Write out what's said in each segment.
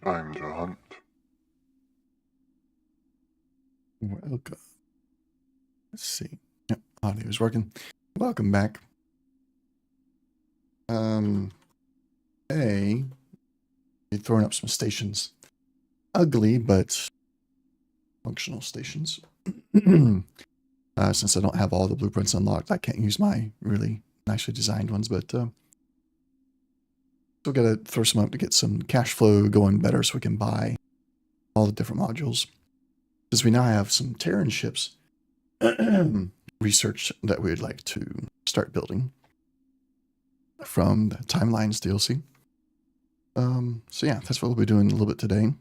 Time to hunt. Welcome. Let's see. Yep, audio is working. Welcome back. Hey, you're throwing up some stations. Ugly, but functional stations. Since I don't have all the blueprints unlocked, I can't use my really nicely designed ones, but still gotta throw some up to get some cash flow going better so we can buy all the different modules. Because we now have some Terran ships research that we would like to start building from the Timelines DLC. So yeah, that's what we'll be doing a little bit today.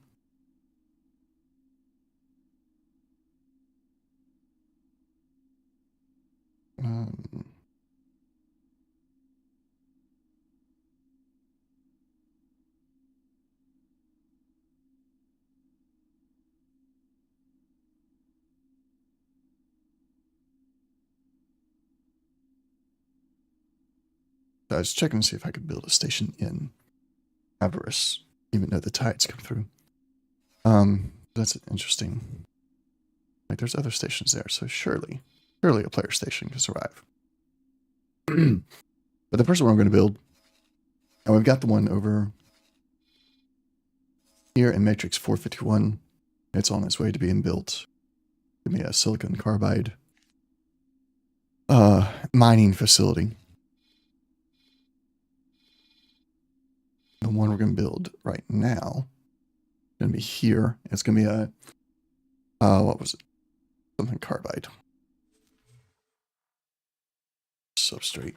I was checking to see if I could build a station in Avarice, even though the tides come through. That's interesting. Like, there's other stations there, so surely a player station can survive. But the first one we're going to build, and we've got the one over here in Matrix 451. It's on its way to being built. Give me a silicon carbide mining facility. The one we're going to build right now is going to be here. It's going to be a what was it? Something carbide substrate.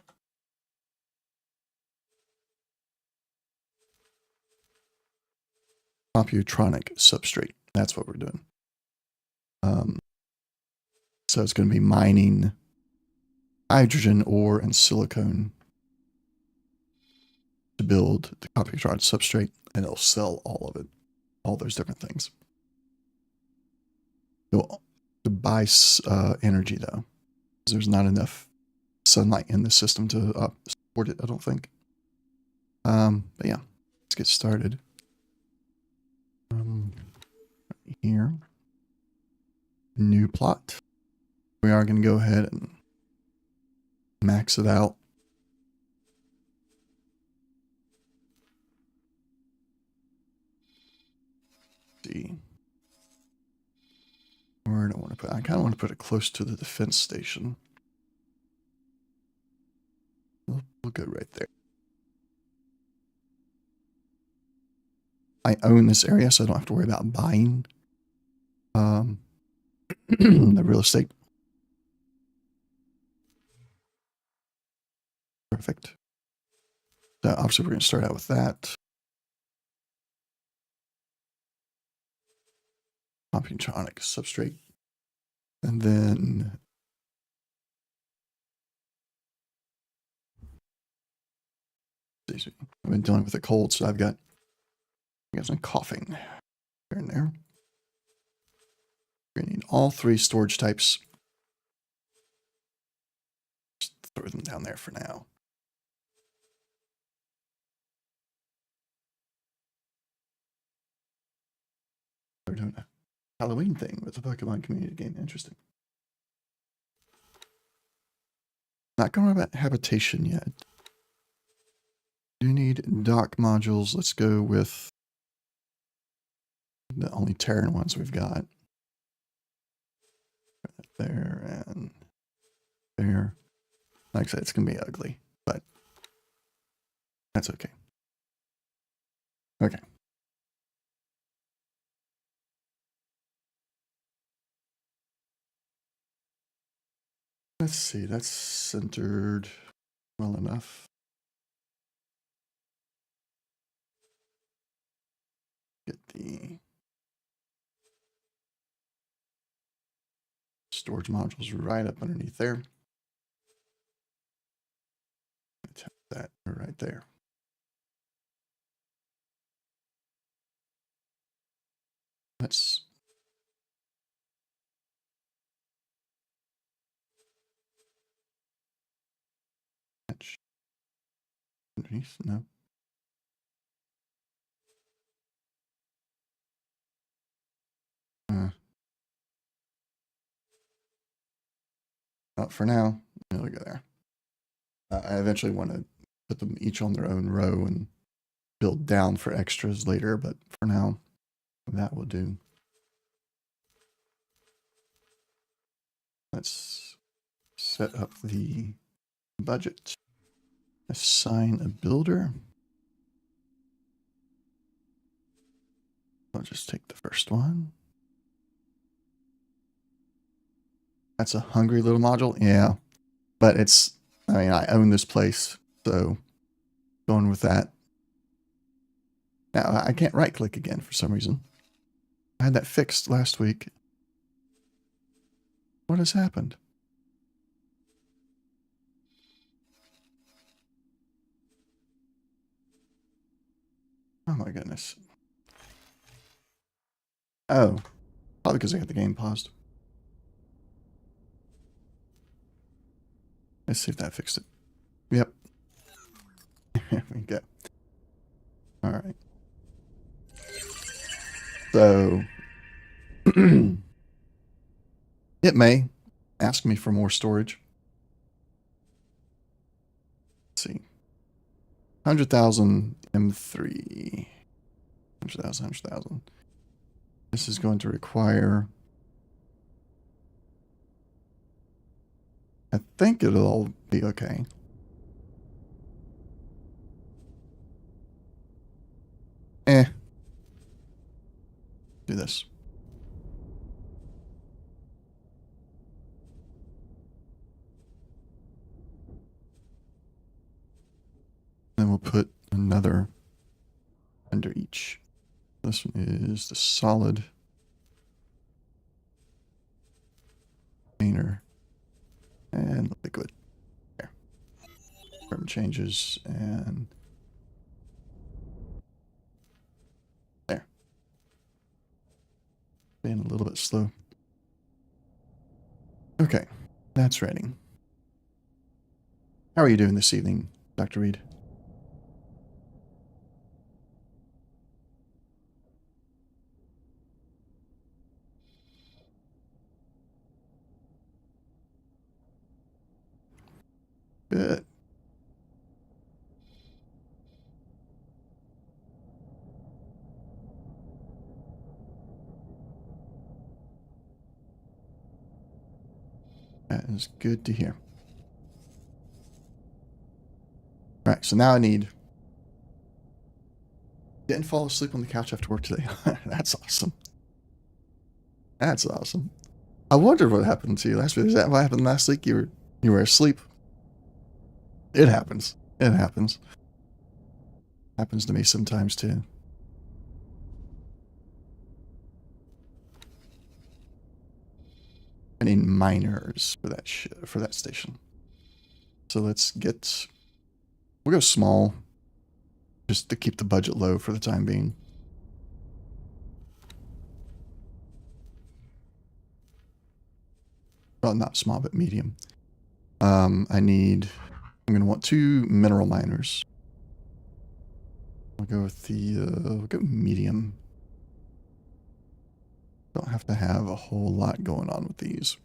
Computronic substrate. That's what we're doing. So it's going to be mining hydrogen ore and silicone to build the Computronic substrate, and it'll sell all of it, all those different things. It'll to buy energy though, because there's not enough sunlight in the system to support it, I don't think. But yeah, let's get started. Here, new plot. We are going to go ahead and max it out. Let's see. Where do I want to put? I kind of want to put it close to the defense station. We'll go right there. I own this area, so I don't have to worry about buying the real estate. Perfect. So obviously we're going to start out with that. Computronic substrate. And then I've been dealing with a cold, so I've got some coughing here and there. We're going to need all three storage types. Just throw them down there for now. We're doing a Halloween thing with the Pokemon community game. Interesting. Not going about habitation yet. Do need dock modules. Let's go with the only Terran ones we've got. There and there. Like I said, it's going to be ugly, but that's okay. Okay. Let's see, that's centered well enough. Get the storage modules right up underneath there. Tap that right there. Let's match underneath. No. For now, we'll go there. I eventually want to put them each on their own row and build down for extras later, but for now, that will do. Let's set up the budget. Assign a builder. I'll just take the first one. That's a hungry little module. Yeah, but I own this place, so going with that. Now, I can't right click again for some reason. I had that fixed last week. What has happened? Oh my goodness. Oh, probably because I got the game paused. Let's see if that fixed it. Yep. There we go. All right. So, it may ask me for more storage. Let's see. 100,000 M3. 100,000. This is going to require... I think it'll all be okay. Do this. Then we'll put another under each. This one is the solid container and liquid. There. Firm changes and there. Being a little bit slow. Okay, that's ready. How are you doing this evening, Dr. Reed? Good. That is good to hear. All right, so now I need... Didn't fall asleep on the couch after work today. That's awesome. That's awesome. I wondered what happened to you last week. Is that what happened last week? You were asleep. It happens. It happens. Happens to me sometimes too. I need miners for that station. So we'll go small, just to keep the budget low for the time being. Well, not small, but medium. I'm going to want 2 mineral miners. I'll go with we'll go medium. Don't have to have a whole lot going on with these.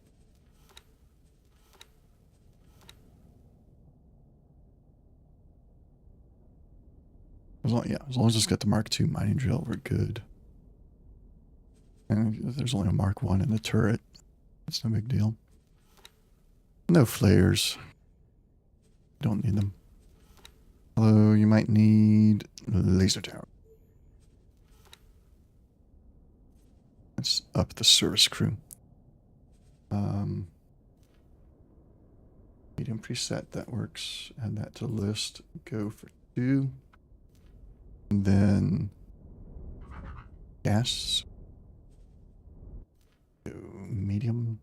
As long as it's got the Mark II mining drill, we're good. And there's only a Mark I in the turret. That's no big deal. No flares. Don't need them. Although you might need laser tower. Let's up the service crew. Medium preset, that works. Add that to the list. Go for 2. And then gas. Go medium.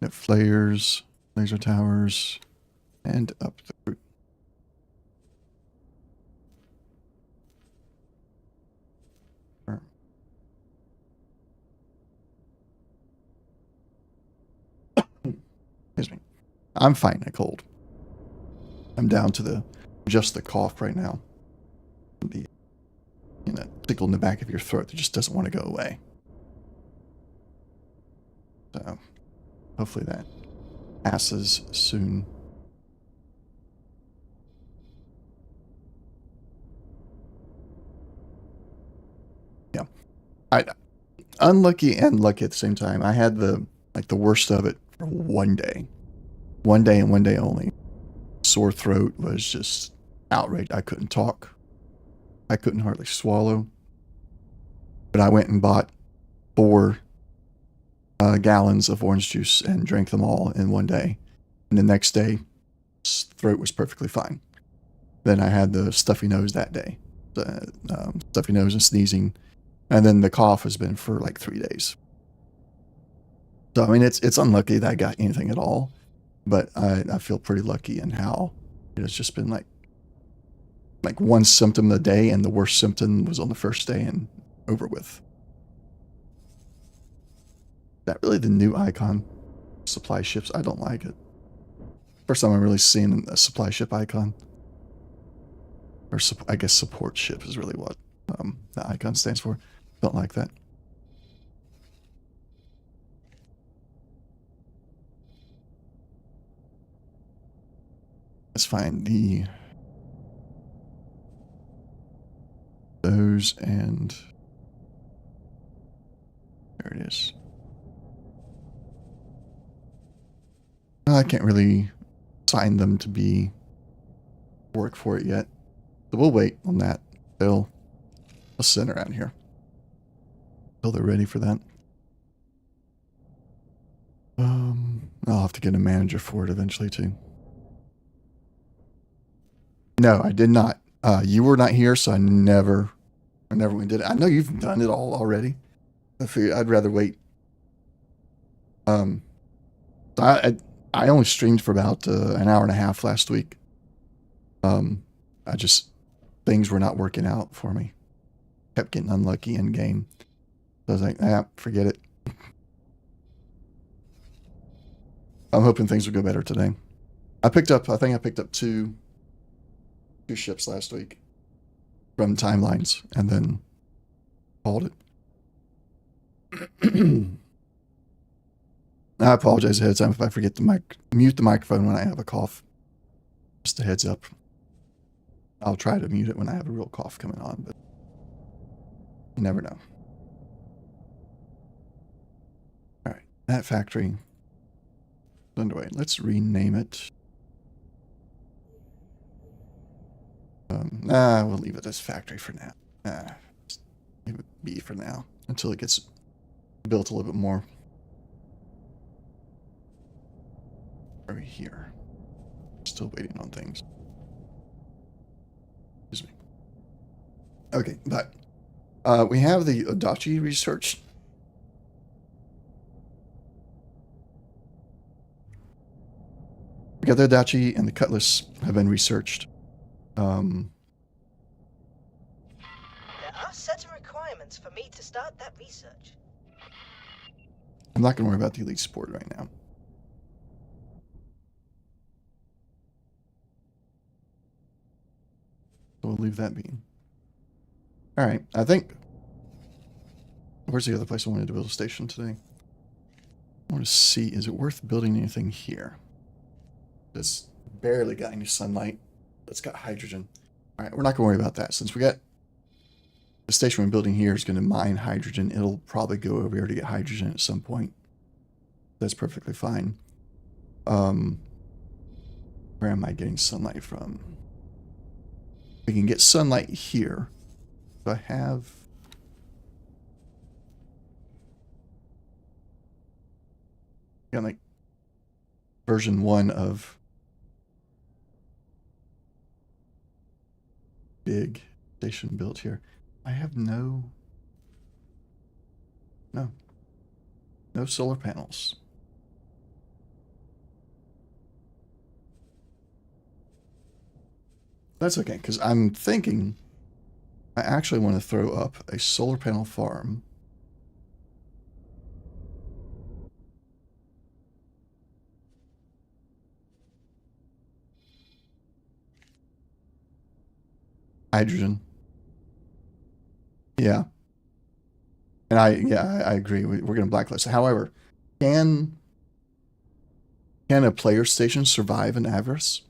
No flares, laser towers, and up the crew. Excuse me. I'm fighting a cold. I'm down to just the cough right now. The tickle in the back of your throat that just doesn't want to go away. So hopefully that passes soon. Yeah. Unlucky and lucky at the same time. I had the worst of it for one day. One day and one day only. Sore throat was just outraged. I couldn't talk. I couldn't hardly swallow. But I went and bought 4 gallons of orange juice and drank them all in one day. And the next day, throat was perfectly fine. Then I had the stuffy nose that day. The stuffy nose and sneezing. And then the cough has been for like 3 days. So, I mean, it's unlucky that I got anything at all. But I feel pretty lucky in how it has just been like one symptom a day, and the worst symptom was on the first day and over with. Is that really the new icon? Supply ships? I don't like it. First time I'm really seeing a supply ship icon. Or I guess support ship is really what the icon stands for. Don't like that. Let's find those, and there it is. I can't really assign them to be work for it yet, so we'll wait on that. They'll sit around here until they're ready for that. I'll have to get a manager for it eventually too. No, I did not. You were not here, so I never went did it. I know you've done it all already. I figured I'd rather wait. So I only streamed for about an hour and a half last week. Things were not working out for me. Kept getting unlucky in game. So I was like, forget it. I'm hoping things will go better today. I think I picked up two ships last week from timelines and then called it. I apologize ahead of time if I forget to mute the microphone when I have a cough. Just a heads up. I'll try to mute it when I have a real cough coming on, but you never know. All right, that factory underway. Let's rename it. We'll leave it as factory for now. Leave it B for now until it gets built a little bit more. Over here. Still waiting on things. Excuse me. Okay, but we have the Adachi research. We got the Adachi and the Cutlass have been researched. There are certain requirements for me to start that research. I'm not going to worry about the elite support right now. So we'll leave that be. All right, I think. Where's the other place I wanted to build a station today? I want to see, is it worth building anything here? That's barely got any sunlight. That's got hydrogen. All right, we're not going to worry about that. Since we got the station we're building here is going to mine hydrogen, it'll probably go over here to get hydrogen at some point. That's perfectly fine. Where am I getting sunlight from? We can get sunlight here. So I have... got like version 1 of big station built here. I have no solar panels. That's okay, because I'm thinking I actually want to throw up a solar panel farm. Hydrogen. Yeah. And I agree. We're going to blacklist. However, can Can a player station survive an Avarice?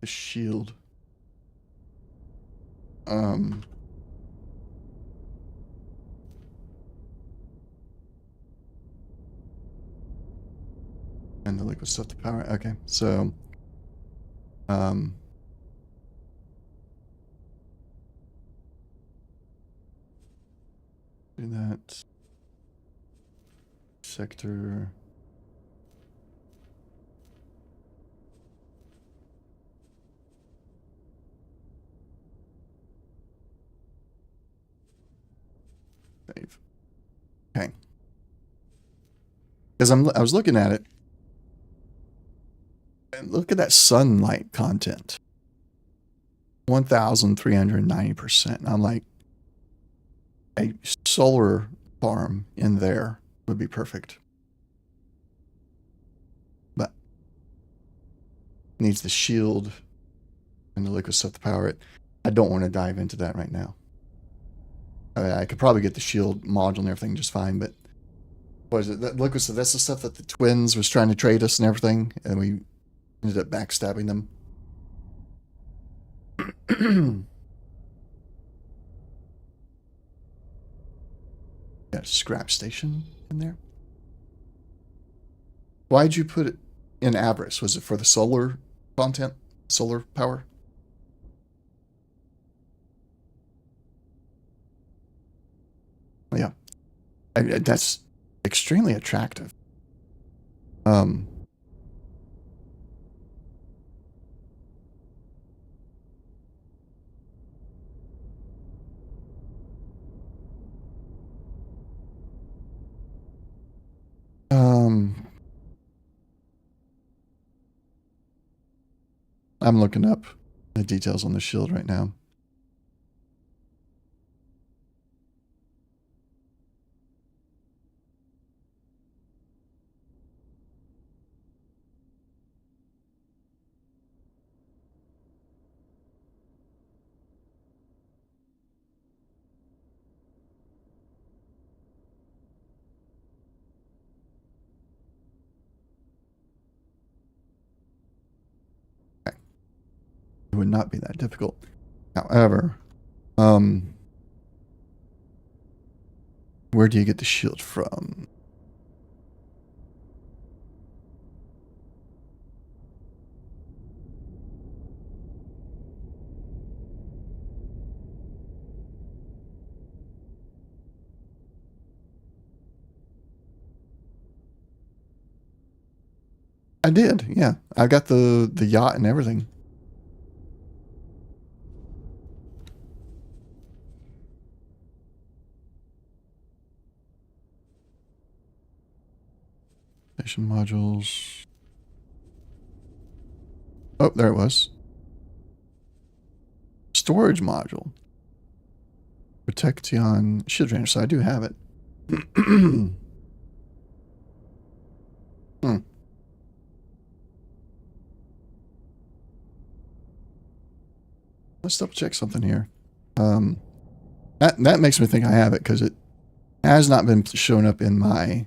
The shield. And the liquid stuff to power. Okay, so do that. Sector. Save. Okay. Because I was looking at it. And look at that sunlight content. 1,390%. I'm like, a solar farm in there would be perfect. But needs the shield and the liquid stuff to power it. I don't want to dive into that right now. I could probably get the shield module and everything just fine, but what is it? That liquid stuff, that's the stuff that the twins was trying to trade us and everything, and we ended up backstabbing them. Got a scrap station in there. Why'd you put it in Avarice? Was it for the solar content? Solar power? Yeah. That's extremely attractive. I'm looking up the details on the shield right now. Okay. It would not be that difficult. However, where do you get the shield from? I did, yeah. I got the yacht and everything. Station modules. Oh, there it was. Storage module. Protection shield range, so I do have it. Let's double check something here. That makes me think I have it because it has not been showing up in my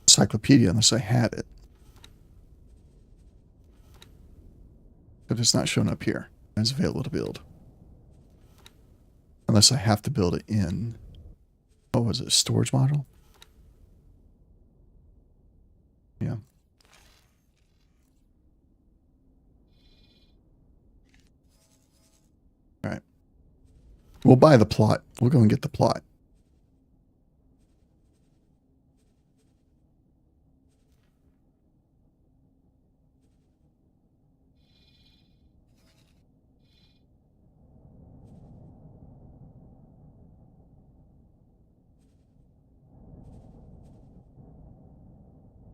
encyclopedia unless I had it. But it's not showing up here as available to build. Unless I have to build it in. Oh, was it a storage module? Yeah. All right. We'll buy the plot. We'll go and get the plot.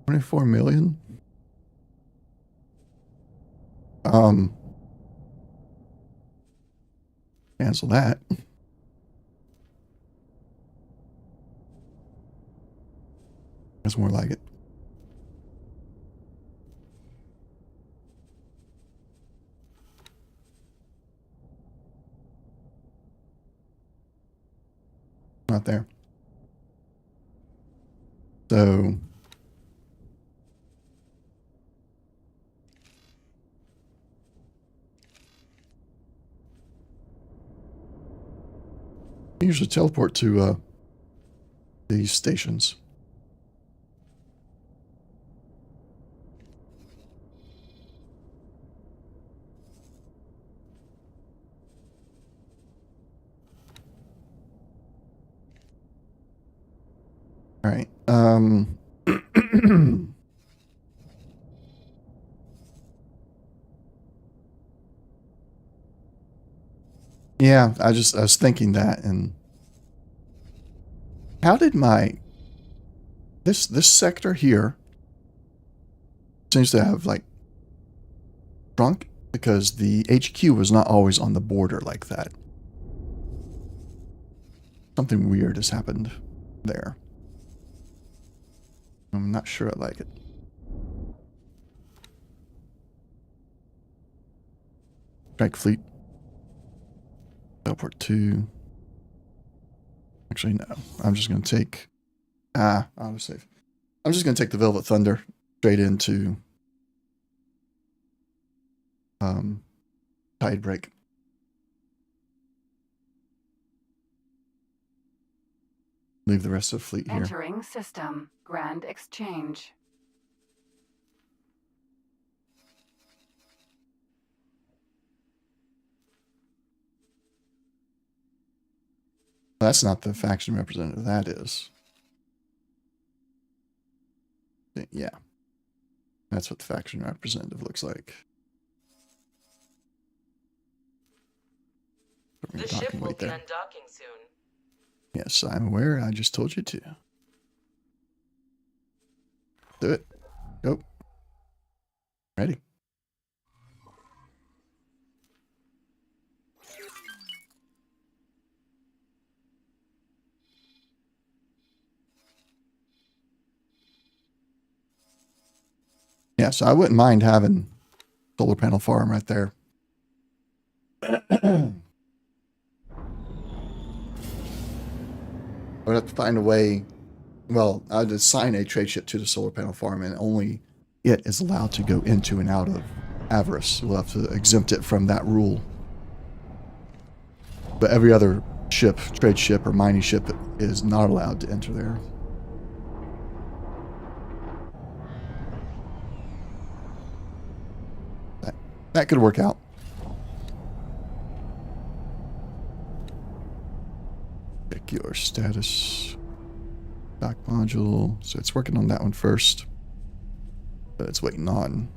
$24 million. Cancel that. That's more like it. not there. So I usually teleport to these stations. All right. Yeah, I was thinking that, and how did this sector here seems to have like shrunk because the HQ was not always on the border like that. Something weird has happened there. I'm not sure I like it. Strike fleet. Teleport 2. Actually, no. I'm just going to take... auto save. I'm just going to take the Velvet Thunder straight into Tide Break. Leave the rest of the fleet here. Entering system. Grand exchange. That's not the faction representative. That is. Yeah. That's what the faction representative looks like. The ship will be undocking soon. Yes, I'm aware. I just told you to. Do it. Go. Ready. Yeah, so I wouldn't mind having solar panel farm right there. I would have to find a way. Well, I'd assign a trade ship to the solar panel farm, and only it is allowed to go into and out of Avarice. We'll have to exempt it from that rule. But every other ship, trade ship or mining ship, is not allowed to enter there. That could work out. Check your status. Dock module. So it's working on that one first. But it's waiting on.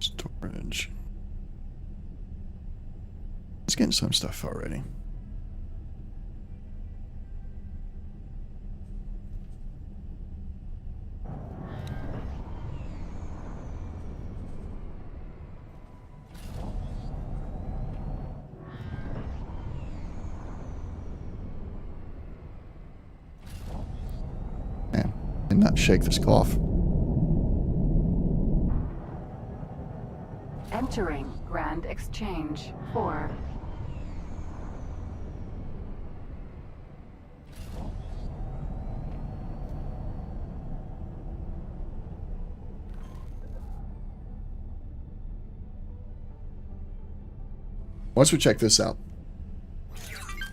Storage. It's getting some stuff already. Man, did not shake this cough. Entering Grand Exchange 4. Once we check this out,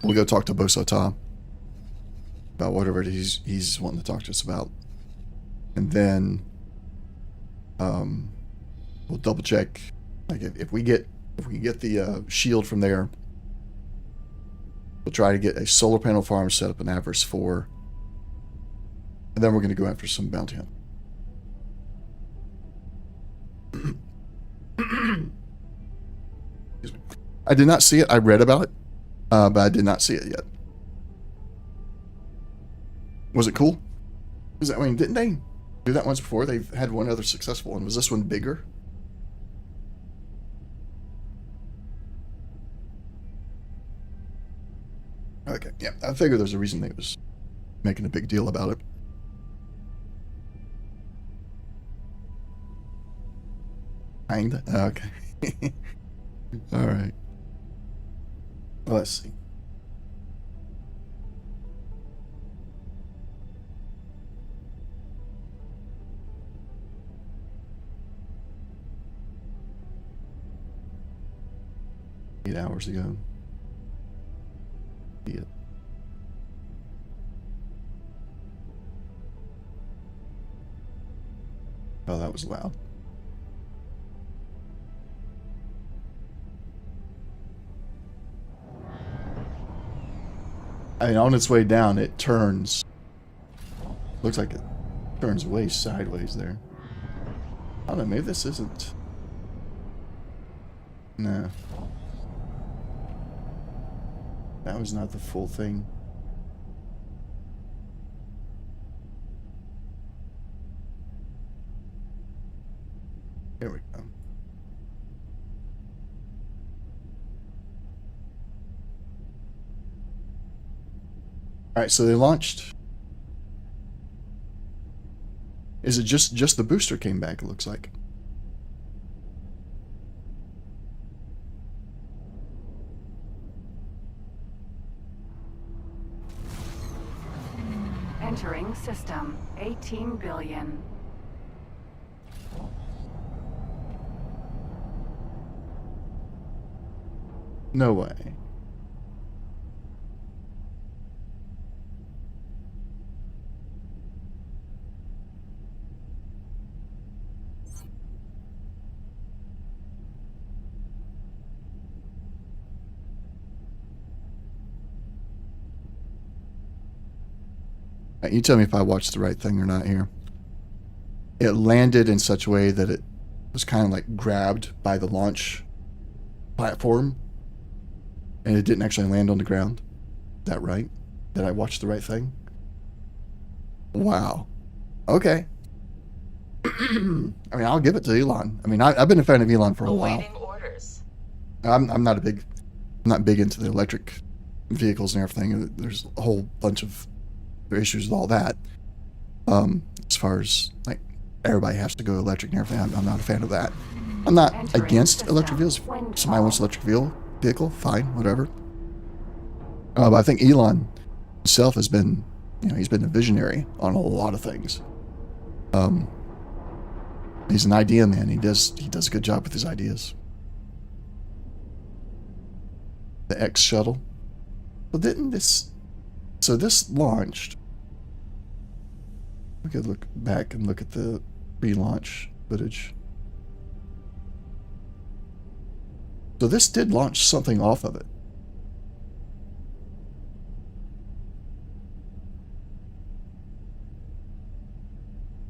we'll go talk to Bosota about whatever it is he's wanting to talk to us about. And then we'll double check. Like if we can get the shield from there, we'll try to get a solar panel farm set up in Avarice 4. And then we're going to go after some bounty hunt. Excuse me. I did not see it. I read about it, but I did not see it yet. Was it cool? I mean, didn't they do that once before? They've had one other successful one. Was this one bigger? Okay, yeah. I figured there's a reason they was making a big deal about it. Kinda? Okay. All right. Let's see. Eight hours ago. Yeah. Oh, that was loud. I mean, on its way down, it turns. Looks like it turns way sideways there. I don't know, maybe this isn't. No. That was not the full thing. Here we go. All right, so they launched. Is it just the booster came back, it looks like? Entering system. 18 billion. No way. You tell me if I watched the right thing or not here. It landed in such a way that it was kind of like grabbed by the launch platform, and it didn't actually land on the ground. Is that right? Did I watch the right thing? Wow. Okay. I mean, I'll give it to Elon. I mean, I've been a fan of Elon for a while. Awaiting orders. I'm not big into the electric vehicles and everything. There's a whole bunch of issues with all that. As far as like everybody has to go electric and everything, I'm not a fan of that. I'm not against electric vehicles. If somebody wants an electric vehicle, fine, whatever. But I think Elon himself has been, he's been a visionary on a lot of things. He's an idea man. He does a good job with his ideas. The X shuttle. So this launched. We could look back and look at the pre-launch footage. So this did launch something off of it.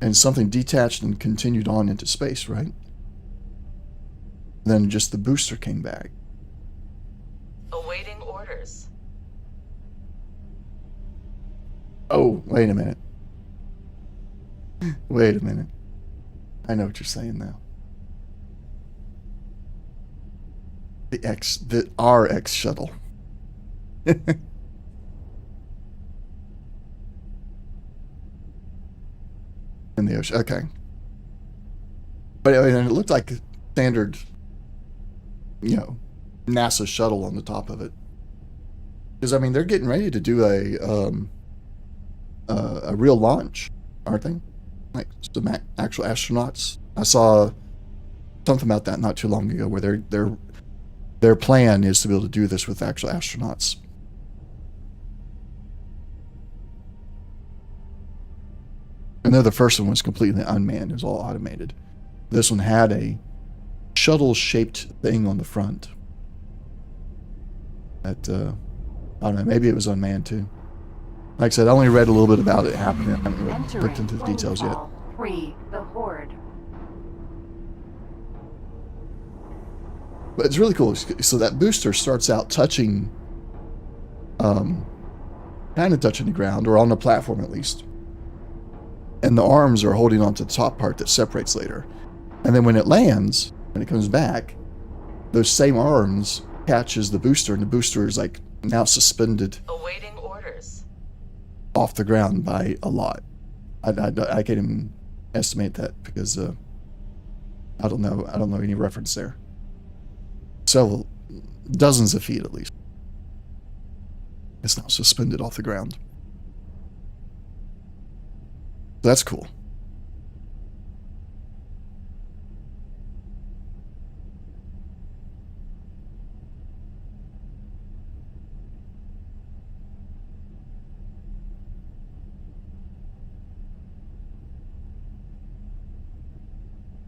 And something detached and continued on into space, right? Then just the booster came back. Awaiting orders. Oh, wait a minute. Wait a minute. I know what you're saying now. The RX shuttle. In the ocean. Okay. But I mean, it looked like a standard, NASA shuttle on the top of it. Because I mean, they're getting ready to do a real launch, aren't they? Like some actual astronauts. I saw something about that not too long ago, where their plan is to be able to do this with actual astronauts. I know the first one was completely unmanned; it was all automated. This one had a shuttle-shaped thing on the front. That I don't know. Maybe it was unmanned too. Like I said, I only read a little bit about it happening. I haven't really looked into the details yet. Free the Horde. But it's really cool. So that booster starts out touching, kind of touching the ground, or on the platform at least. And the arms are holding onto the top part that separates later. And then when it lands, when it comes back, those same arms catches the booster, and the booster is like now suspended. Awaiting orders. Off the ground by a lot. I can't even estimate that because I don't know any reference there. Several dozens of feet at least. It's now suspended off the ground. That's cool.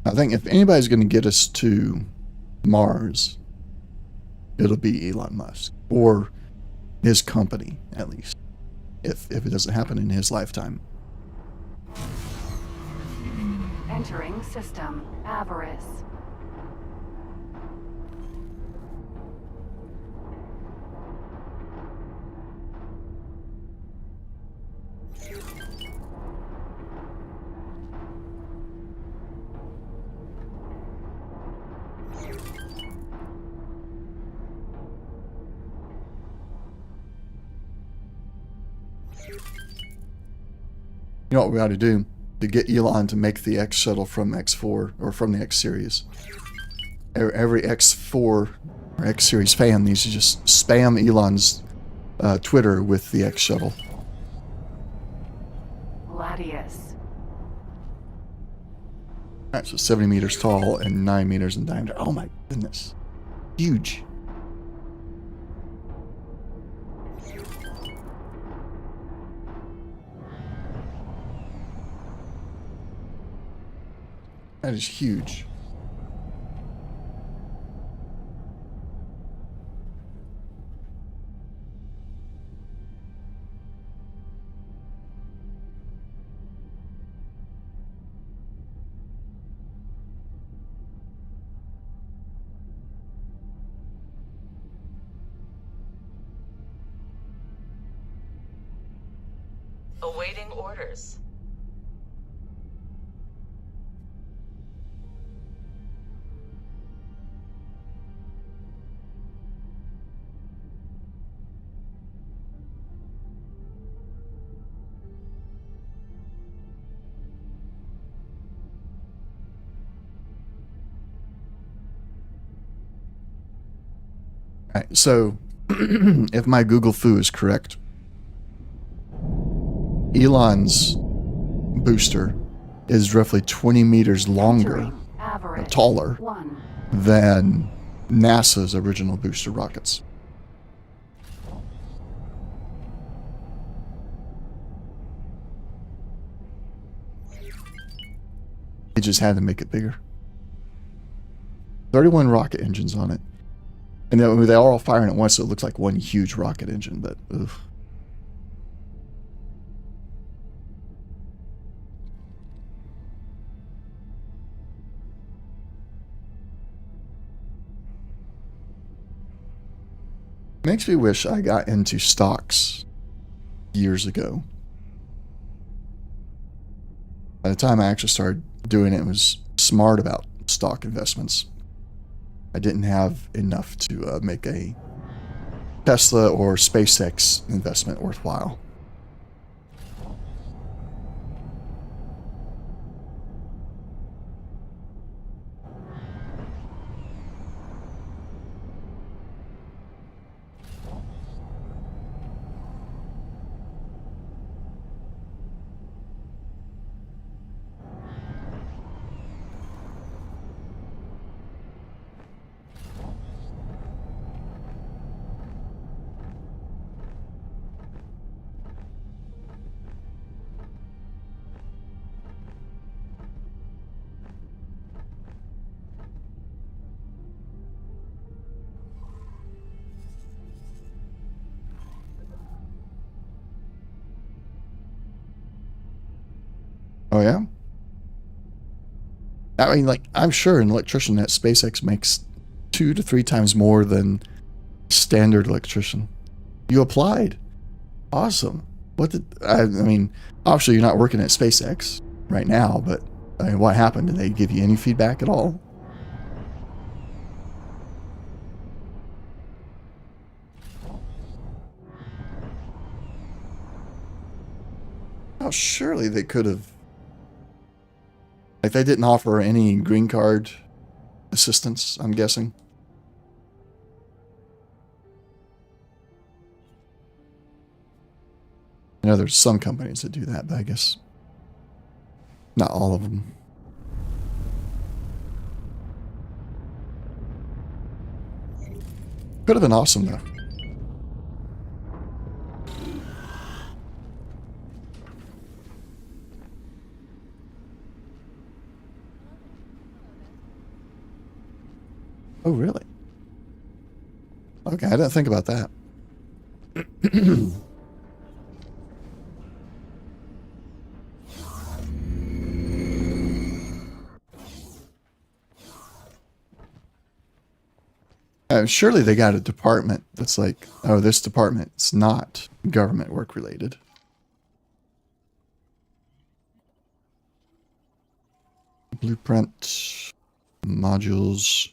I think if anybody's going to get us to Mars, it'll be Elon Musk, or his company, at least, if it doesn't happen in his lifetime. Entering system. Avarice. You know what we ought to do to get Elon to make the X shuttle from X4 or from the X series? Every X4 or X series fan needs to just spam Elon's Twitter with the X shuttle. Gladius. Alright, so 70 meters tall and 9 meters in diameter. Oh my goodness. Huge. That is huge. Awaiting orders. Alright, so if my Google foo is correct, Elon's booster is roughly 20 meters longer, Entering. Avarice. taller 1. than NASA's original booster rockets. He just had to make it bigger. 31 rocket engines on it. And they are all firing at once, so it looks like one huge rocket engine, but oof. Makes me wish I got into stocks years ago. By the time I actually started doing it, was smart about stock investments. I didn't have enough to make a Tesla or SpaceX investment worthwhile. Oh yeah? I mean, like, I'm sure an electrician at SpaceX makes 2 to 3 times more than standard electrician. You applied. Awesome. I mean, obviously you're not working at SpaceX right now, but I mean, what happened? Did they give you any feedback at all? Oh, surely they could have. Like, they didn't offer any green card assistance, I'm guessing. I know there's some companies that do that, but I guess not all of them. Could have been awesome, though. Oh, really? Okay, I didn't think about that. Surely they got a department that's like, oh, this department's not government work related. Blueprint, modules,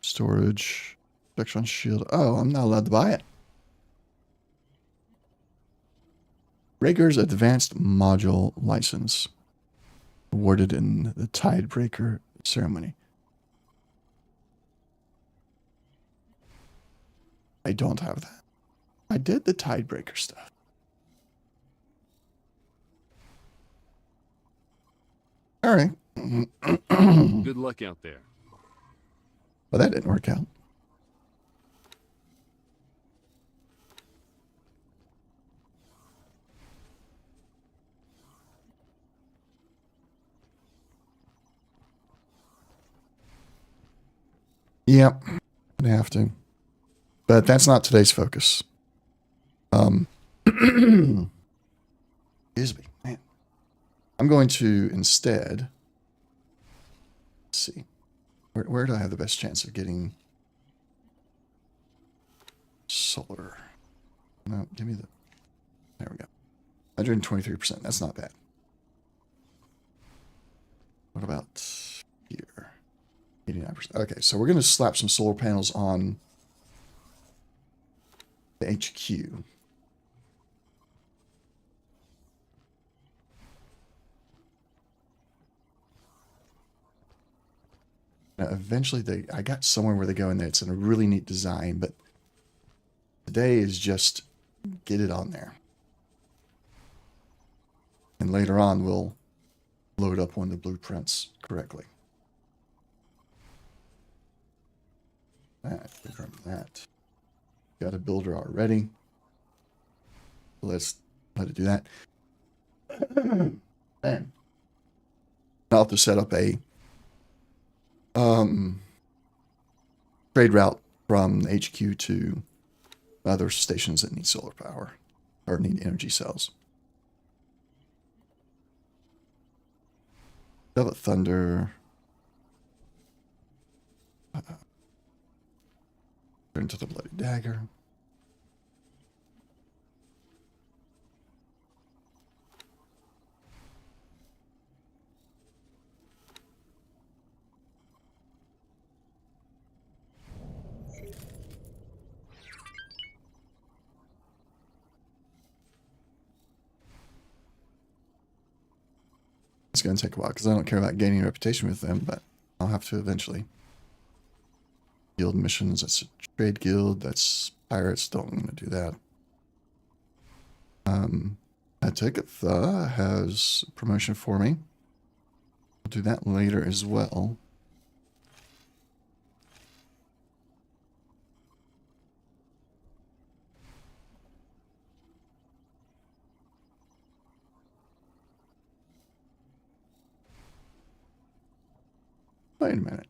storage, protection shield. Oh, I'm not allowed to buy it. Rager's Advanced Module License, awarded in the Tidebreaker ceremony. I don't have that. I did the Tidebreaker stuff. All right. Good luck out there. Well, that didn't work out. Yep, I'd have to. But that's not today's focus. Excuse me, man. I'm going to instead, let's see, where do I have the best chance of getting solar? No, give me the, there we go. 123%, that's not bad. What about here? 89%. Okay, so we're going to slap some solar panels on the HQ. Now, eventually, I got somewhere where they go in there. It's in a really neat design, but today is just get it on there. And later on, we'll load up one of the blueprints correctly. That. Got a builder already. Let's let it do that. Man. I'll have to set up a trade route from HQ to other stations that need solar power or need energy cells. Velvet Thunder. Turn to the Bloody Dagger. It's going to take a while because I don't care about gaining a reputation with them, but I'll have to eventually. Guild missions, that's a trade guild, that's pirates, don't want to do that. I take it has promotion for me. I'll do that later as well. Wait a minute.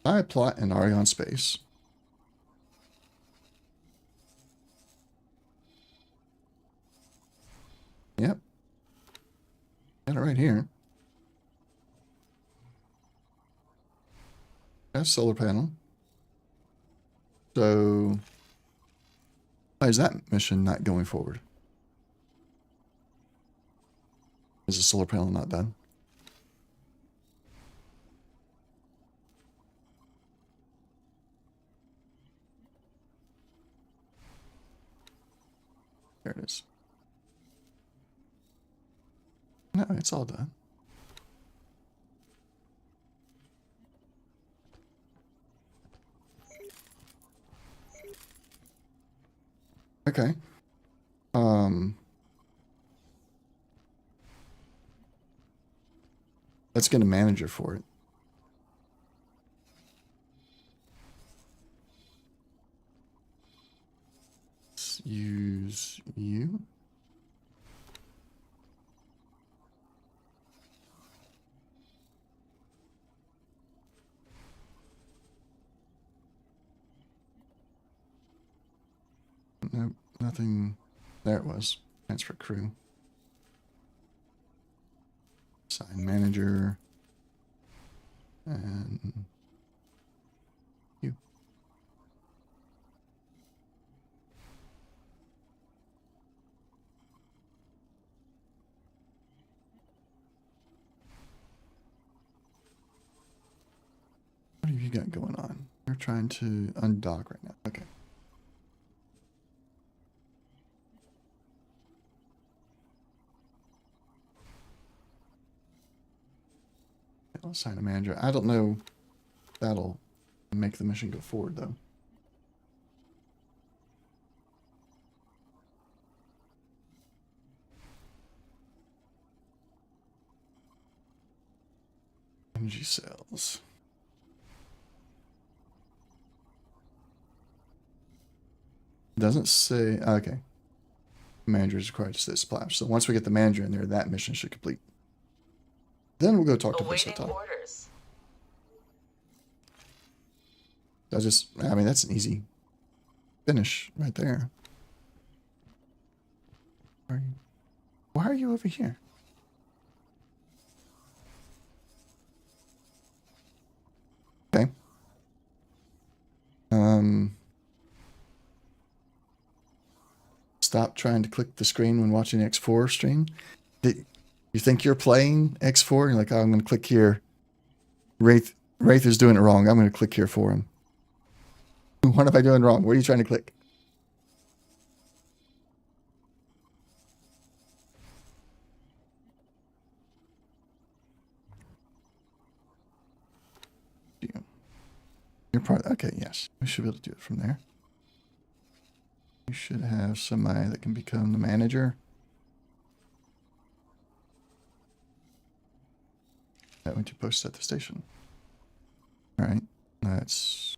I plot in Argon space. Yep. Got it right here. Got a solar panel. So why is that mission not going forward? Is the solar panel not done? There it is. No, it's all done. Okay. Let's get a manager for it. Let's use you. Nope, nothing. There it was. Transfer crew. Assign manager. And you. What have you got going on? You're trying to undock right now. Okay. I'll assign a manager. I don't know if that'll make the mission go forward, though. Energy cells. Doesn't say. Okay. Manager is required to stay splash. So once we get the manager in there, that mission should complete. Then we'll go talk to Awaiting Visota. orders. I mean, that's an easy finish right there. Why are you over here? Okay. Stop trying to click the screen when watching X4 stream. You think you're playing X4? You're like, oh, I'm going to click here. Wraith is doing it wrong. I'm going to click here for him. What am I doing wrong? What are you trying to click? You're part. Okay, yes. We should be able to do it from there. You should have somebody that can become the manager. That went to post at the station. All right, that's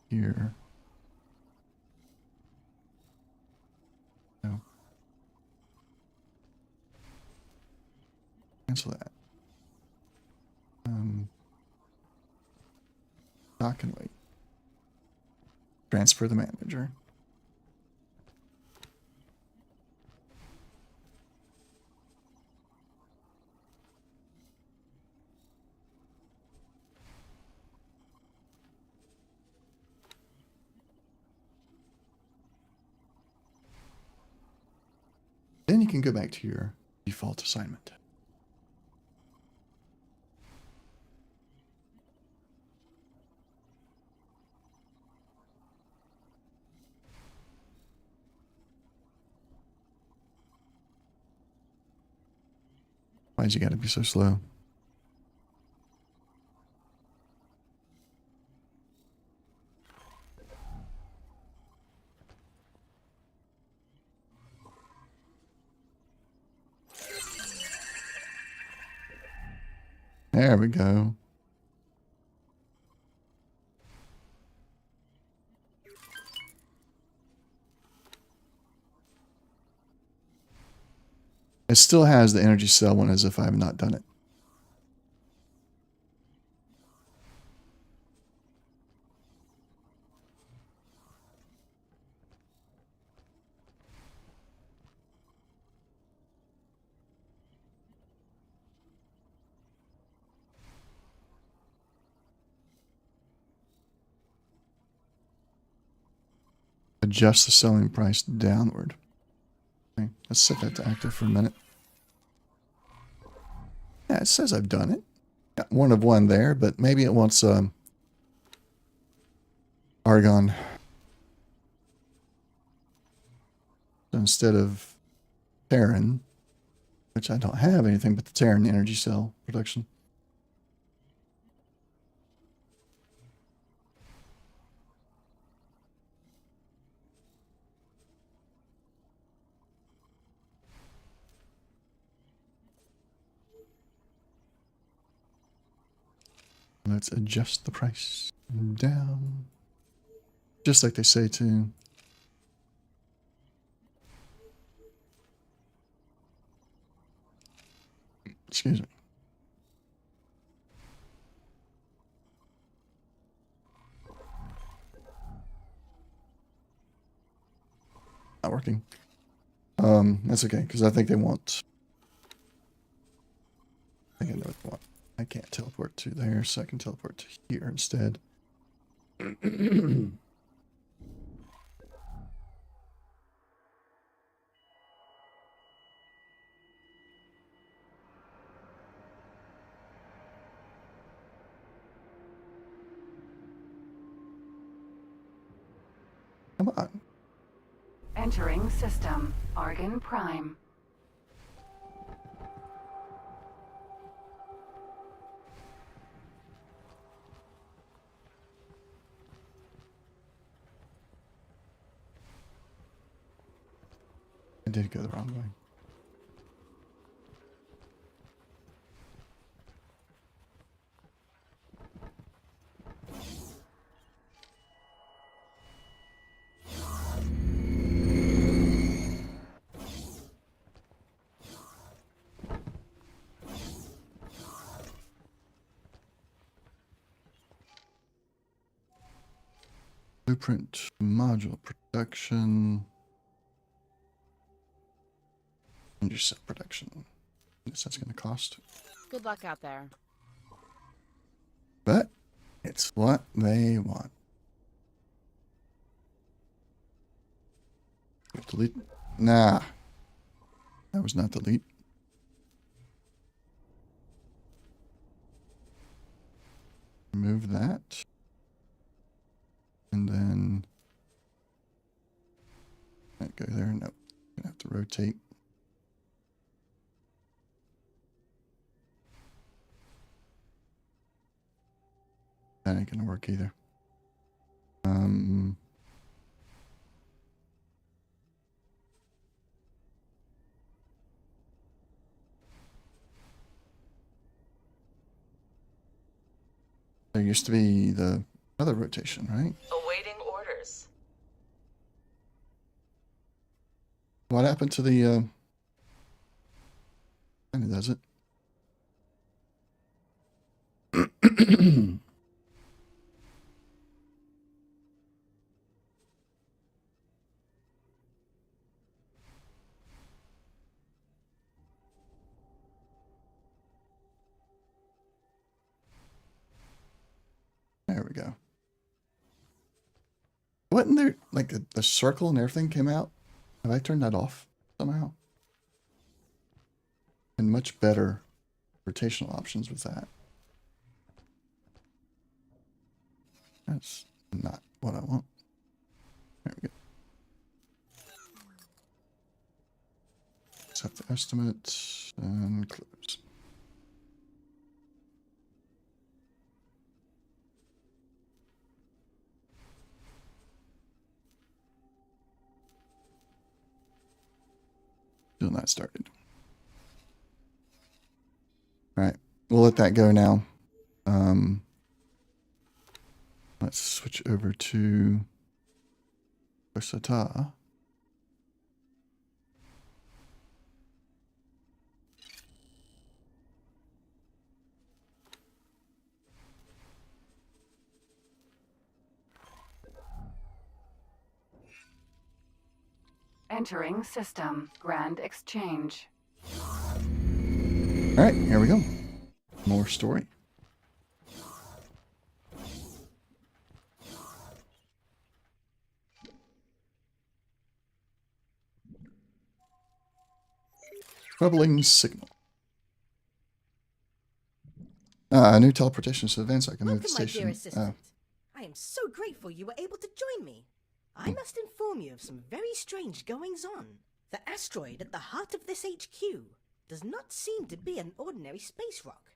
here. No. Cancel that. Dock and wait. Transfer the manager. Then you can go back to your default assignment. Why's you gotta be so slow? There we go. It still has the energy cell one as if I have not done it. Adjust the selling price downward. Okay, let's set that to active for a minute. Yeah, it says I've done it. Got one of one there, but maybe it wants argon. So instead of Terran, which I don't have anything but the Terran energy cell production. Let's adjust the price down. Just like they say to. Excuse me. Not working. That's okay, because I think they want. I think I know what they want. I can't teleport to there, so I can teleport to here instead. Come on. Entering system. Argon Prime. I did go the wrong way. Blueprint module production. And your cell production. Yes, that's going to cost. Good luck out there. But it's what they want. Delete. Nah. That was not delete. Remove that. And then can't go there. Nope. Gonna have to rotate. That ain't gonna work either. There used to be the other rotation, right? Awaiting orders. What happened to the kind of does it? There we go. Wasn't there like the circle and everything came out? Have I turned that off somehow? And much better rotational options with that. That's not what I want. There we go. Accept the estimate and close. Still not started. All right, we'll let that go now. Let's switch over to Osata. Entering system. Grand Exchange. All right, here we go. More story. Troubling signal. New teleportation to advance. I can move the Welcome, my station. dear assistant. I am so grateful you were able to join me. I must inform you of some very strange goings-on. The asteroid at the heart of this HQ does not seem to be an ordinary space rock.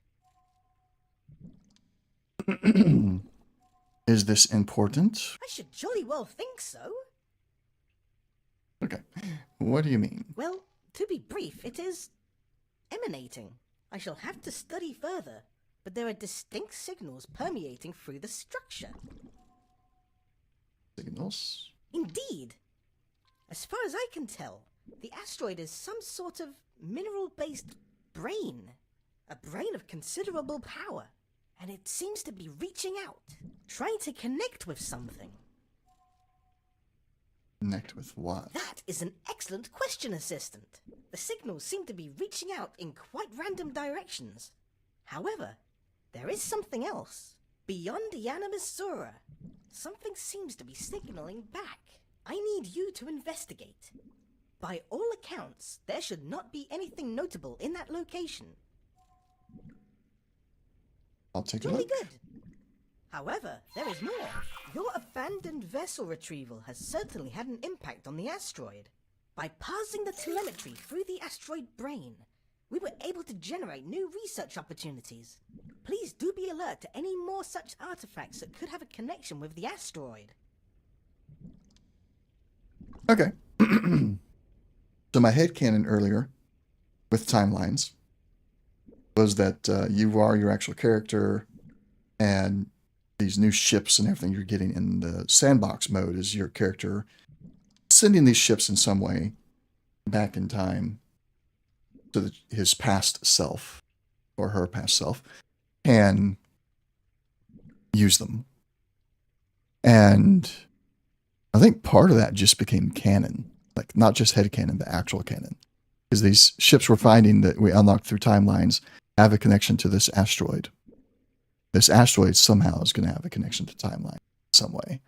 Is this important? I should jolly well think so. Okay. What do you mean? Well, to be brief, it is emanating. I shall have to study further. but there are distinct signals permeating through the structure. Signals? Indeed. As far as I can tell, the asteroid is some sort of mineral-based brain. A brain of considerable power. And it seems to be reaching out, trying to connect with something. Connect with what? That is an excellent question, Assistant. The signals seem to be reaching out in quite random directions. However, there is something else. Beyond the Animusura, something seems to be signaling back. I need you to investigate. By all accounts, there should not be anything notable in that location. I'll take a Jolly look. good. However, there is more. Your abandoned vessel retrieval has certainly had an impact on the asteroid. By parsing the telemetry through the asteroid brain, we were able to generate new research opportunities. Please do be alert to any more such artifacts that could have a connection with the asteroid. Okay. So my headcanon earlier with timelines was that you are your actual character, and these new ships and everything you're getting in the sandbox mode is your character sending these ships in some way back in time so that his past self or her past self can use them. And I think part of that just became canon, like not just headcanon, but actual canon. Because these ships we're finding that we unlocked through timelines have a connection to this asteroid. This asteroid somehow is going to have a connection to timeline in some way.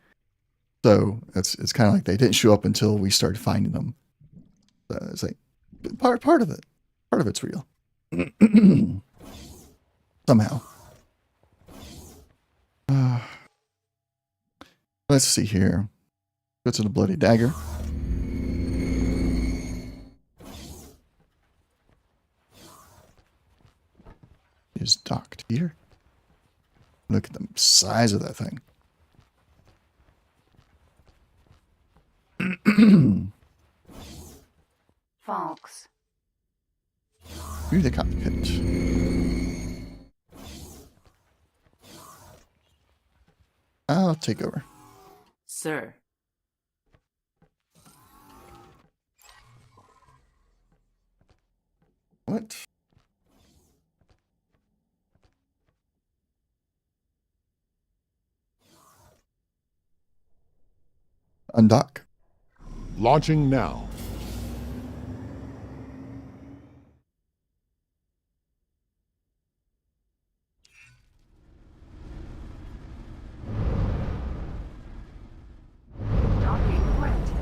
So it's kind of like they didn't show up until we started finding them. So it's like part of it. Part of it's real. Somehow. Let's see here. Go to the Bloody Dagger. Is docked here. Look at the size of that thing. Falks. View the cockpit. I'll take over. Sir, What? Undock. Launching now. Docking granted.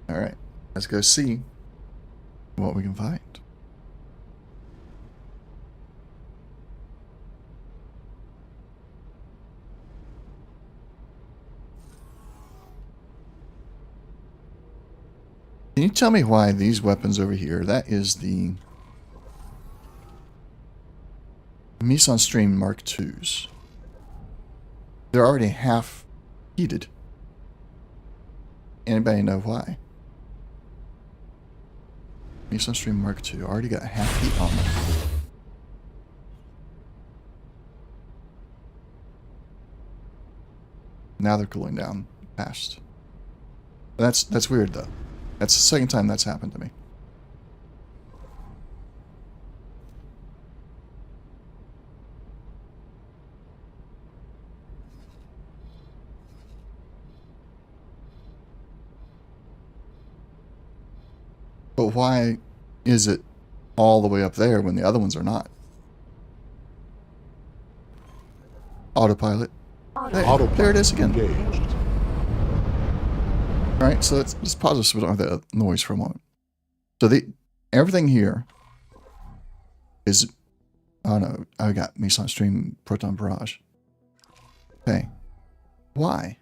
All right. Let's go see what we can find. Can you tell me why these weapons over here, that is the Meson Stream Mark IIs. They're already half heated. Anybody know why? Meson Stream Mark II already got half heat on them. Now they're cooling down fast. That's weird though. That's the second time that's happened to me. But why is it all the way up there when the other ones are not? Autopilot. There it is again. Engaged. Alright, so let's pause this so we don't have that noise for a moment. So everything here is, oh no, I got Meson Stream Proton Barrage. Okay. Why?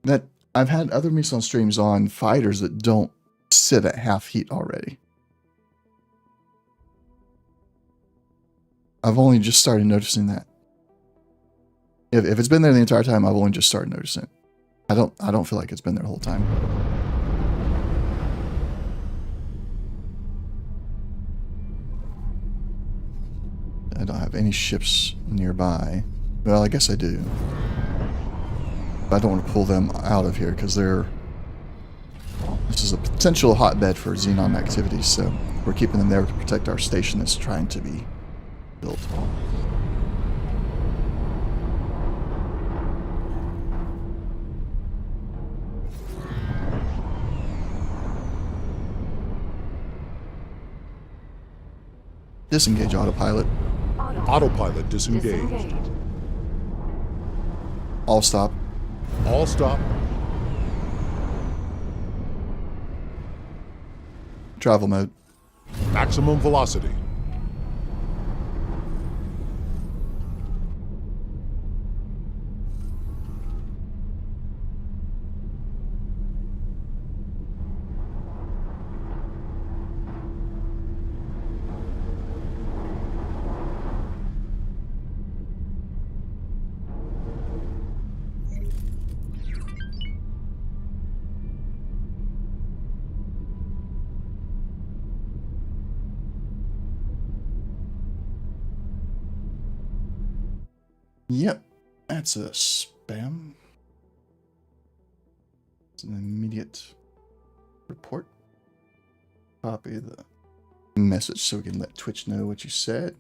That I've had other Meson Streams on fighters that don't sit at half heat already. I've only just started noticing that. If it's been there the entire time, I've only just started noticing it. I don't feel like it's been there the whole time. have any ships nearby. Well, I guess I do. But I don't want to pull them out of here because they're... This is a potential hotbed for Xenon activities, so we're keeping them there to protect our station that's trying to be built. Disengage autopilot. Autopilot disengaged. All stop. All stop. Travel mode. Maximum velocity. Yep, that's a spam. It's an immediate report. Copy the message so we can let Twitch know what you said.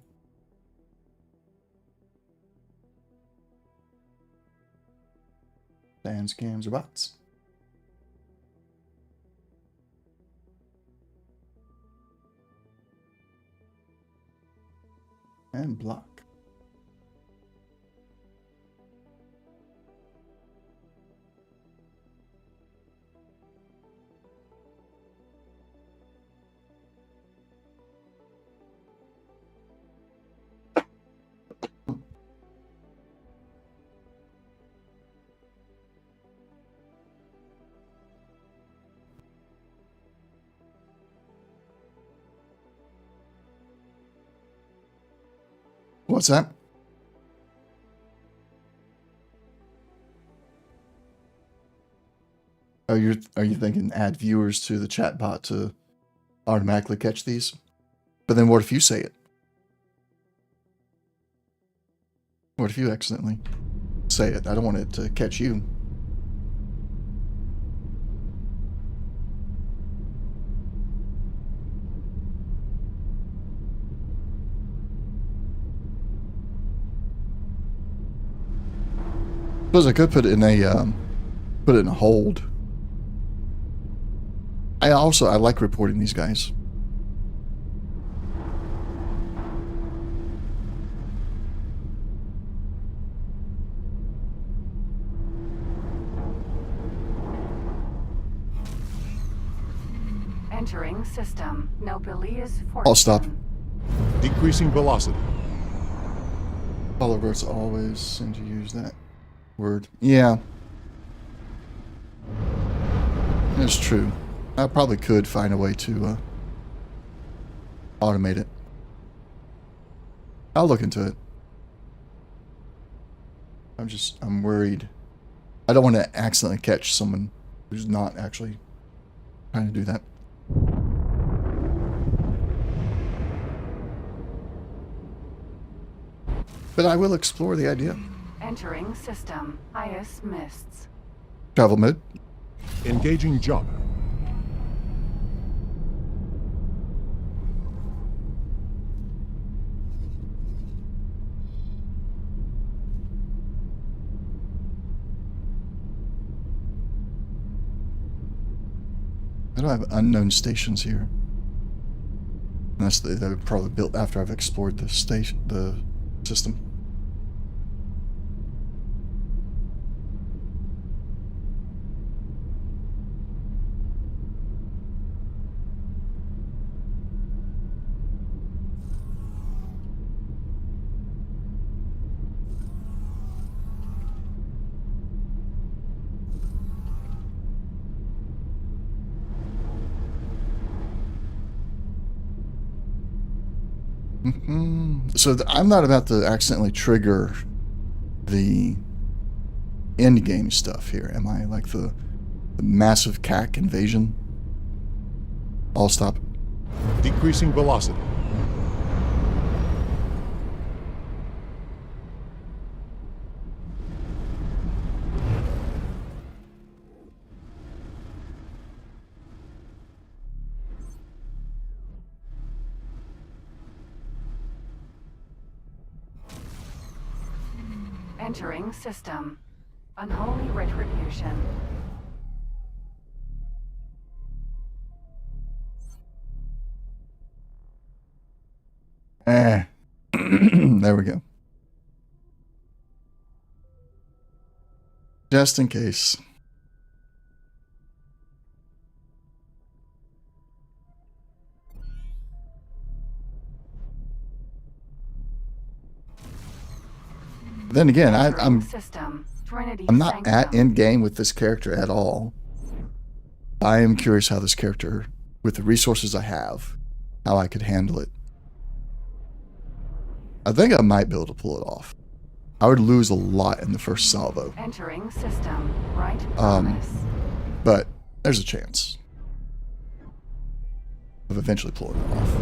Ban scams or bots. And block. What's that? Oh, are you thinking add viewers to the chat bot to automatically catch these? But then what if you say it? What if you accidentally say it? I don't want it to catch you. Suppose I could put it in a hold. I like reporting these guys. Entering system. Nobilius fortune. I'll stop. Decreasing velocity. Follow-verse always send you use that word. Yeah. That's true. I probably could find a way to automate it. I'll look into it. I'm worried. I don't want to accidentally catch someone who's not actually trying to do that. But I will explore the idea. Entering system. IS mists. Travel mode. Engaging jump. I don't have unknown stations here. Unless they were probably built after I've explored the system. So I'm not about to accidentally trigger the end game stuff here, am I? Like the massive CAC invasion? I'll stop. Decreasing velocity. Entering system. Unholy retribution. There we go. Just in case. Then again, I'm System. Trinity not Sanctum. at end game with this character at all. I am curious how this character, with the resources I have, how I could handle it. I think I might be able to pull it off. I would lose a lot in the first salvo. Entering system. Right promise. But there's a chance of eventually pulling it off.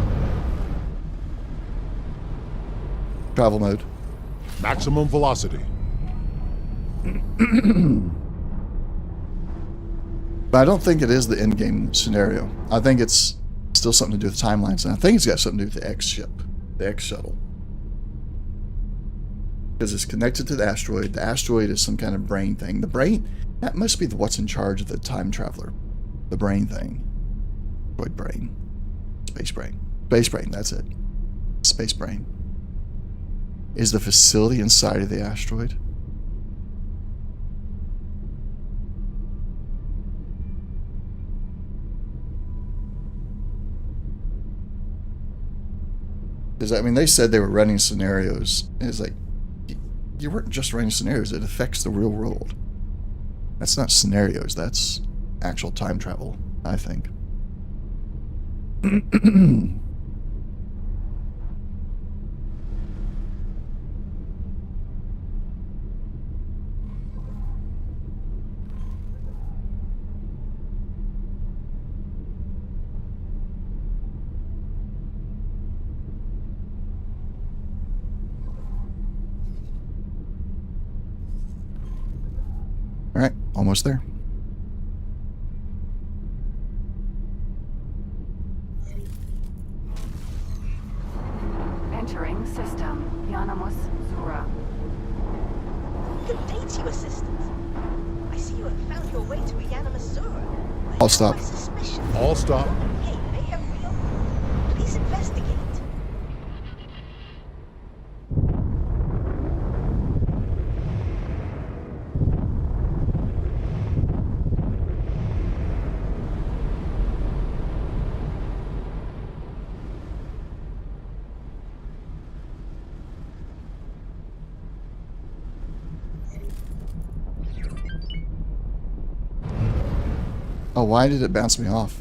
Travel mode. Maximum velocity. But I don't think it is the end game scenario. I think it's still something to do with timelines, and I think it's got something to do with the X ship, the X shuttle. Because it's connected to the asteroid. The asteroid is some kind of brain thing. The brain, that must be what's in charge of the time traveler. The brain thing. Asteroid brain. Space brain. Space brain, that's it. Space brain. Is the facility inside of the asteroid? Because, I mean, they said they were running scenarios. And it's like, you weren't just running scenarios. It affects the real world. That's not scenarios. That's actual time travel, I think. All right, almost there. Entering system. Yanamus Zura. Good day to you, Assistant. I see you have found your way to Yanamasura. I'll stop. My suspicion. All stop. Hey, they have real. Please investigate. Oh, why did it bounce me off?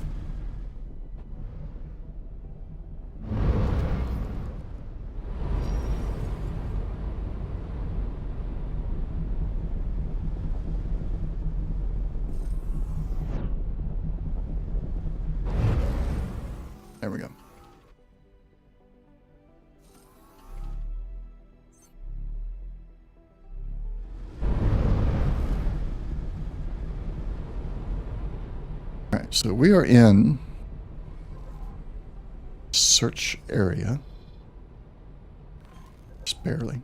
There we go. All right, so we are in search area. Just barely.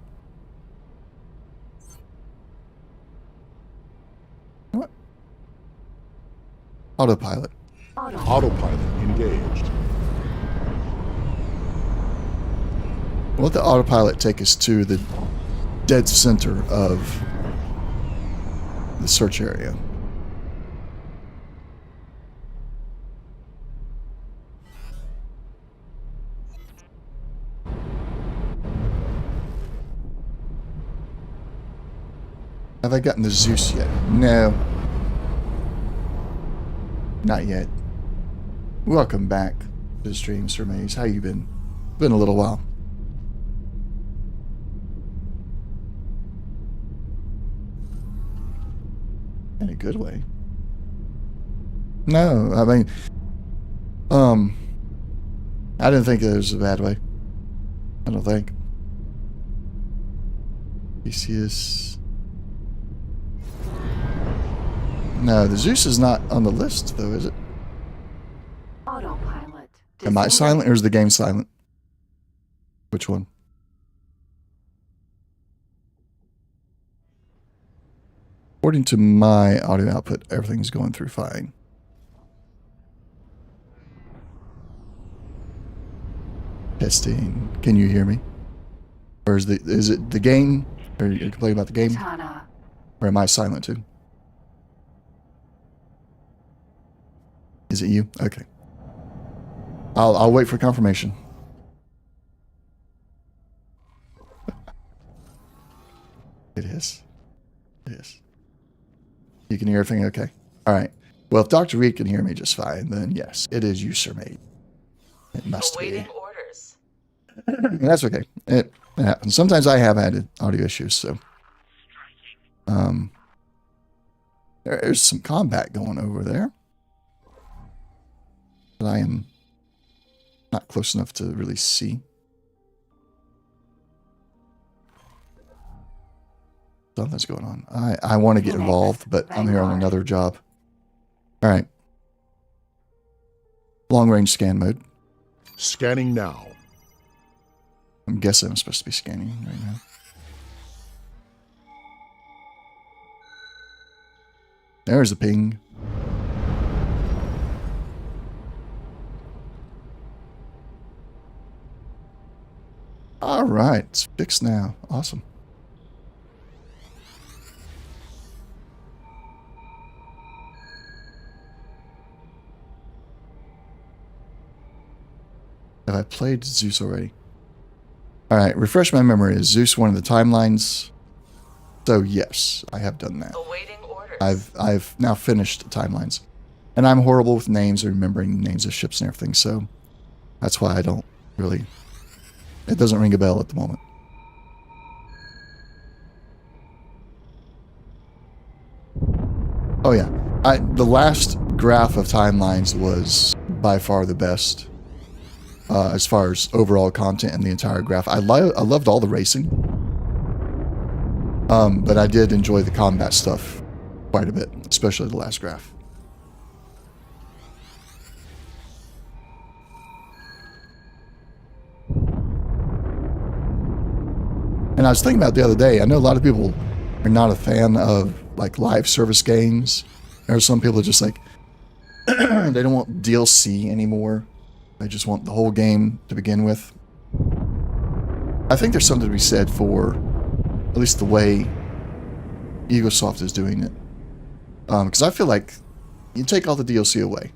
What? Autopilot. Autopilot engaged. We'll let the autopilot take us to the dead center of the search area. Have I gotten the Zeus yet? No. Not yet. Welcome back to the stream, Sir Maze. How you been? Been a little while. In a good way. No, I mean, I didn't think it was a bad way. I don't think. Theseus. No, the Zeus is not on the list, though, is it? Autopilot. Am I silent or is the game silent? Which one? According to my audio output, everything's going through fine. Testing. Can you hear me? Or is it the game? Are you complaining about the game? Katana. Or am I silent too? Is it you? Okay. I'll wait for confirmation. It is. It is. You can hear everything okay? All right. Well, if Dr. Reed can hear me just fine, then yes, it is you, Sir Mate. It must Awaiting be. orders. That's okay. It happens. Sometimes I have had audio issues, so. There's some combat going over there. But I am not close enough to really see. Something's going on. I want to get involved, but I'm here on another job. All right. Long range scan mode. Scanning now. I'm guessing I'm supposed to be scanning right now. There's a ping. All right. It's fixed now. Awesome. Have I played Zeus already? All right, refresh my memory. Is Zeus one of the timelines? So yes, I have done that. Awaiting orders. I've now finished timelines, and I'm horrible with names and remembering names of ships and everything. So that's why I don't really. It doesn't ring a bell at the moment. Oh yeah, the last graph of timelines was by far the best. As far as overall content and the entire graph. I loved all the racing. But I did enjoy the combat stuff quite a bit, especially the last graph. And I was thinking about the other day, I know a lot of people are not a fan of like live service games. There are some people just like, they don't want DLC anymore. They just want the whole game to begin with. I think there's something to be said for at least the way Egosoft is doing it. Because I feel like you take all the DLC away,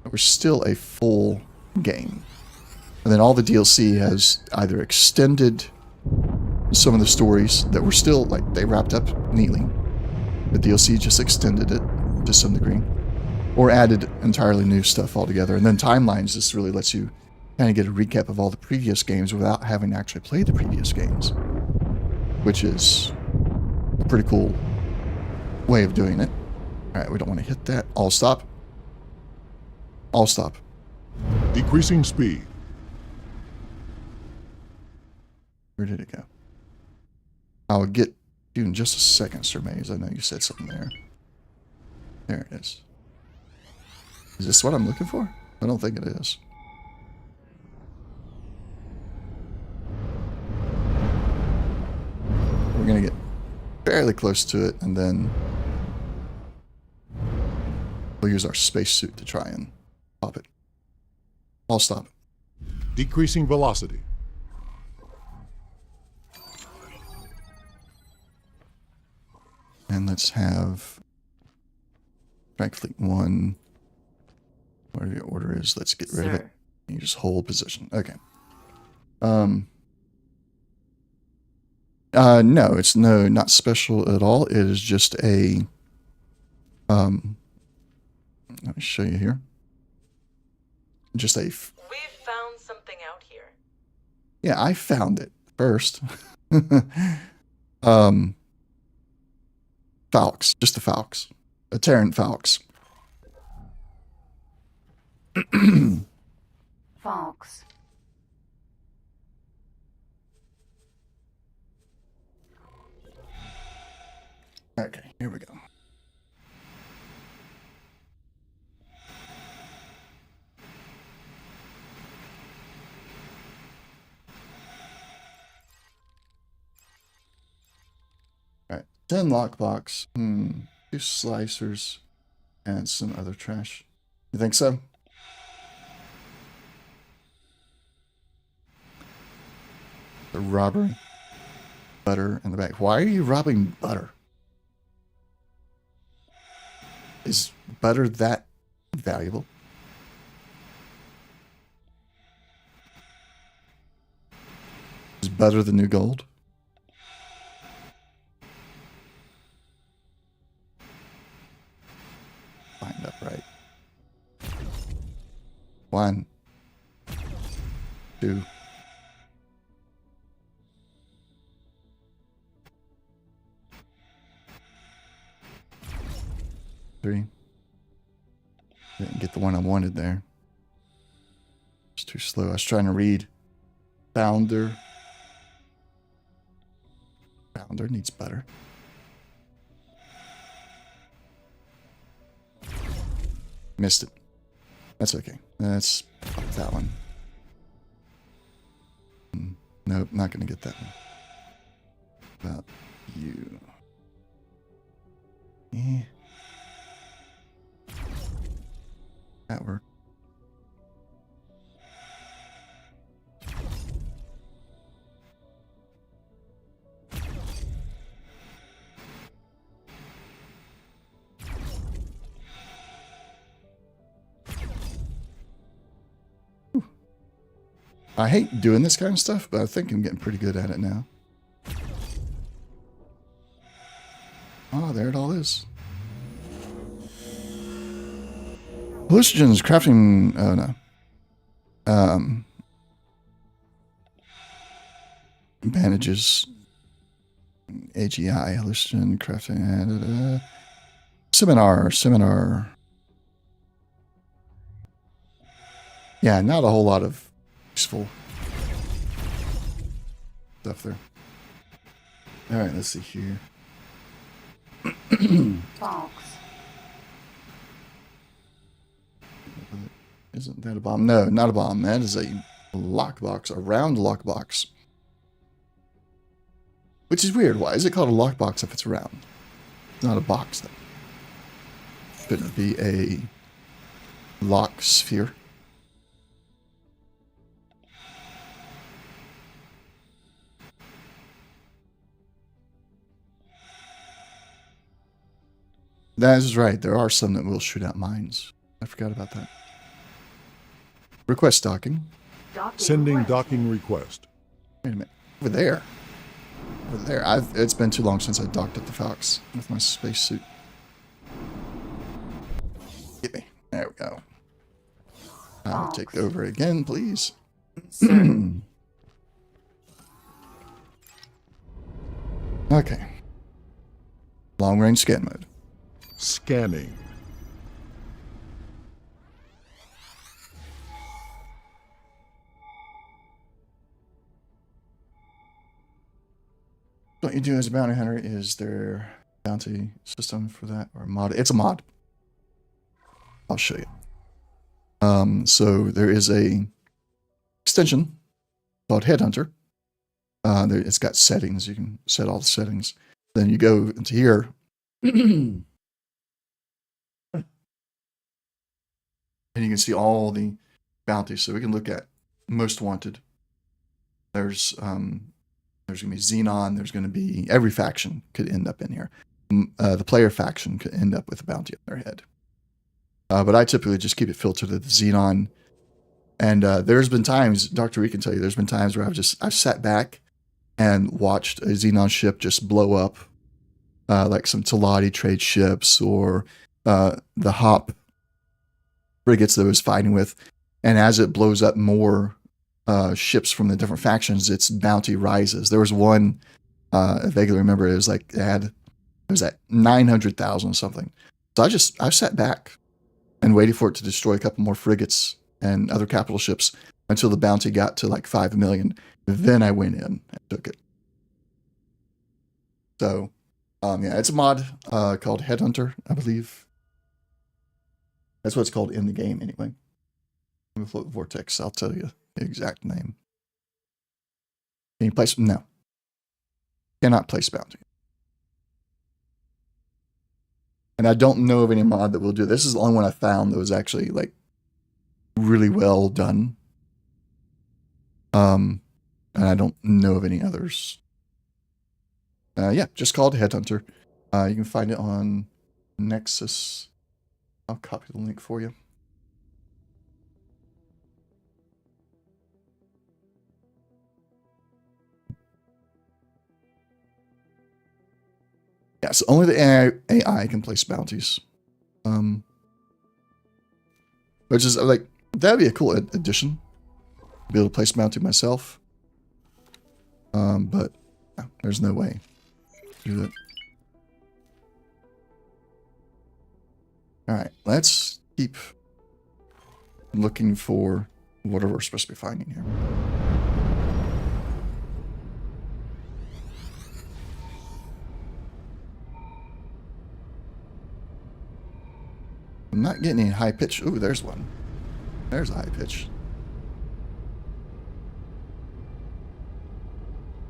we're still a full game. And then all the DLC has either extended some of the stories that were still, like, they wrapped up neatly. The DLC just extended it to some degree. Or added entirely new stuff altogether. And then Timelines just really lets you kind of get a recap of all the previous games without having to actually play the previous games. Which is a pretty cool way of doing it. Alright, we don't want to hit that. All stop. All stop. Decreasing speed. Where did it go? I'll get you in just a second, Sir Maze. I know you said something there. There it is. Is this what I'm looking for? I don't think it is. We're going to get fairly close to it, and then we'll use our spacesuit to try and pop it. I'll stop. Decreasing velocity. And let's have Strike Fleet 1. Whatever your order is, let's get rid of it. You just hold position. Okay. No, it's not special at all. It is just a, let me show you here. Just a, We've found something out here. yeah, I found it first. Falx, just a Falx. A Terran Falx. Fox. Okay, here we go. All right, 10 lockbox. 2 slicers. And some other trash. You think so? The robbery. Butter in the back. Why are you robbing butter? Is butter that valuable? Is butter the new gold? Lined up right. 1, 2. Didn't get the one I wanted there. It's too slow. I was trying to read. Founder. Founder needs butter. Missed it. That's okay. That's that one. Nope, not gonna get that one. About you. Yeah. That worked. I hate doing this kind of stuff, but I think I'm getting pretty good at it now. Oh, there it all is. Hallucinogens, crafting, oh no. Bandages, AGI, hallucinogen, crafting, seminar. Yeah, not a whole lot of useful stuff there. All right, let's see here. Box. Isn't that a bomb? No, not a bomb. That is a lockbox, a round lockbox. Which is weird. Why is it called a lockbox if it's round? It's not a box, though. Couldn't it be a lock sphere? That is right. There are some that will shoot out mines. I forgot about that. Request docking. Sending docking request. Wait a minute. Over there. Over there. It's been too long since I docked at the Fox with my spacesuit. Get me. There we go. I'll take over again, please. Okay. Long range scan mode. Scanning. What you do as a bounty hunter is their bounty system for that, or mod. It's a mod. I'll show you. So there is a extension called Headhunter. It's got settings. You can set all the settings. Then you go into here. And you can see all the bounties. So we can look at most wanted. There's going to be Xenon. There's going to be every faction could end up in here. The player faction could end up with a bounty on their head. But I typically just keep it filtered to the Xenon. And there's been times, Dr. E can tell you, there's been times where I've sat back and watched a Xenon ship just blow up, like some Teladi trade ships or the Hop frigates that it was fighting with. And as it blows up more ships from the different factions, its bounty rises. There was one, I vaguely remember, it was like it was at 900,000 something. So I sat back and waited for it to destroy a couple more frigates and other capital ships until the bounty got to like 5 million. Then I went in and took it. So, yeah, it's a mod called Headhunter, I believe. That's what it's called in the game, anyway. With Vortex, I'll tell you the exact name. Can you place? No. Cannot place bounty. And I don't know of any mod that will do it. This is the only one I found that was actually like really well done. And I don't know of any others. Yeah, just called Headhunter. You can find it on Nexus. I'll copy the link for you. Yeah, so only the AI can place bounties. Which is like, that'd be a cool addition. Be able to place bounty myself. But no, there's no way to do that. Alright, let's keep looking for whatever we're supposed to be finding here. I'm not getting any high pitch. Ooh, there's one. There's a high pitch.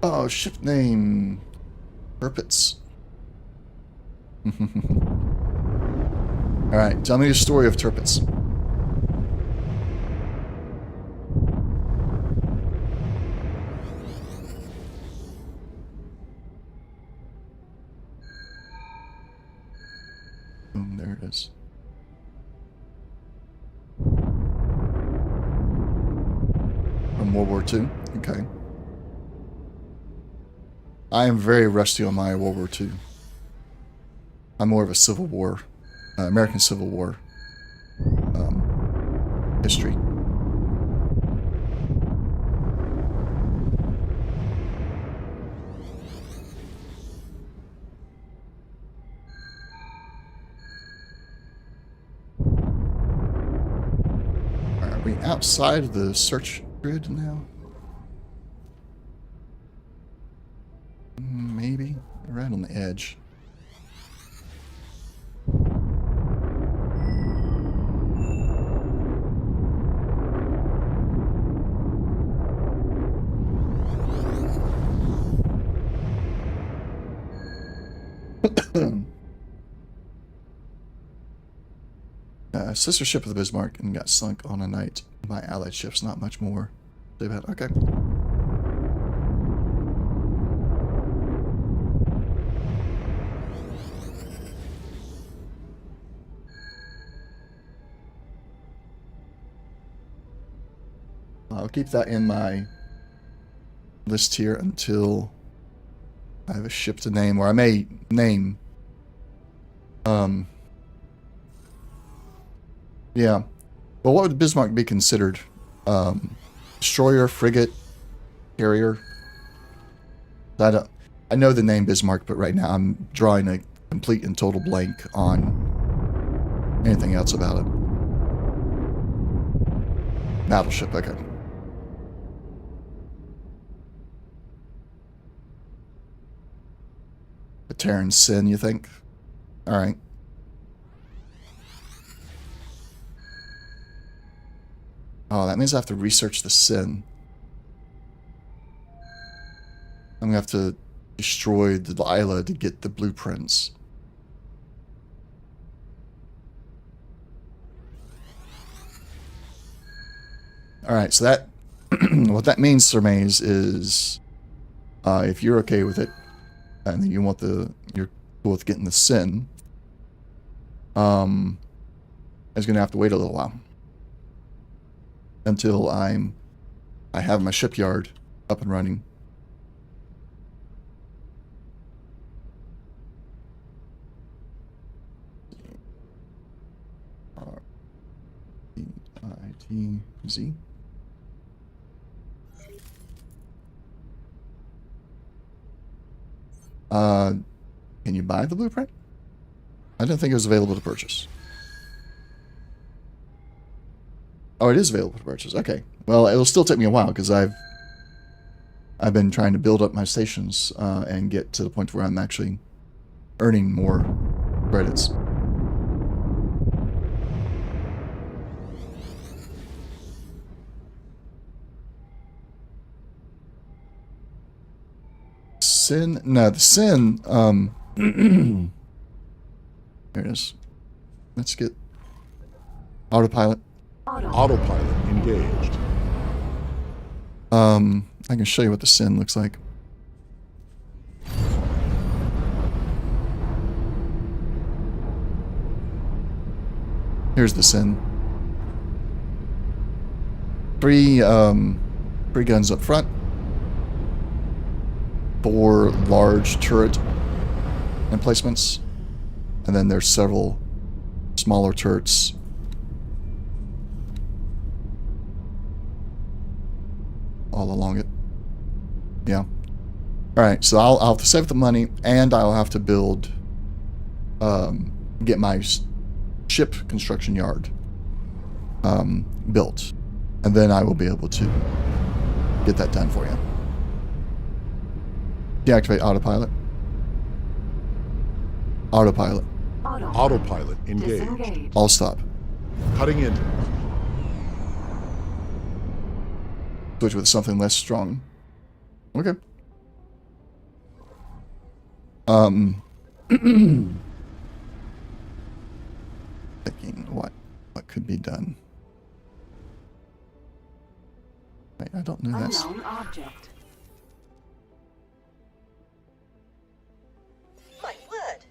Oh, ship name. Herpits. Alright, tell me the story of Turpits. Boom, there it is. From World War II? Okay. I am very rusty on my World War II. I'm more of a Civil War, American Civil War history. Are we outside of the search grid now? Maybe. Right on the edge. Sister ship of the Bismarck and got sunk on a night by Allied ships. Not much more. They've had. Okay. I'll keep that in my list here until I have a ship to name, or I may name. Yeah. Well, what would Bismarck be considered? Destroyer, frigate, carrier? I know the name Bismarck, but right now I'm drawing a complete and total blank on anything else about it. Battleship, okay. The Terran Sin, you think? Alright. Oh, that means I have to research the Sin. I'm gonna have to destroy the Delilah to get the blueprints. Alright, so that... what that means, Sir Maze, is... if you're okay with it, and you want you're cool with getting the Sin, I was gonna have to wait a little while. Until I have my shipyard up and running. R-E-I-T-Z. Can you buy the blueprint? I didn't think it was available to purchase. Oh, it is available to purchase. Okay. Well, it'll still take me a while because I've been trying to build up my stations and get to the point where I'm actually earning more credits. Sin? No, the Sin, There it is. Let's get autopilot. Autopilot engaged. I can show you what the sin looks like. Here's the sin. Three guns up front. 4 large turret emplacements. And then there's several smaller turrets. All along it. Yeah. Alright, so I'll have to save the money, and I'll have to build, get my ship construction yard built. And then I will be able to get that done for you. Deactivate autopilot. Autopilot. Autopilot engaged. All stop. Cutting in. Switch with something less strong. Okay. Thinking what could be done. Wait, I don't know that's. Unknown object. My word!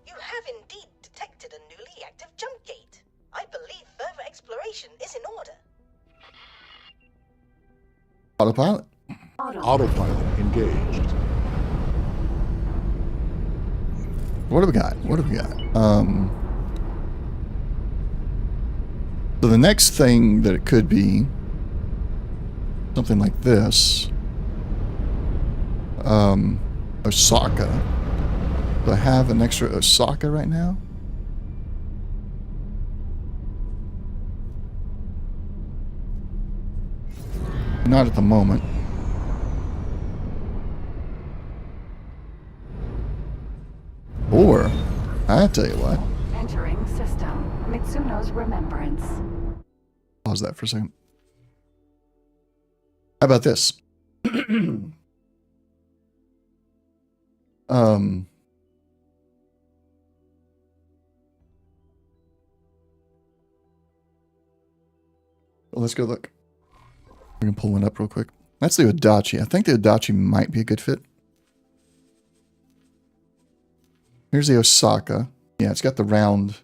You have indeed detected a newly active jump gate. I believe further exploration is in order. Autopilot. Autopilot engaged. What do we got? What do we got? So the next thing that it could be something like this. Osaka. Do I have an extra Osaka right now? Not at the moment. Or, I tell you what. Entering system. Mitsuno's remembrance. Pause that for a second. How about this? Let's go look. We're gonna pull one up real quick. That's the Odachi. I think the Odachi might be a good fit. Here's the Osaka. Yeah, it's got the round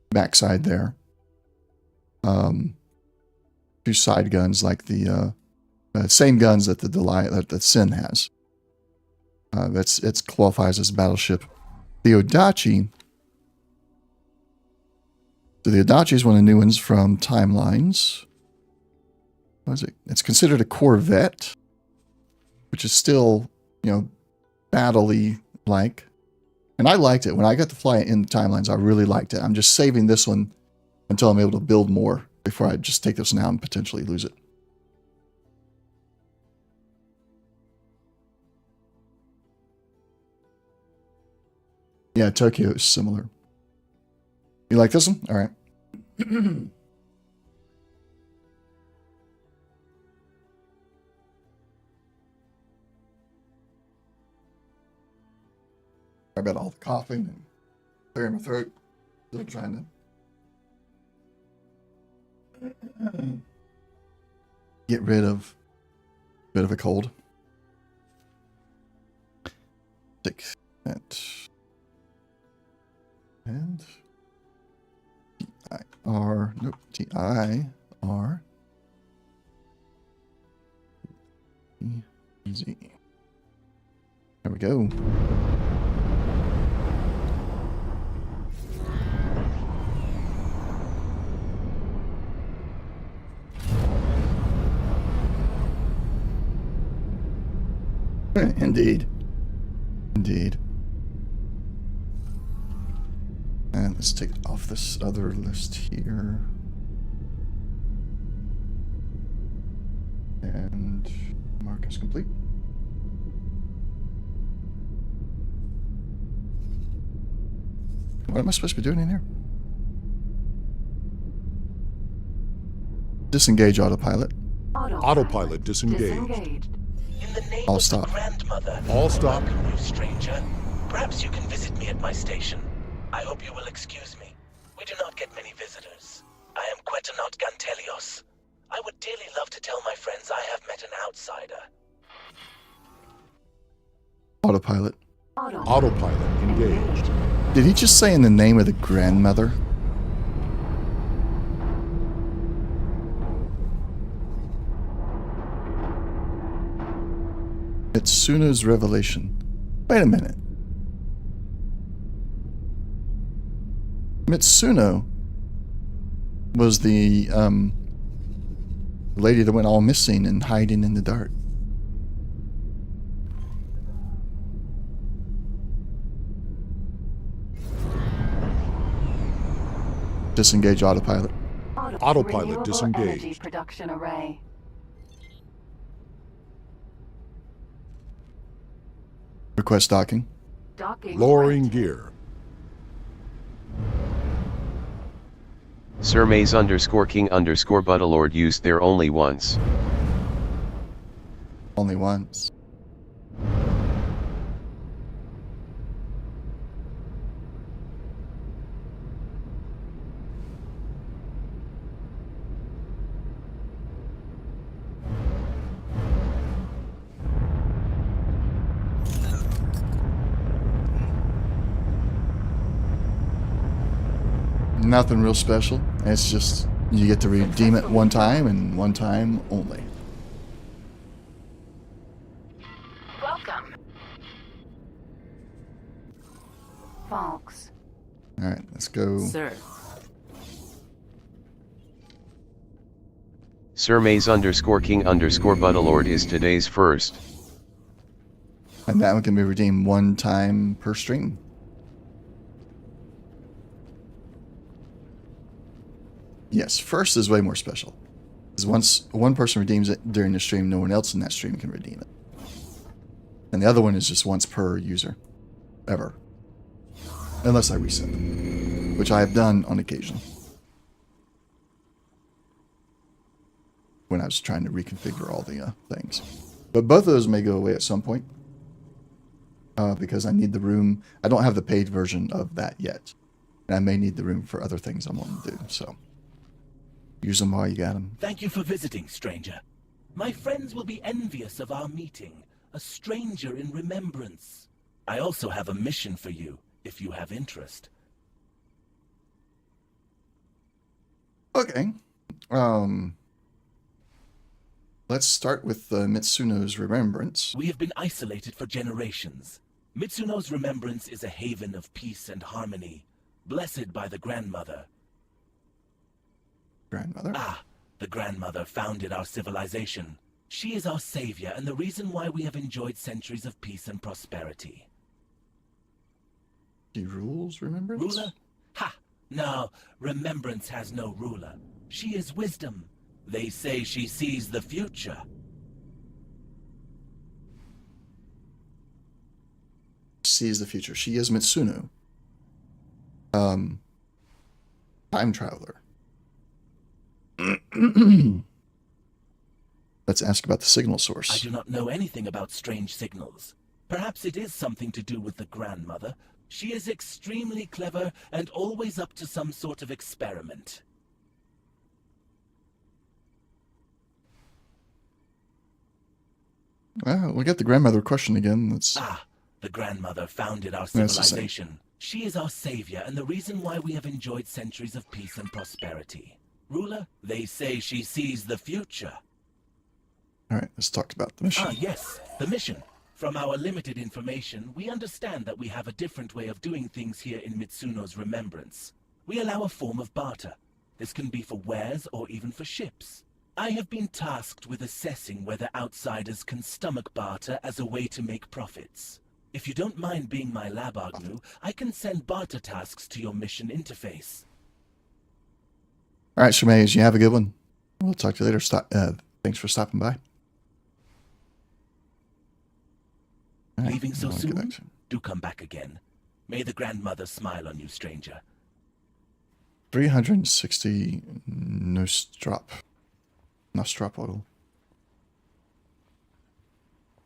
backside there. 2 side guns like the same guns that the Sin has. It qualifies as a battleship. The Odachi. So the Odachi is one of the new ones from Timelines. What is it? It's considered a corvette, which is still, battle-y like. And I liked it. When I got to fly it in Timelines, I really liked it. I'm just saving this one until I'm able to build more before I just take this one out and potentially lose it. Yeah, Tokyo is similar. You like this one? All right. I bet all the coughing and clearing my throat. Still trying to get rid of a bit of a cold. Take that. And T-I-R. Nope. T-I-R. Easy. There we go. Indeed. Indeed. And let's take it off this other list here. And mark as complete. What am I supposed to be doing in here? Disengage autopilot. Autopilot disengaged. In the name All of stop. the grandmother. All stop. Welcome, you stranger. Perhaps you can visit me at my station. I hope you will excuse me. We do not get many visitors. I am Quetanot Gantelios. I would dearly love to tell my friends I have met an outsider. Autopilot. Autopilot engaged. Did he just say in the name of the grandmother? Mitsuno's revelation. Wait a minute. Mitsuno was the lady that went all missing and hiding in the dark. Disengage autopilot. Autopilot Renewable disengaged. Energy production array. Request docking. Docking. Lowering gear. Sir Maze _King _Buttlord used there only once. Only once. Nothing real special. It's just you get to redeem it one time and one time only. Welcome. Folks. Alright, let's go. Sir, Sir Maze _King _Buttlord is today's first. And that one can be redeemed one time per stream. Yes, first is way more special. Because once one person redeems it during the stream, no one else in that stream can redeem it. And the other one is just once per user. Ever. Unless I reset them. Which I have done on occasion. When I was trying to reconfigure all the things. But both of those may go away at some point. Because I need the room. I don't have the paid version of that yet. And I may need the room for other things I want to do, so. Use them while you got them. Thank you for visiting, stranger. My friends will be envious of our meeting. A stranger in remembrance. I also have a mission for you, if you have interest. Okay. Let's start with Mitsuno's remembrance. We have been isolated for generations. Mitsuno's remembrance is a haven of peace and harmony, blessed by the grandmother. Grandmother? Ah, the grandmother founded our civilization. She is our savior and the reason why we have enjoyed centuries of peace and prosperity. She rules remembrance? Ruler? Ha! No, remembrance has no ruler. She is wisdom. They say she sees the future. Sees the future. She is Mitsuno. Time traveler. Let's ask about the signal source. I do not know anything about strange signals. Perhaps it is something to do with the grandmother. She is extremely clever and always up to some sort of experiment. We got the grandmother question again. That's Ah, the grandmother founded our That's the same. civilization. She is our savior and the reason why we have enjoyed centuries of peace and prosperity. Ruler, they say she sees the future. all right. Let's talk about the mission. Ah, yes, the mission. From our limited information, we understand that we have a different way of doing things here in Mitsuno's remembrance. We allow a form of barter. This can be for wares or even for ships. I have been tasked with assessing whether outsiders can stomach barter as a way to make profits. If you don't mind being my lab Agnew, I can send barter tasks to your mission interface. All right, Shemaze, you have a good one. We'll talk to you later. Thanks for stopping by. All right, Leaving so I'll get back soon? to you. Do come back again. May the grandmother smile on you, stranger. 360 Nostropodal.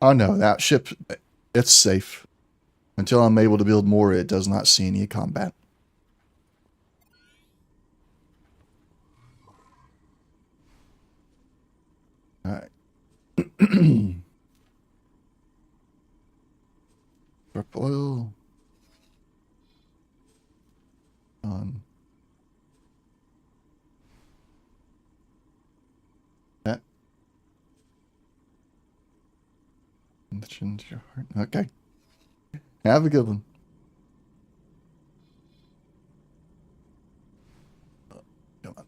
Oh no, that ship, it's safe. Until I'm able to build more, it does not see any combat. Drop oil. On. That. Into your heart. Okay. Have a good one. Come on.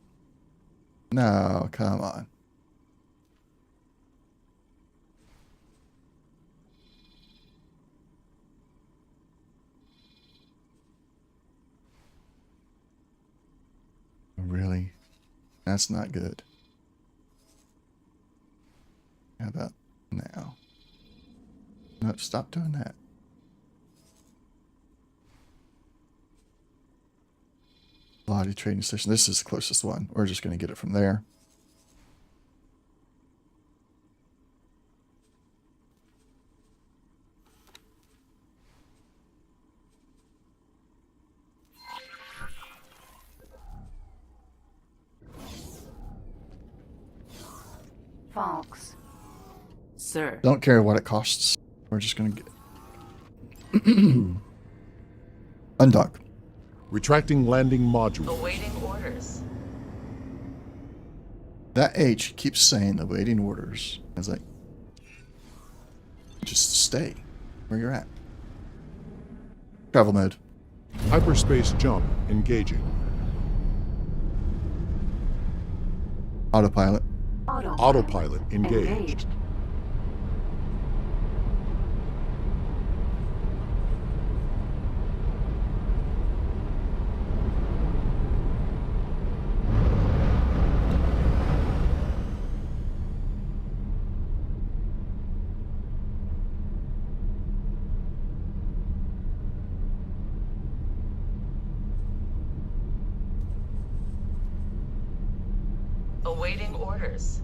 No, come on. Really? That's not good. How about now? No, stop doing that. Lottie trading station. This is the closest one. We're just going to get it from there. Falks. Sir. Don't care what it costs. We're just going to get undock. Retracting landing module. Awaiting orders. That H keeps saying awaiting orders. I was like, just stay where you're at. Travel mode. Hyperspace jump engaging. Autopilot. Autopilot engaged. Awaiting orders.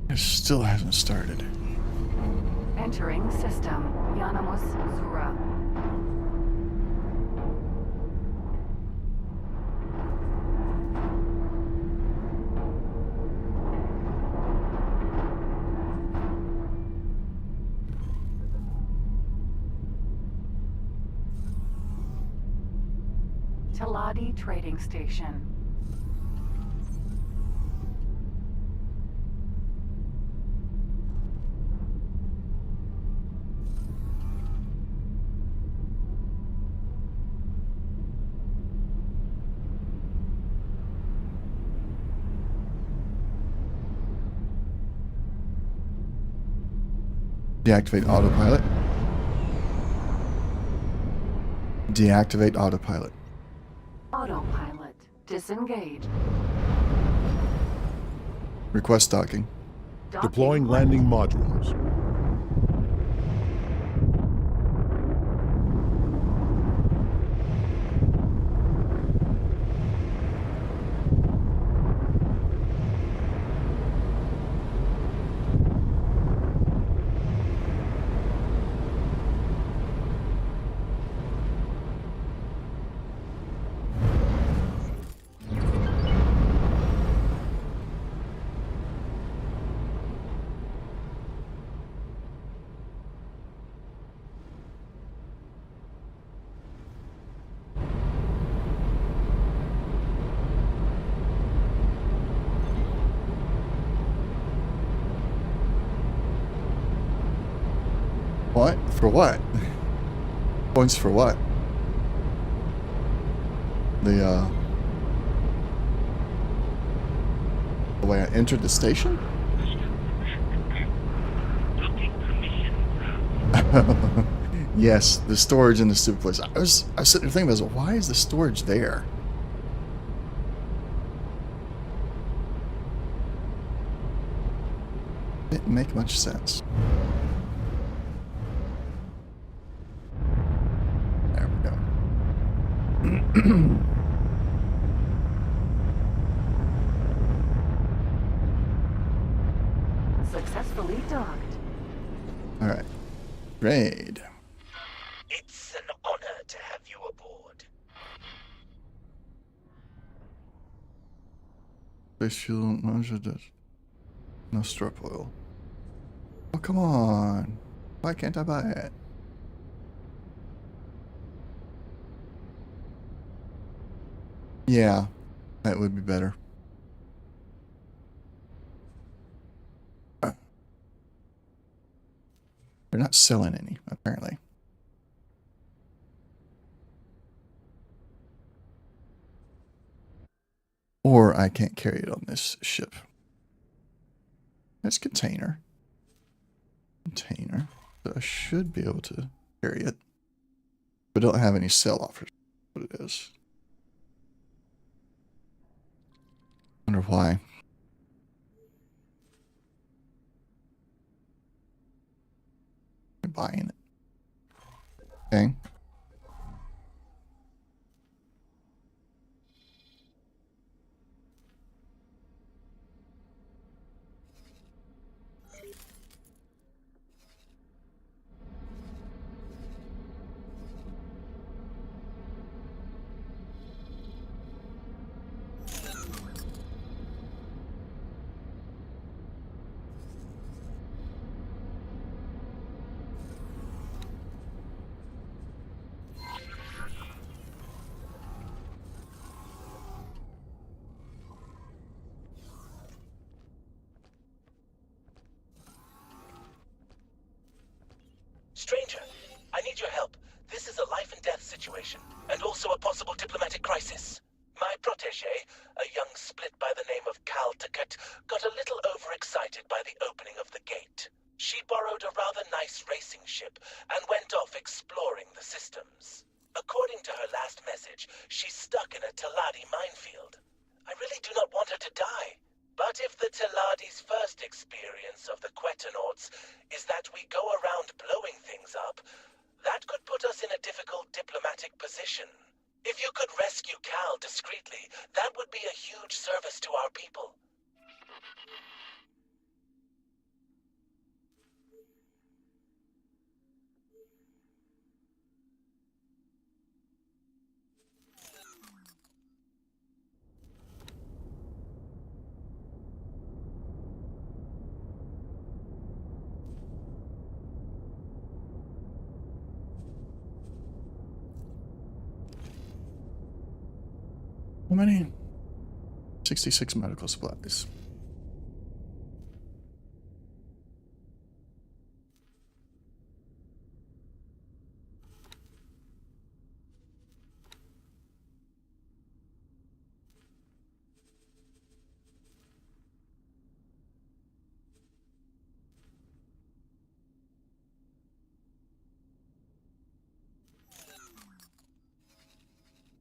It still hasn't started. Entering system. Yanamus Zura. Taladi Trading Station. Deactivate autopilot. Deactivate autopilot. Autopilot. Disengage. Request docking. Deploying landing modules. What? For what? Points for what? The way I entered the station? Yes, the storage in the stupid place. I was sitting there thinking, why is the storage there? Didn't make much sense. There we go. Raid. It's an honor to have you aboard. Space fuel, no strip oil. Oh, come on. Why can't I buy it? Yeah, that would be better. They're not selling any, apparently. Or I can't carry it on this ship. That's container. Container. So I should be able to carry it. But don't have any sell offers. What it is. Wonder why. I'm buying it. Okay. Stranger, I need your help. This is a life and death situation, and also a possible diplomatic crisis. My protege, a young split by the name of Cadet, got a little overexcited by the opening of the gate. She borrowed a rather nice racing ship and went off exploring the systems. According to her last message, she's stuck in a Teladi minefield. I really do not want her to die. But if the Teladi's first experience of the Quetanauts is that we go around blowing things up, that could put us in a difficult diplomatic position. If you could rescue Cal discreetly, that would be a huge service to our people. How many? 66 medical supplies.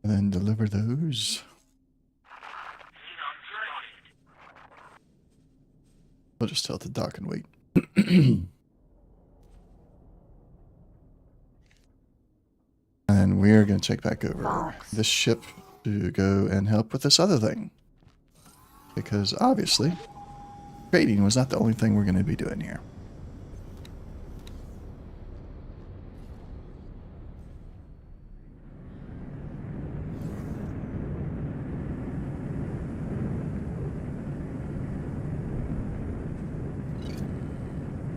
And then deliver those. We'll just tell it to dock and wait. And we're going to check back over this ship to go and help with this other thing. Because obviously, trading was not the only thing we're going to be doing here.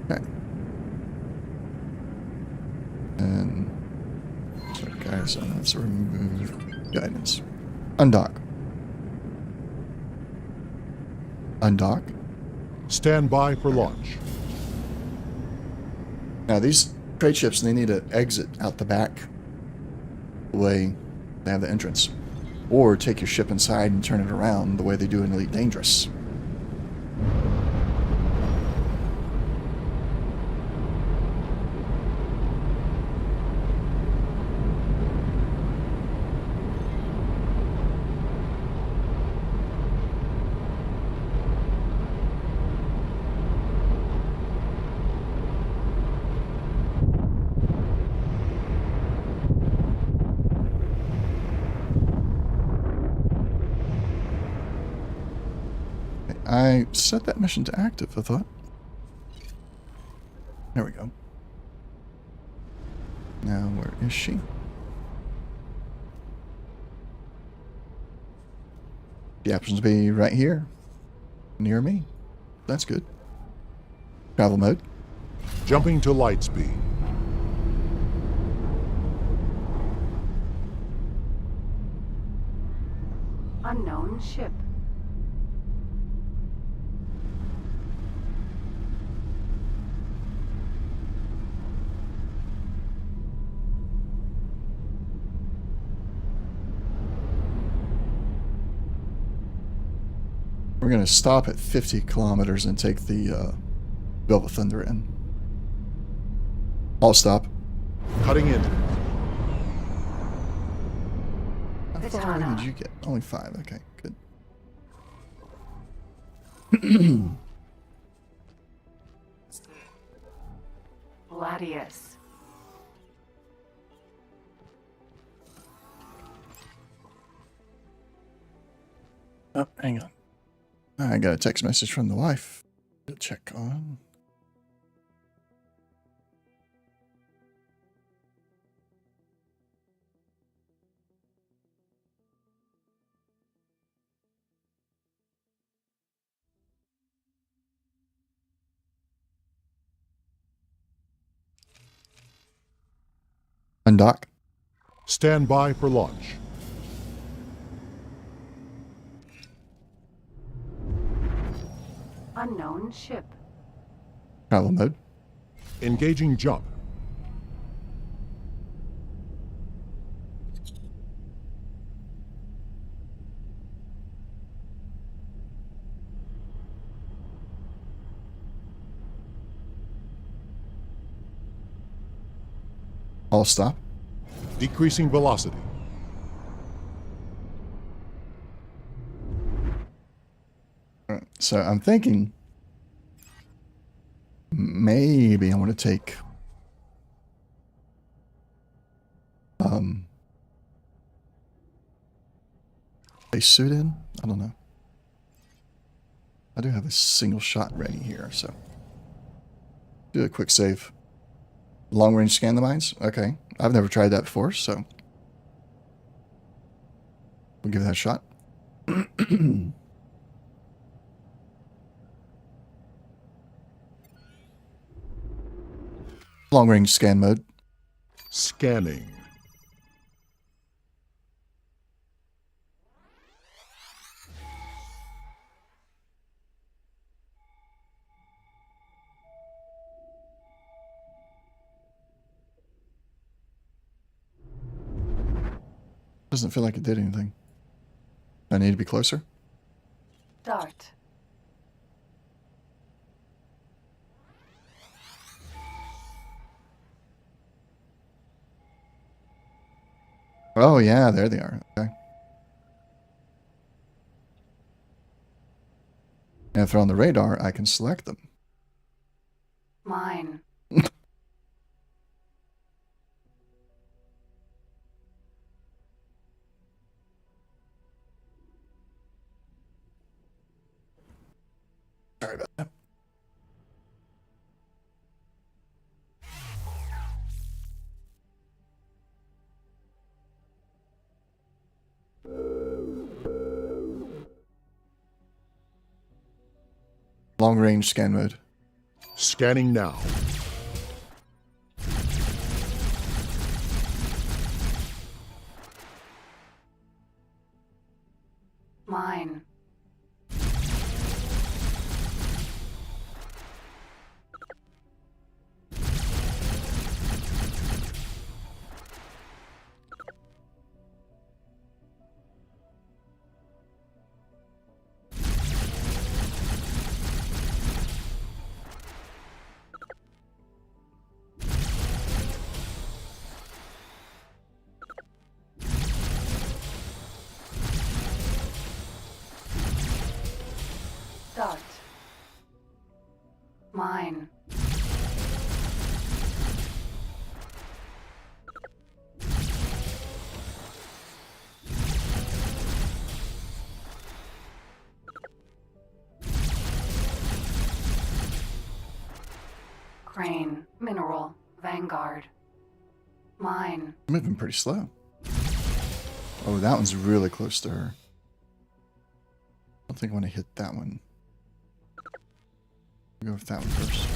Okay. And sorry guys, let's remove guidance. Undock. Undock. Stand by for launch. Now these trade ships, they need to exit out the back the way they have the entrance. Or take your ship inside and turn it around the way they do in Elite Dangerous. I set that mission to active, I thought. There we go. Now, where is she? She happens to be right here, near me. That's good. Travel mode. Jumping to light speed. Unknown ship. We're going to stop at 50 kilometers and take the Velvet Thunder in. I'll stop. Cutting in. How far away Katana. did you get? Only 5. Okay, good. Gladius. Oh, hang on. I got a text message from the wife to check on. Undock. Stand by for launch. Unknown ship. Travel mode. Engaging jump. I'll stop. Decreasing velocity. Alright, so I'm thinking maybe I want to take a suit in. I don't know. I do have a single shot ready here, so do a quick save. Long range scan the mines. Okay, I've never tried that before, so we'll give that a shot. Long range scan mode. Scanning. Doesn't feel like it did anything. I need to be closer. Dart. Oh yeah, there they are. Okay. And if they're on the radar, I can select them. Mine. Sorry about that. Long range scan mode. Scanning now. Mine. Dart. Mine. Crane. Mineral. Vanguard. Mine. Moving pretty slow. Oh, that one's really close to her. I don't think I want to hit that one. I'll go with that one first.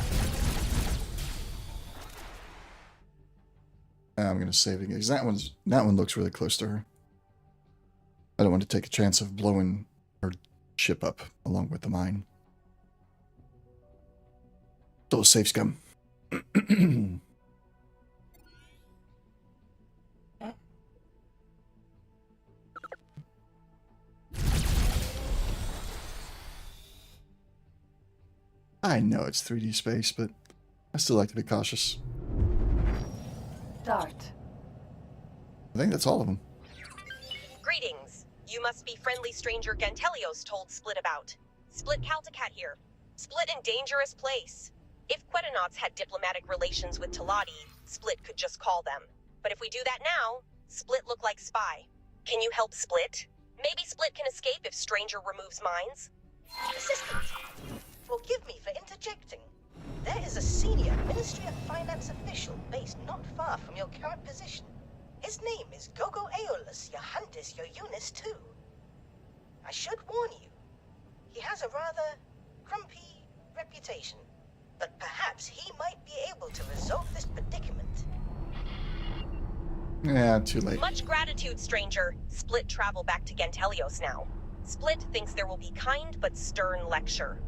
I'm going to save it because that one looks really close to her. I don't want to take a chance of blowing her ship up along with the mine. Still a safe scum. I know it's 3D space, but I still like to be cautious. Dart. I think that's all of them. Greetings. You must be friendly stranger Gantelios told Split about. Split Caltacat here. Split in dangerous place. If Quetanauts had diplomatic relations with Talati, Split could just call them. But if we do that now, Split look like spy. Can you help Split? Maybe Split can escape if stranger removes mines? Assistant, forgive me for interjecting. There is a senior Ministry of Finance official based not far from your current position. His name is Gogo Aeolus Yohantis Yoyunis II. I should warn you, he has a rather grumpy reputation, but perhaps he might be able to resolve this predicament. Yeah, too late. Much gratitude, stranger. Split travel back to Gantelios now. Split thinks there will be kind but stern lecture.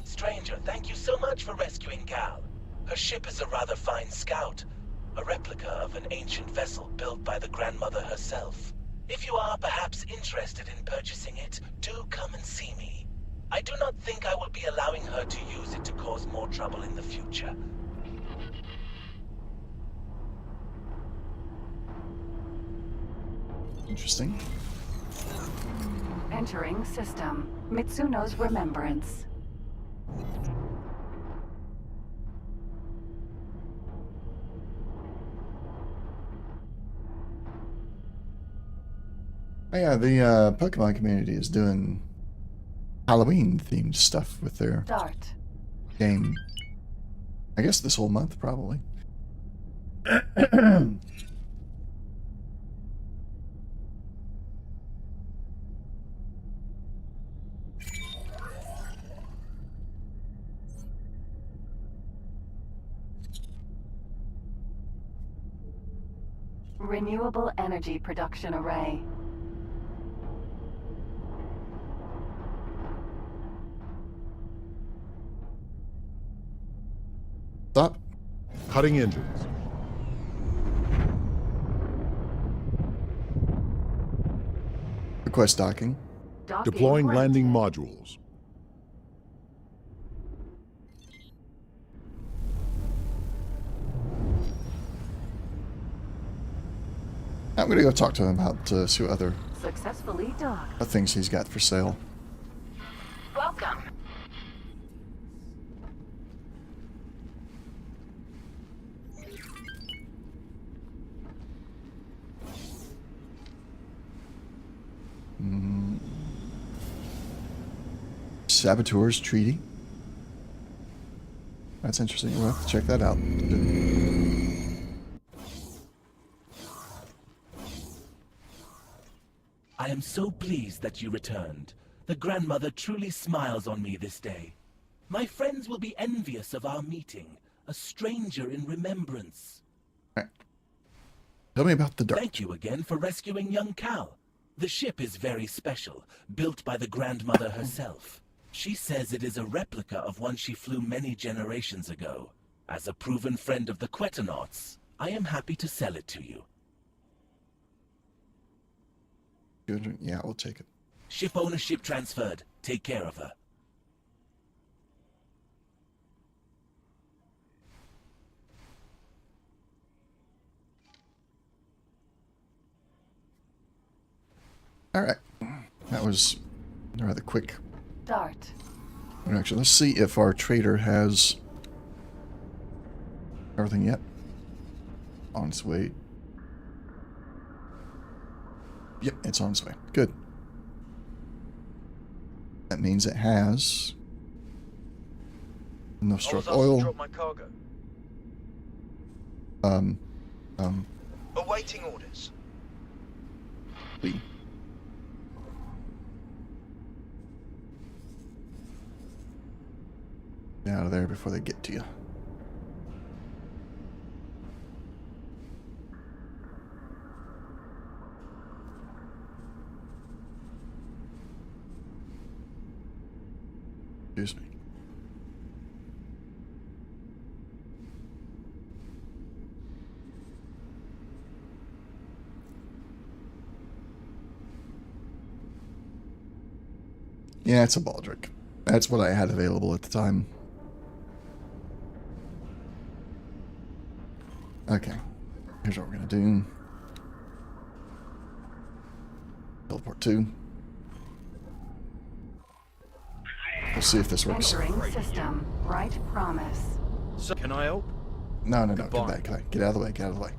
Stranger, thank you so much for rescuing Cal. Her ship is a rather fine scout, a replica of an ancient vessel built by the grandmother herself. If you are perhaps interested in purchasing it, do come and see me. I do not think I will be allowing her to use it to cause more trouble in the future. Interesting. Entering system. Mitsuno's remembrance. Oh, yeah, the Pokemon community is doing Halloween-themed stuff with their Dart. game. I guess this whole month, probably. Renewable energy production array. Stop. Cutting engines. Request docking. Docking Deploying granted. landing modules. I'm gonna go talk to him about see what other Successfully docked. things he's got for sale. Welcome. Saboteur's Treaty. That's interesting. We'll have to check that out. I am so pleased that you returned. The grandmother truly smiles on me this day. My friends will be envious of our meeting, a stranger in remembrance. Tell me about the Dart. Thank you again for rescuing young Cal. The ship is very special, built by the grandmother herself. She says it is a replica of one she flew many generations ago. As a proven friend of the Quetanauts, I am happy to sell it to you. Good. Yeah, we'll take it. Ship ownership transferred. Take care of her. All right. That was rather quick. Dart. Actually, let's see if our trader has everything yet. On its way. Yep, it's on its way. Good. That means it has No struck oil. my cargo. Um, Awaiting orders. B. Get out of there before they get to you. Excuse me. Yeah, it's a baldric. That's what I had available at the time. Okay. Here's what we're gonna do. Teleport 2. We'll see if this works. Entering system. Right promise. So, can I help? No, come Goodbye. back, come back. Get out of the way, get out of the way.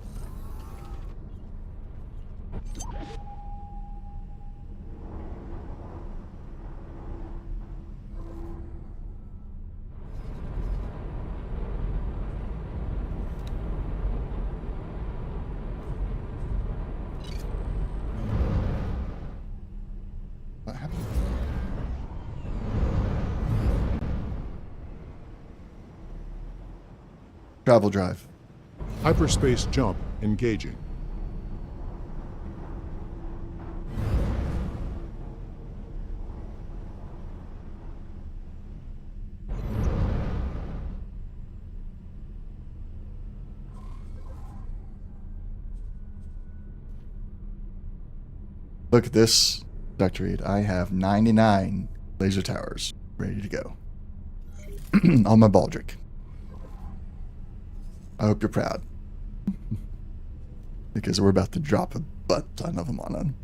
What happened? Travel drive. Hyperspace jump engaging. Look at this, Dr. Reed. I have 99 laser towers ready to go. On my baldric. I hope you're proud. Because we're about to drop a butt ton of them on them.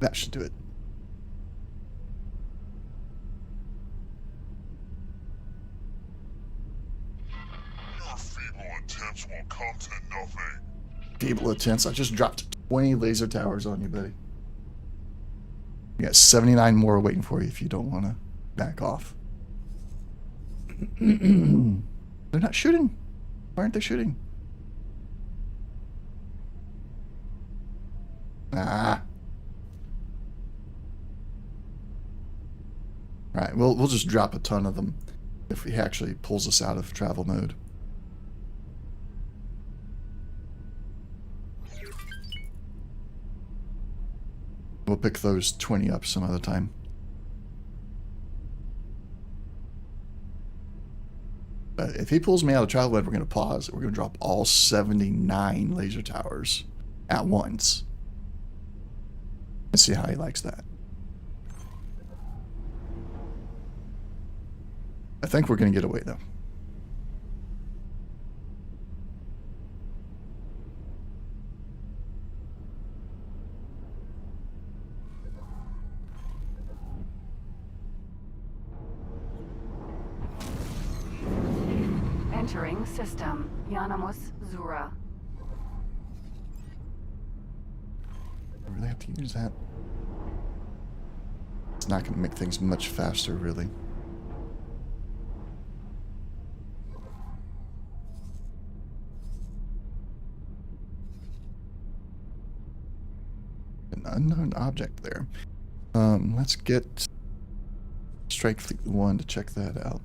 That should do it. Your feeble attempts will come to nothing. Feeble attempts. I just dropped 20 laser towers on you, buddy. You got 79 more waiting for you if you don't want to back off. They're not shooting. Why aren't they shooting? Ah. Alright, we'll just drop a ton of them if he actually pulls us out of travel mode. We'll pick those 20 up some other time. But if he pulls me out of travel mode, we're going to pause. We're going to drop all 79 laser towers at once. And see how he likes that. I think we're going to get away, though. Entering system. Yanamus Zura. I really have to use that. It's not going to make things much faster, really. An unknown object there. Let's get Strike Fleet 1 to check that out.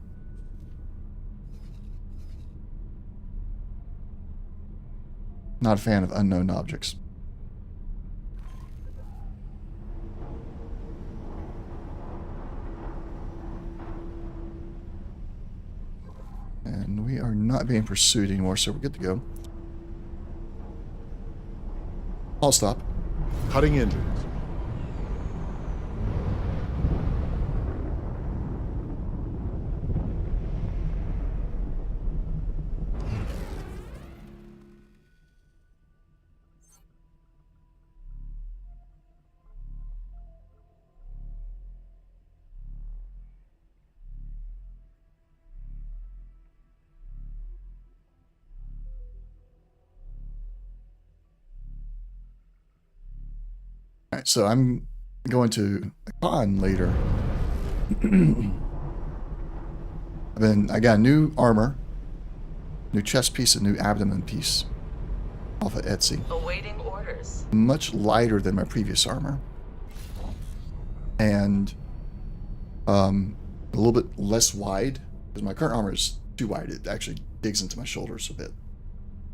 Not a fan of unknown objects. And we are not being pursued anymore, so we're good to go. I'll stop. Cutting engines. Alright, so I'm going to a con later. I got a new armor, new chest piece, and new abdomen piece off of Etsy. Awaiting orders. Much lighter than my previous armor. And a little bit less wide, because my current armor is too wide. It actually digs into my shoulders a bit.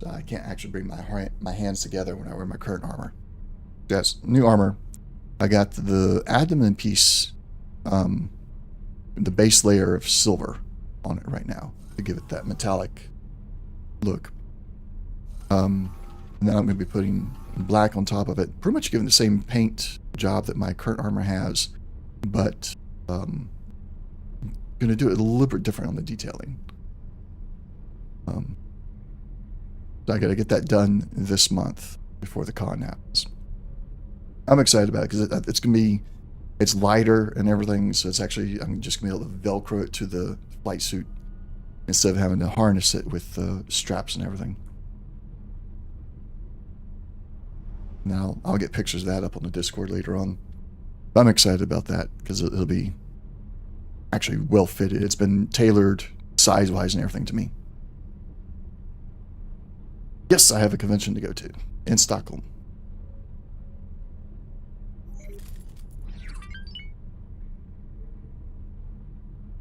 So I can't actually bring my hands together when I wear my current armor. Yes, new armor. I got the abdomen piece, the base layer of silver on it right now to give it that metallic look. And then I'm going to be putting black on top of it, pretty much giving the same paint job that my current armor has, but going to do it a little bit different on the detailing. So I got to get that done this month before the con happens. I'm excited about it because it's going to be, it's lighter and everything, so it's actually, I'm just going to be able to Velcro it to the flight suit instead of having to harness it with straps and everything. Now, I'll get pictures of that up on the Discord later on. But I'm excited about that because it'll be actually well fitted. It's been tailored size-wise and everything to me. Yes, I have a convention to go to in Stockholm.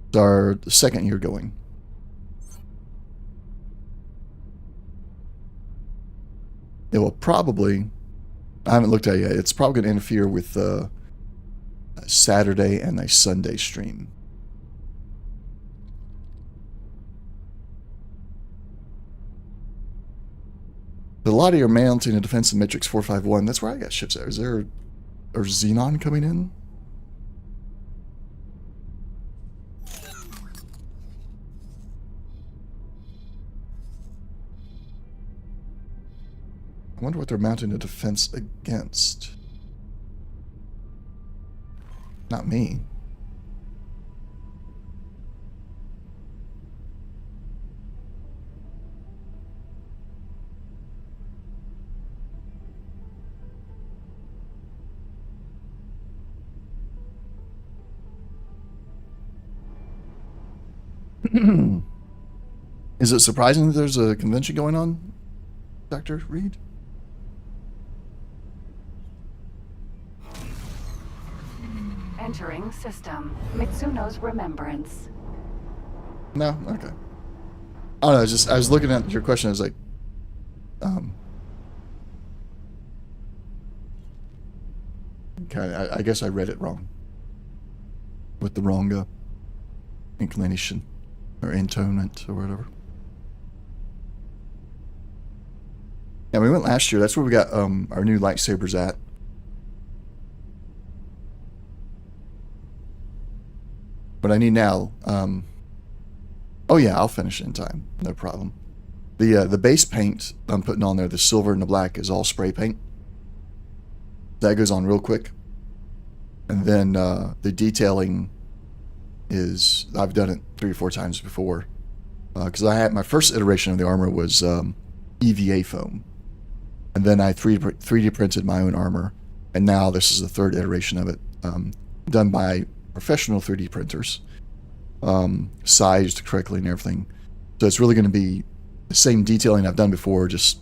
It's our second year going. It will probably, I haven't looked at it yet, it's probably going to interfere with a Saturday and a Sunday stream. A lot of your mounting and defense in Matrix 451, that's where I got ships at. Is there or Xenon coming in? I wonder what they're mounting a defense against. Not me. Is it surprising that there's a convention going on, Dr. Reed? Entering system. Mitsuno's remembrance. No? Okay. Oh, no, I was looking at your question, I was like, okay, I guess I read it wrong. With the wrong inclination or intonant or whatever. Yeah, we went last year. That's where we got our new lightsabers at. What I need now, oh yeah, I'll finish it in time, no problem. The base paint I'm putting on there, the silver and the black, is all spray paint. That goes on real quick. And then the detailing is, I've done it 3 or 4 times before. Because I had, my first iteration of the armor was EVA foam. And then I 3D printed my own armor. And now this is the 3rd iteration of it. Done by professional 3D printers. Sized correctly and everything. So it's really going to be the same detailing I've done before, just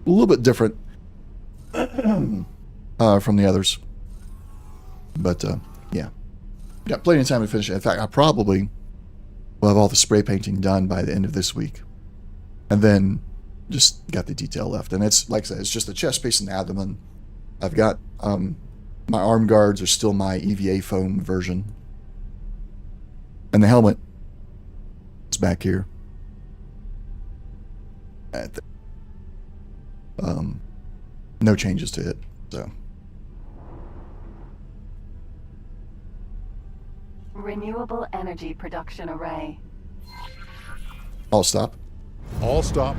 a little bit different from the others. But yeah. Got plenty of time to finish it. In fact, I probably will have all the spray painting done by the end of this week. And then just got the detail left. And it's, like I said, it's just the chest piece and the abdomen. I've got, my arm guards are still my EVA foam version. And the helmet is back here. No changes to it, so. Renewable energy production array. All stop. All stop.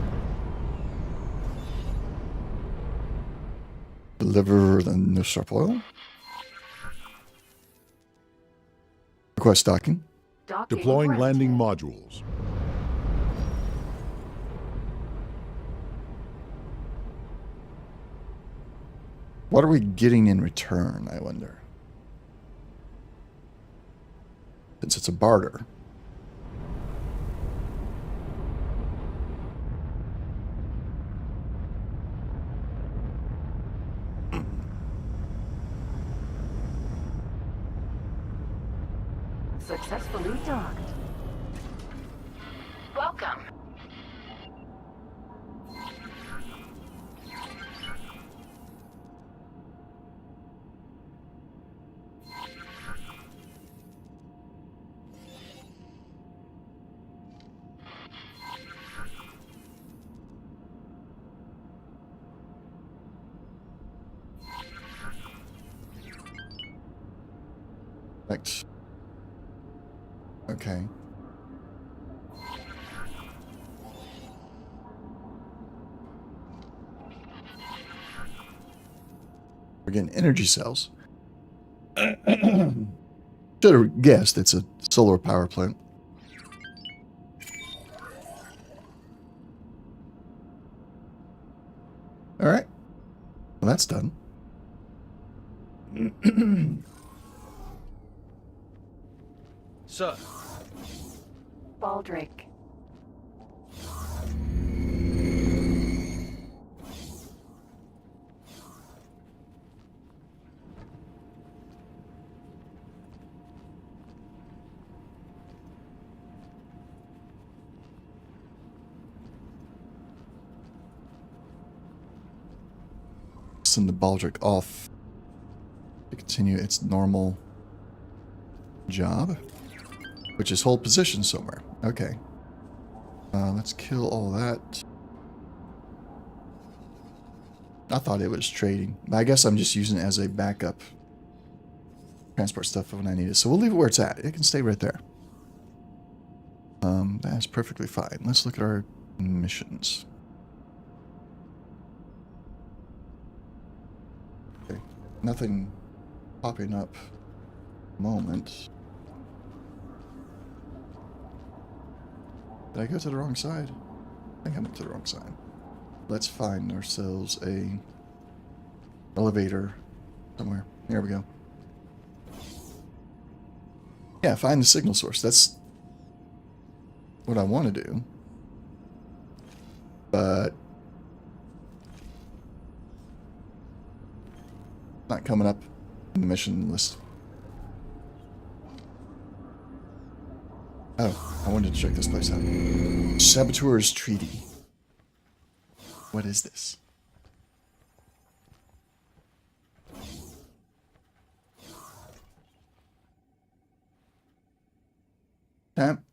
Deliver the new sharp oil. Request docking. Deploying granted. landing modules. What are we getting in return, I wonder? Since it's a barter. Successfully docked. Welcome. Right. Okay. We're getting energy cells. Should have guessed it's a solar power plant. All right. Well, that's done. Sir. Baldric. Send the Baldric off to continue its normal job, which is hold position somewhere. Okay. Let's kill all that. I thought it was trading. I guess I'm just using it as a backup. Transport stuff when I need it. So we'll leave it where it's at. It can stay right there. That's perfectly fine. Let's look at our missions. Okay. Nothing popping up. Moment. Did I go to the wrong side? I think I went to the wrong side. Let's find ourselves a elevator somewhere. Here we go. Yeah, find the signal source. That's what I want to do. But not coming up in the mission list. Oh, I wanted to check this place out. Saboteur's Treaty. What is this? Tam?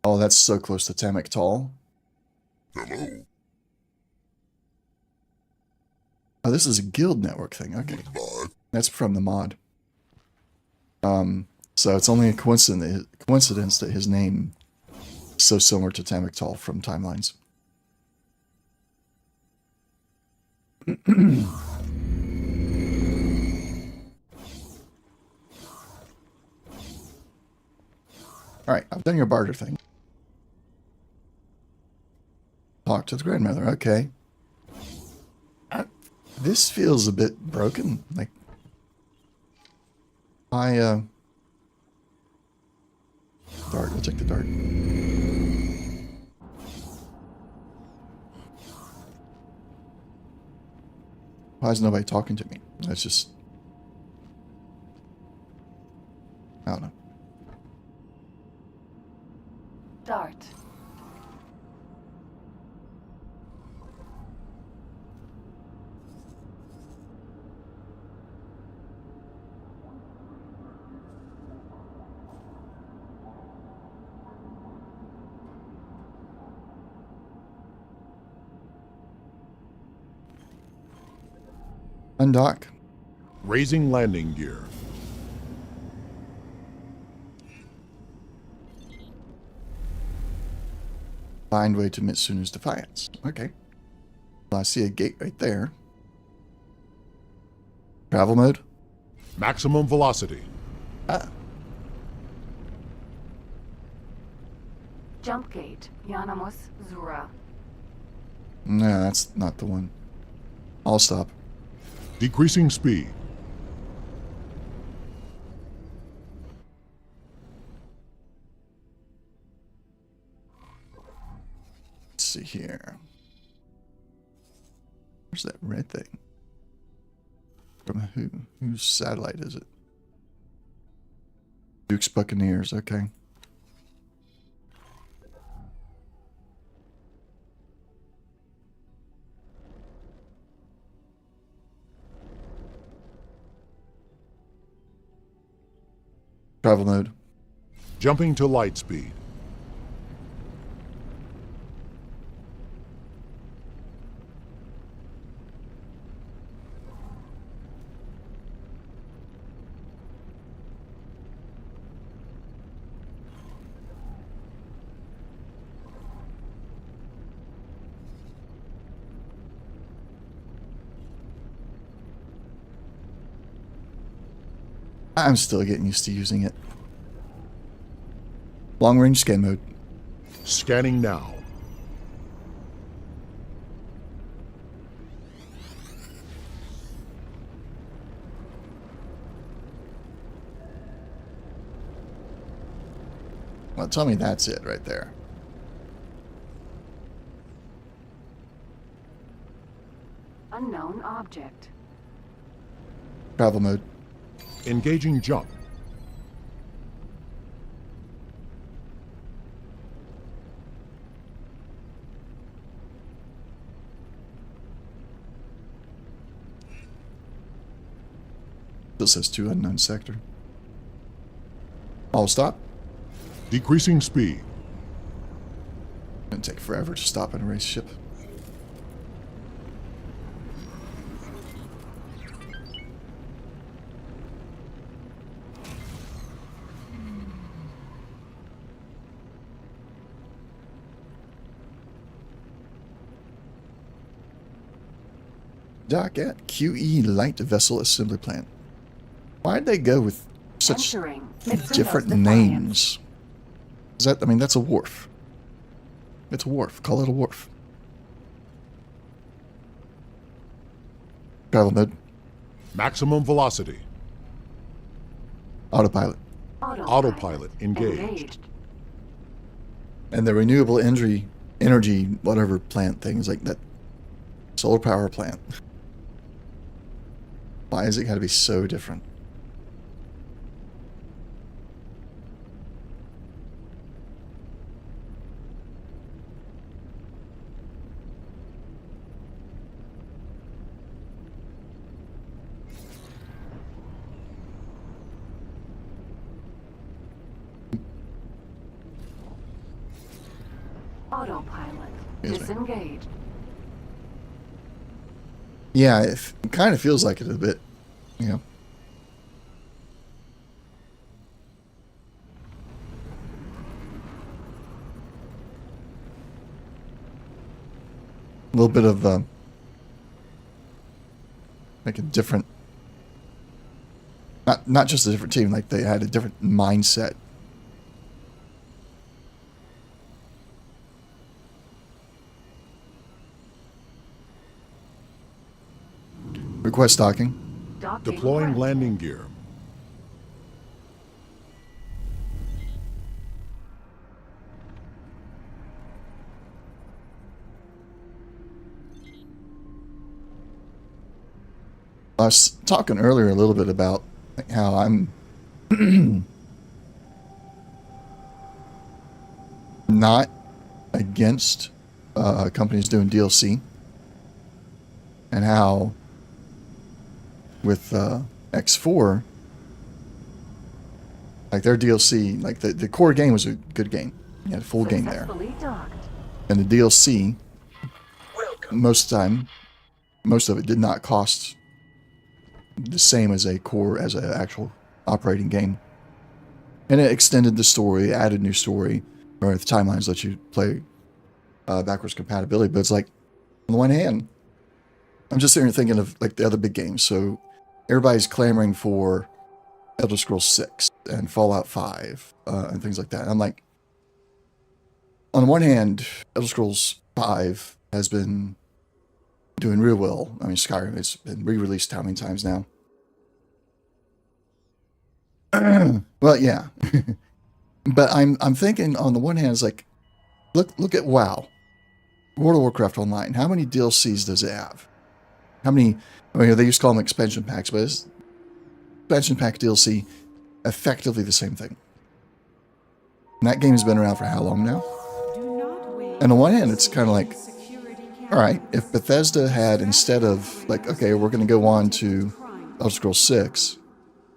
Oh, that's so close to Tamak Tall. Hello. Oh, this is a guild network thing. Okay. That's from the mod. So it's only a coincidence that his name is so similar to Tamak Tall from Timelines. Alright, I've done your barter thing. Talk to the grandmother, okay. This feels a bit broken. Like, dart, we'll take the dart. Why is nobody talking to me? That's just... I don't know. Dart. Undock. Raising landing gear. Find way to Mitsuno's Defiance. Okay. Well, I see a gate right there. Travel mode. Maximum velocity. Ah. Jump gate. Yanamos Zura. No, that's not the one. I'll stop. Decreasing speed. Let's see here. Where's that red thing? From who? Whose satellite is it? Duke's Buccaneers, okay. Travel mode. Jumping to light speed. I'm still getting used to using it. Long range scan mode. Scanning now. Well, tell me that's it right there. Unknown object. Travel mode. Engaging jump. Still says 2 unknown sector. I'll stop. Decreasing speed. Gonna take forever to stop and erase ship. Dock at QE Light Vessel Assembly Plant. Why'd they go with such different names? Is that, I mean, that's a wharf. It's a wharf. Call it a wharf. Travel mode. Maximum velocity. Autopilot. Autopilot engaged. And the renewable energy whatever plant thing is like that solar power plant. Why is it got to be so different? Autopilot. Disengaged. Yeah, it kind of feels like it a bit, you know. A little bit of like a different, not just a different team, like they had a different mindset. Request docking. Deploying landing gear. I was talking earlier a little bit about how I'm not against companies doing DLC, and how with X4, like their DLC, like the core game was a good game. You had a full game there. And the DLC, most of the time, most of it did not cost the same as an actual operating game. And it extended the story, added new story, or the timelines let you play backwards compatibility. But it's like, on the one hand, I'm just sitting here thinking of like the other big games. So everybody's clamoring for Elder Scrolls 6 and Fallout 5 and things like that. I'm like, on the one hand, Elder Scrolls 5 has been doing real well. I mean, Skyrim has been re-released how many times now? Well, yeah. But I'm thinking on the one hand, it's like, look at WoW, World of Warcraft Online. How many DLCs does it have? How many? I mean, they used to call them expansion packs, but it's expansion pack DLC, effectively the same thing. And that game has been around for how long now? And on one hand, it's kind of like, all right, if Bethesda had, instead of like, okay, we're going to go on to Elder Scrolls 6,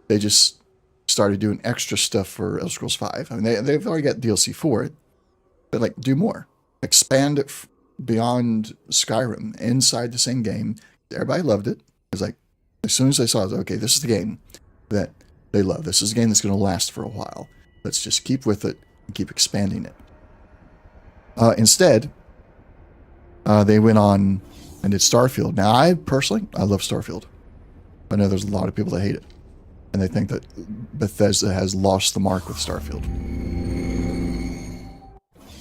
they just started doing extra stuff for Elder Scrolls 5. I mean, they've already got DLC for it, but like, do more. Expand it beyond Skyrim, inside the same game. Everybody loved it. It was like, as soon as they saw it, okay, this is the game that they love. This is a game that's going to last for a while. Let's just keep with it and keep expanding it. Instead, they went on and did Starfield. Now, I love Starfield. I know there's a lot of people that hate it. And they think that Bethesda has lost the mark with Starfield.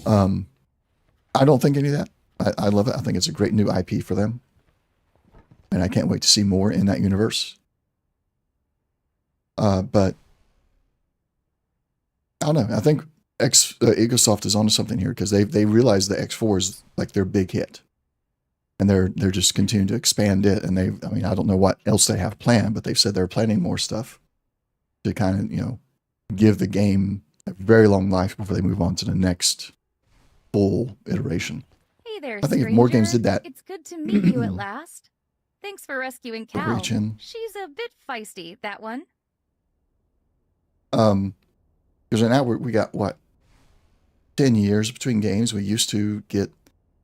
I don't think any of that. I love it. I think it's a great new IP for them. And I can't wait to see more in that universe. But I don't know. I think Ecosoft is onto something here because they realize the X4 is like their big hit. And they're just continuing to expand it. And I don't know what else they have planned, but they've said they're planning more stuff to kind of, give the game a very long life before they move on to the next full iteration. Hey there, I think if more games did that. It's good to meet you at last. Thanks for rescuing Cal. Reach in. She's a bit feisty, that one. Because right now we got, 10 years between games. We used to get,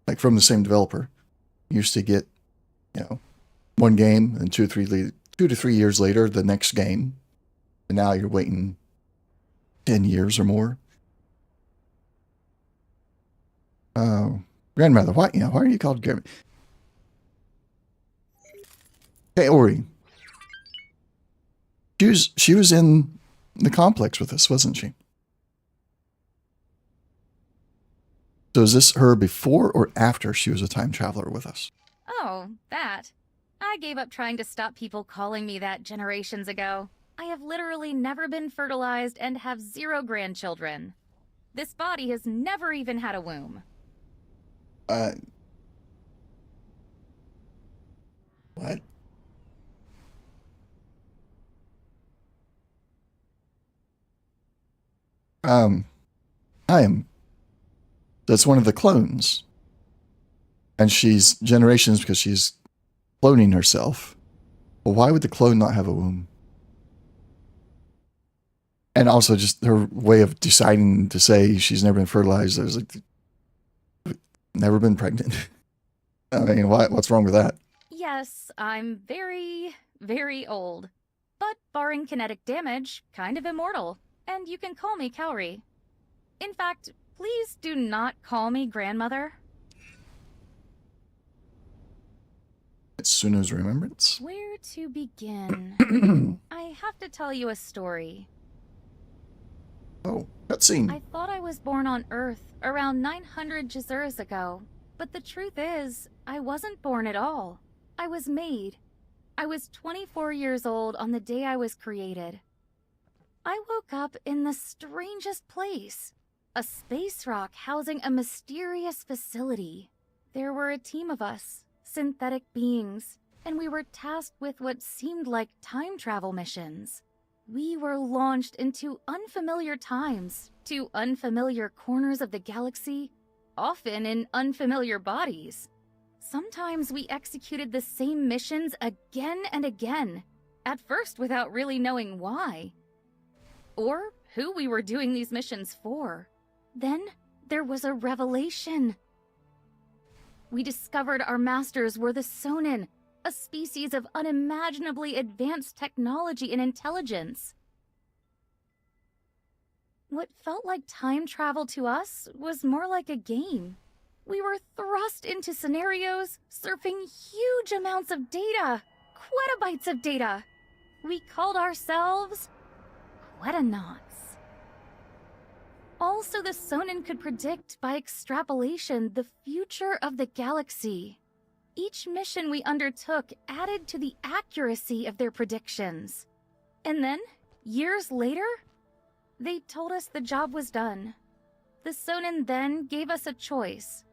like from the same developer, used to get, one game and 2 to 3 years later, the next game. And now you're waiting 10 years or more. Grandmother, why are you called grandmother? Hey, Ori. She was in the complex with us, wasn't she? So is this her before or after she was a time traveler with us? Oh, that. I gave up trying to stop people calling me that generations ago. I have literally never been fertilized and have 0 grandchildren. This body has never even had a womb. What? That's one of the clones. And she's generations because she's cloning herself. Well, why would the clone not have a womb? And also just her way of deciding to say she's never been fertilized. I was like, never been pregnant. I mean, what's wrong with that? Yes, I'm very, very old. But barring kinetic damage, kind of immortal. And you can call me Cowrie. In fact, please do not call me grandmother. It's Suno's remembrance. Where to begin? I have to tell you a story. Oh, cutscene. I thought I was born on Earth around 900 Jazuras ago. But the truth is, I wasn't born at all. I was made. I was 24 years old on the day I was created. I woke up in the strangest place. A space rock housing a mysterious facility. There were a team of us, synthetic beings, and we were tasked with what seemed like time travel missions. We were launched into unfamiliar times, to unfamiliar corners of the galaxy, often in unfamiliar bodies. Sometimes we executed the same missions again and again, at first without really knowing why, or who we were doing these missions for. Then there was a revelation. We discovered our masters were the Sonin, a species of unimaginably advanced technology and intelligence. What felt like time travel to us was more like a game. We were thrust into scenarios, surfing huge amounts of data, quetabytes of data. We called ourselves Quetanauts. Also, the Sonin could predict by extrapolation the future of the galaxy. Each mission we undertook added to the accuracy of their predictions. And then, years later, they told us the job was done. The Sonin then gave us a choice.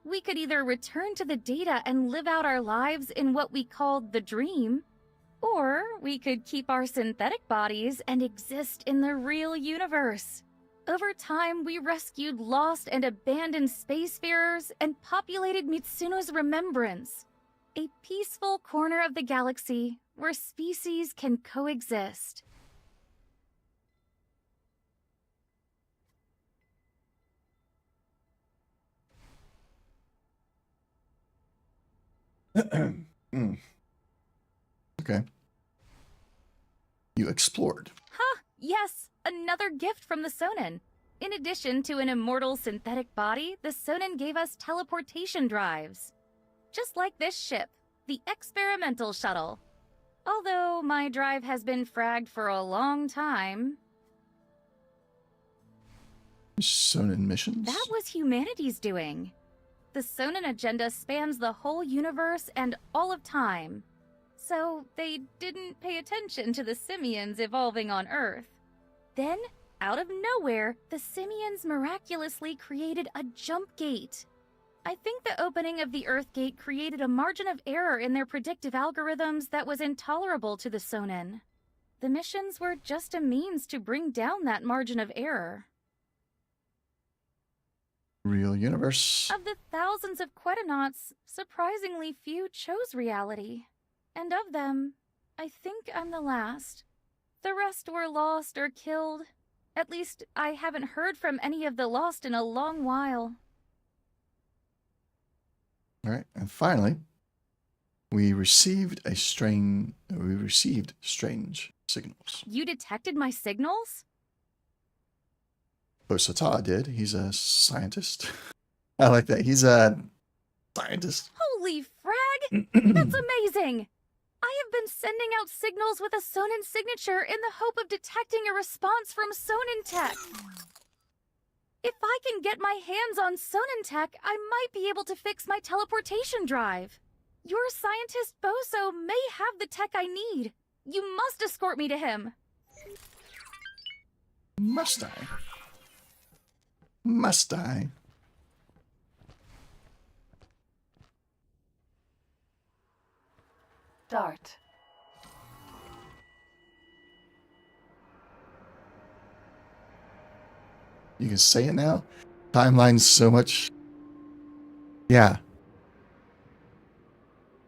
We could either return to the data and live out our lives in what we called the dream, or we could keep our synthetic bodies and exist in the real universe. Over time, we rescued lost and abandoned spacefarers and populated Mitsuno's remembrance, a peaceful corner of the galaxy where species can coexist. Okay. You explored. Huh, yes, another gift from the Sonin. In addition to an immortal synthetic body, the Sonin gave us teleportation drives. Just like this ship, the experimental shuttle. Although my drive has been fragged for a long time. Sonin missions? That was humanity's doing. The Sonin agenda spans the whole universe and all of time. So they didn't pay attention to the simians evolving on Earth. Then, out of nowhere, the simians miraculously created a jump gate. I think the opening of the Earth gate created a margin of error in their predictive algorithms that was intolerable to the Sonin. The missions were just a means to bring down that margin of error. Real universe. Of the thousands of Quetonauts, surprisingly few chose reality. And of them, I think I'm the last. The rest were lost or killed. At least, I haven't heard from any of the lost in a long while. All right, and finally, we received strange signals. You detected my signals? Osata did. He's a scientist. I like that. He's a scientist. Holy frag! That's amazing! I have been sending out signals with a Sonin signature in the hope of detecting a response from Sonin Tech. If I can get my hands on Sonin Tech, I might be able to fix my teleportation drive. Your scientist Boso may have the tech I need. You must escort me to him. Must I? Must I? Start. You can say it now? Timeline's so much. Yeah.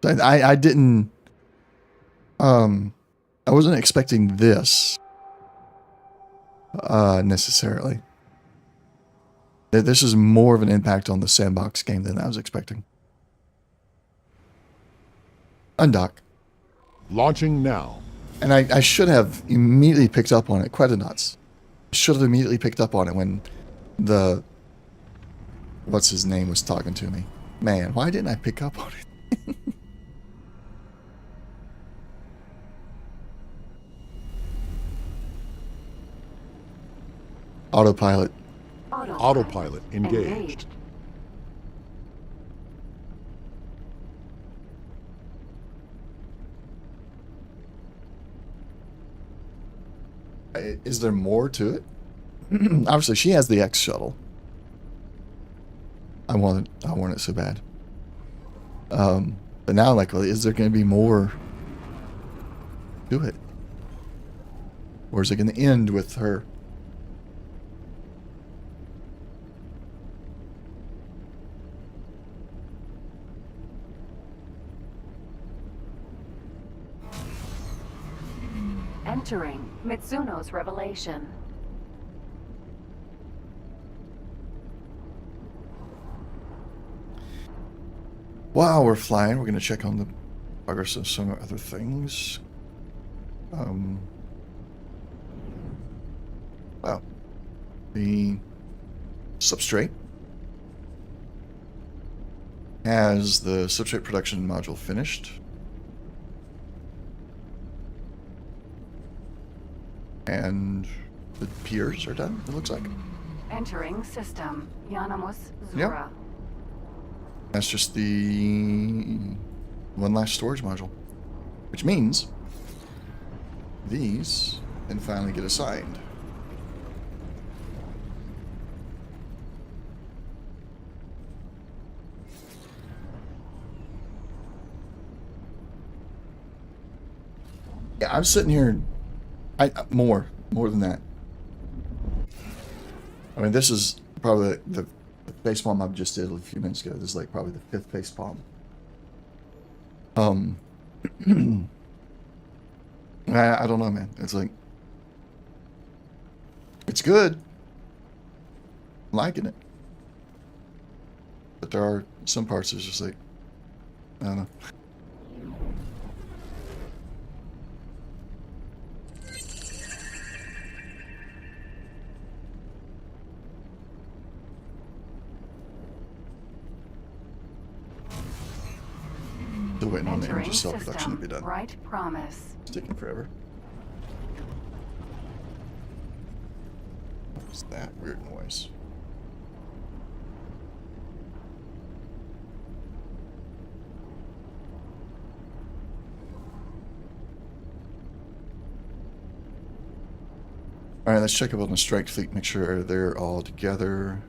I didn't. I wasn't expecting this. Necessarily. This is more of an impact on the sandbox game than I was expecting. Undock. Launching now. And I should have immediately picked up on it. Quetonauts. Should have immediately picked up on it when the... What's his name was talking to me. Man, why didn't I pick up on it? Autopilot. Autopilot engaged. Is there more to it? Obviously, she has the X shuttle. I want it so bad. But now, like, is there going to be more to it? Or is it going to end with her? Entering Mitsuno's revelation. While we're flying, we're going to check on the progress of some other things. Wow. The substrate has the substrate production module finished. And the piers are done, it looks like. Entering system. Yanamus Zura. Yep. That's just the one last storage module. Which means these can finally get assigned. Yeah, I'm sitting here. More than that. I mean, this is probably the facepalm I just did a few minutes ago. This is like probably the 5th facepalm. I don't know, man. It's like, it's good. I'm liking it. But there are some parts that's just like, I don't know. Still waiting on the energy cell production to be done. Right promise. It's taking forever. What was that weird noise? Alright, let's check up on the strike fleet, make sure they're all together.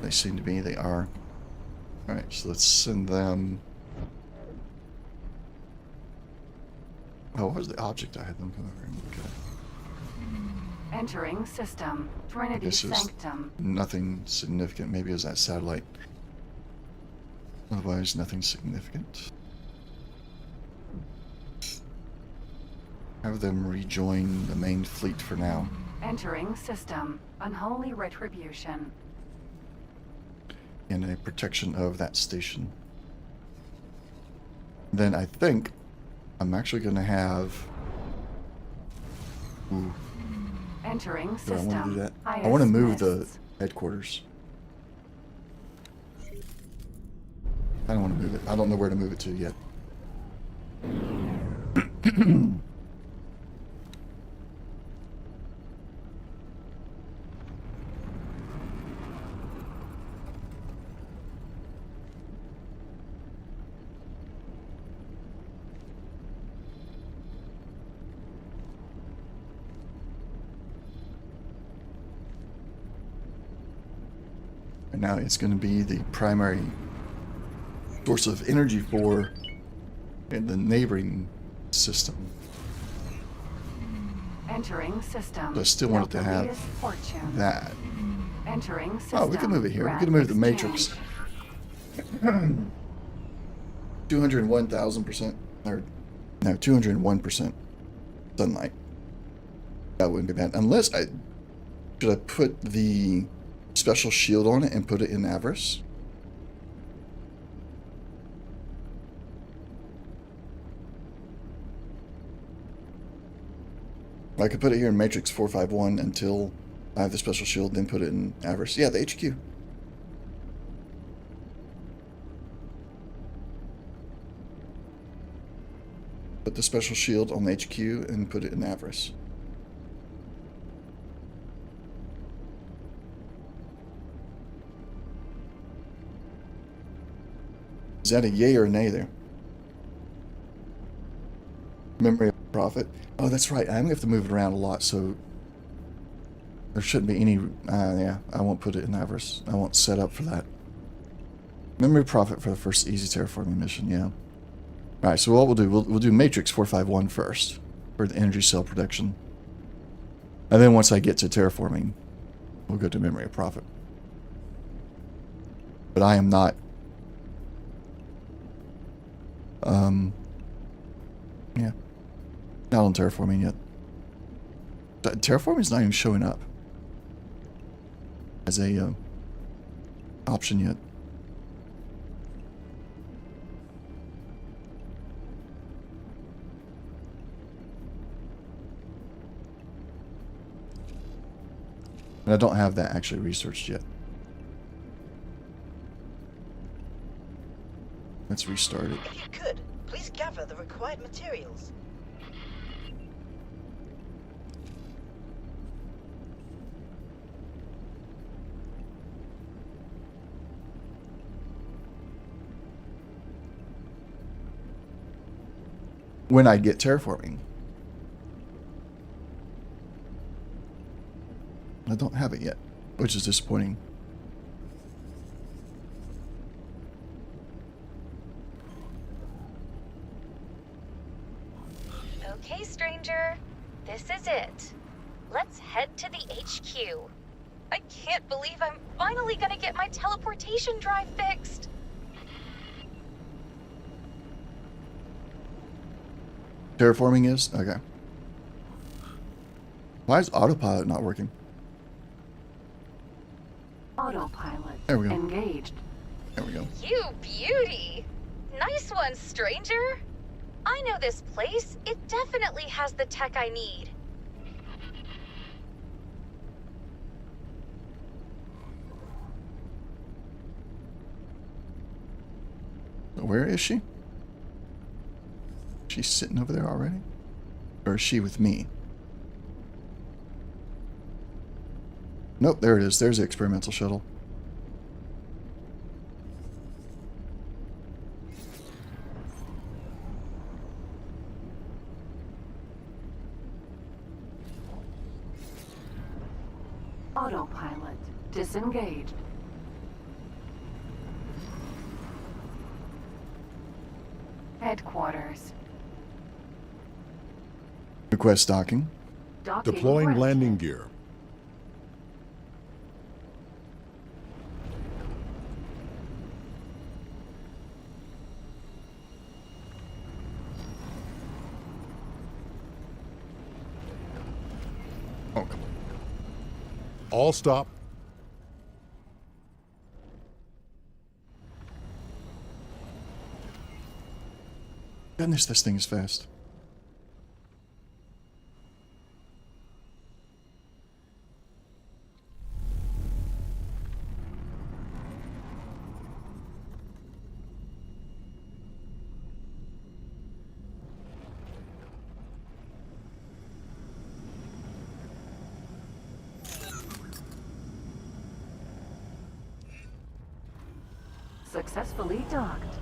They seem to be, they are. Alright, so let's send them. Oh, what was the object I had them come over and look at? Entering system. Trinity This is Sanctum. nothing significant. Maybe it was that satellite. Otherwise, nothing significant. Have them rejoin the main fleet for now. Entering system. Unholy retribution. In a protection of that station. Then I think I'm actually going to have. Ooh. Entering Do system. I want to do that? I Highest want to move the mists. headquarters. I don't want to move it. I don't know where to move it to yet. And now it's going to be the primary source of energy for in the neighboring system. Entering system. But I still wanted to have Delirious fortune. that. Entering system. Oh, we can move it here. We can move the matrix. 201,000%. Or, no, 201% sunlight. That wouldn't be bad. Unless I... Should I put the special shield on it and put it in Avarice? I could put it here in Matrix 451 until I have the special shield, then put it in Avarice. Yeah, the HQ. Put the special shield on the HQ and put it in Avarice. Is that a yay or a nay there? Memory of Prophet. Oh, that's right. I'm going to have to move it around a lot, so there shouldn't be any... yeah, I won't put it in Avarice. I won't set up for that. Memory of Prophet for the first easy terraforming mission, yeah. Alright, so what we'll do, we'll do Matrix 451 first, for the energy cell production. And then once I get to terraforming, we'll go to Memory of Prophet. But I am not... yeah. Not on terraforming yet. Terraforming is not even showing up as a option yet. And I don't have that actually researched yet. Let's restart it. If you could, please gather the required materials. when I get terraforming. I don't have it yet, which is disappointing. Okay, stranger. This is it. Let's head to the HQ. I can't believe I'm finally gonna get my teleportation drive fixed. Terraforming is? Okay. Why is autopilot not working? Autopilot There we go. engaged. There we go. You beauty! Nice one, stranger! I know this place. It definitely has the tech I need. Where is she? She's sitting over there already? Or is she with me? Nope, there it is. There's the experimental shuttle. Autopilot disengaged. Headquarters. Request docking. Docking Deploying granted. landing gear. Oh, come on. All stop. Goodness, this thing is fast. Successfully docked.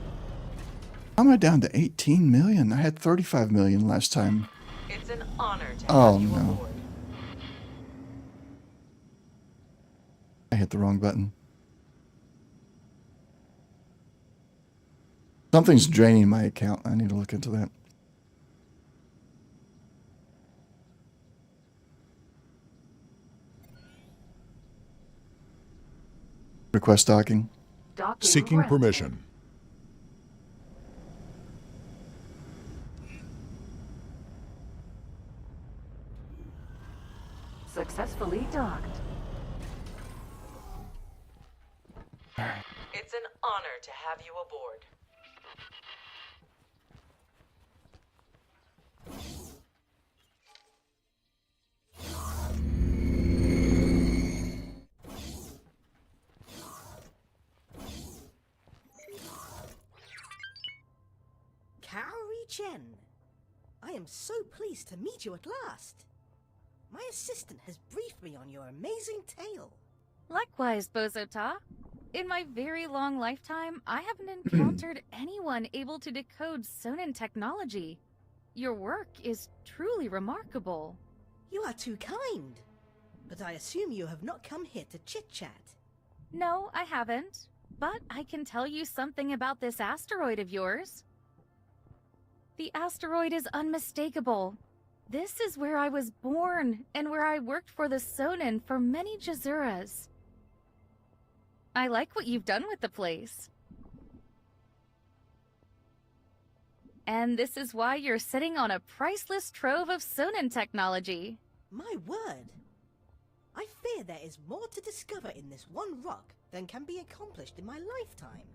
How am I down to 18 million? I had 35 million last time. It's an honor to Oh, have you no. aboard. I hit the wrong button. Something's draining my account. I need to look into that. Request docking. Docking Seeking granted. permission. Successfully docked. It's an honor to have you aboard. Kaori Chen, I am so pleased to meet you at last. My assistant has briefed me on your amazing tale. Likewise, Bozota. In my very long lifetime, I haven't encountered anyone able to decode Sonin technology. Your work is truly remarkable. You are too kind. But I assume you have not come here to chit-chat. No, I haven't. But I can tell you something about this asteroid of yours. The asteroid is unmistakable. This is where I was born, and where I worked for the Sonin for many Jazuras. I like what you've done with the place. And this is why you're sitting on a priceless trove of Sonin technology. My word! I fear there is more to discover in this one rock than can be accomplished in my lifetime.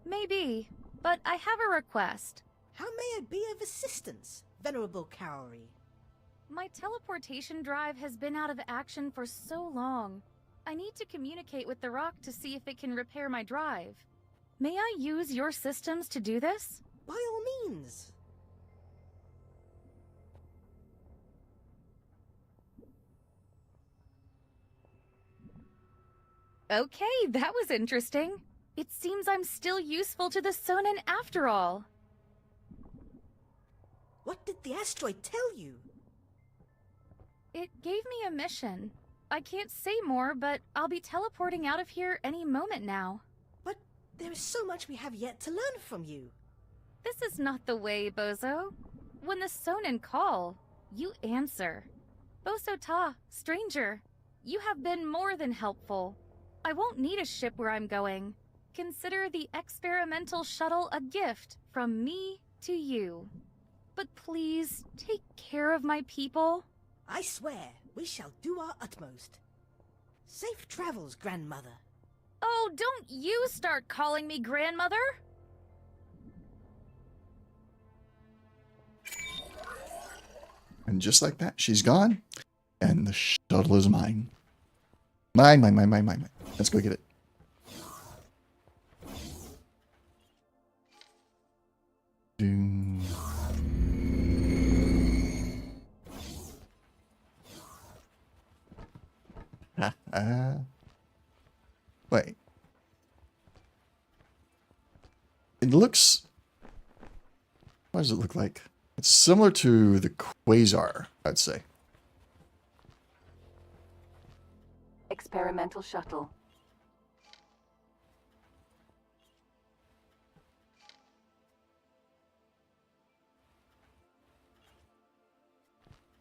Maybe, but I have a request. How may I be of assistance, Venerable Kaori? My teleportation drive has been out of action for so long. I need to communicate with the rock to see if it can repair my drive. May I use your systems to do this? By all means. Okay, that was interesting. It seems I'm still useful to the Sonin after all. What did the asteroid tell you? It gave me a mission. I can't say more, but I'll be teleporting out of here any moment now. But there is so much we have yet to learn from you. This is not the way, Bozo. When the Sonin call, you answer. Bozo Ta, stranger, you have been more than helpful. I won't need a ship where I'm going. Consider the experimental shuttle a gift from me to you. But please, take care of my people. I swear, we shall do our utmost. Safe travels, grandmother. Oh, don't you start calling me grandmother! And just like that, she's gone. And the shuttle is mine. Mine. Let's go get it. Doom. Wait. It looks... What does it look like? It's similar to the Quasar, I'd say. Experimental shuttle.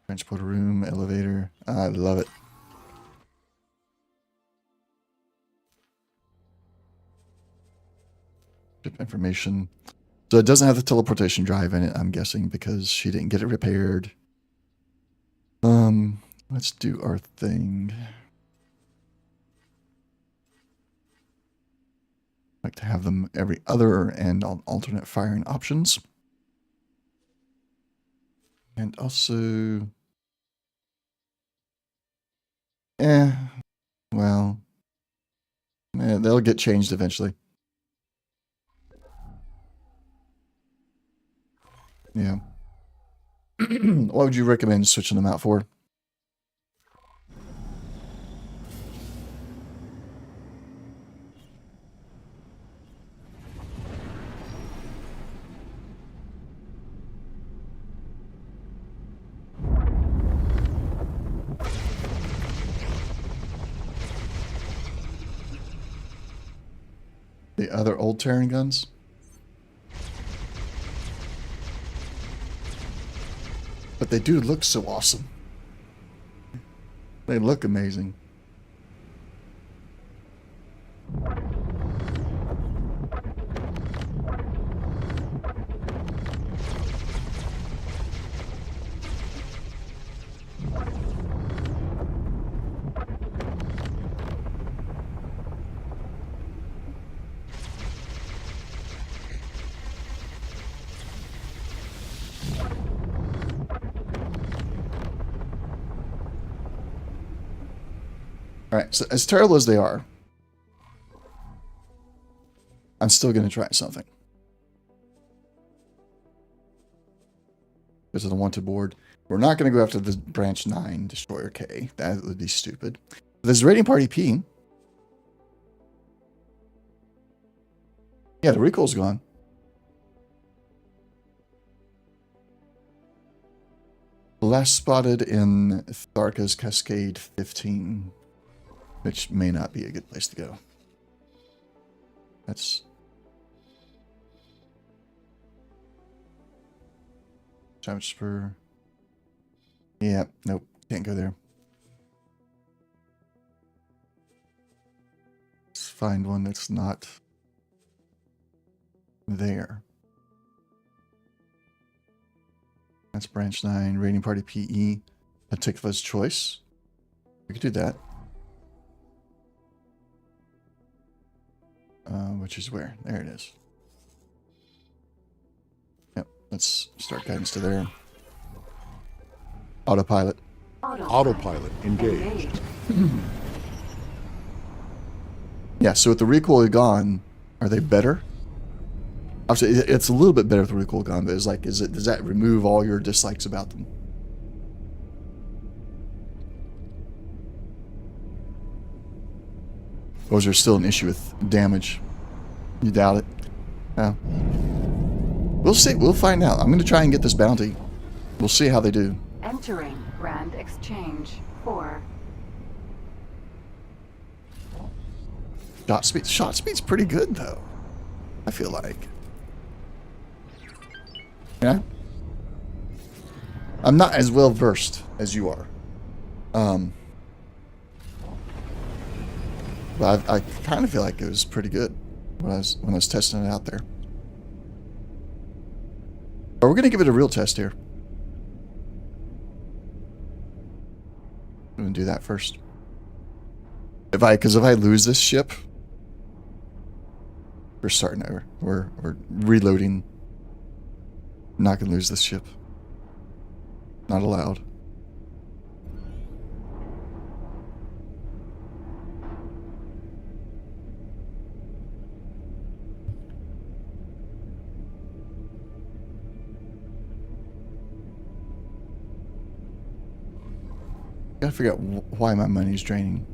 Transporter room, elevator. I love it. Ship information. So it doesn't have the teleportation drive in it, I'm guessing, because she didn't get it repaired. Let's do our thing. Like to have them every other and on alternate firing options. And also... well... they'll get changed eventually. Yeah. What would you recommend switching them out for? The other old Terran guns? But they do look so awesome. They look amazing. Alright, so as terrible as they are, I'm still going to try something. Because of the wanted board. We're not going to go after the Branch 9 Destroyer K. That would be stupid. There's Raiding Party P. Yeah, the recoil's gone. Last spotted in Tharka's Cascade 15. Which may not be a good place to go. That's... Savage Spur. Yeah, nope. Can't go there. Let's find one that's not there. That's Branch 9, Raiding Party PE. Atikva's Choice. We could do that. Which is where? There it is. Yep, let's start guidance to there. Autopilot. Autopilot engaged. Yeah, so with the recoil gone, are they better? Obviously, it's a little bit better with the recoil gone, but it's like, does that remove all your dislikes about them? Or is there still an issue with damage? You doubt it? Yeah. We'll see. We'll find out. I'm going to try and get this bounty. We'll see how they do. Entering Grand Exchange 4. Shot speed's pretty good though. I feel like. Yeah. I'm not as well versed as you are. But I kind of feel like it was pretty good when I was testing it out there. But we're gonna give it a real test here. I'm gonna do that first. Because if I lose this ship, we're starting over. We're reloading. Not gonna lose this ship. Not allowed. Gotta figure out why my money's draining.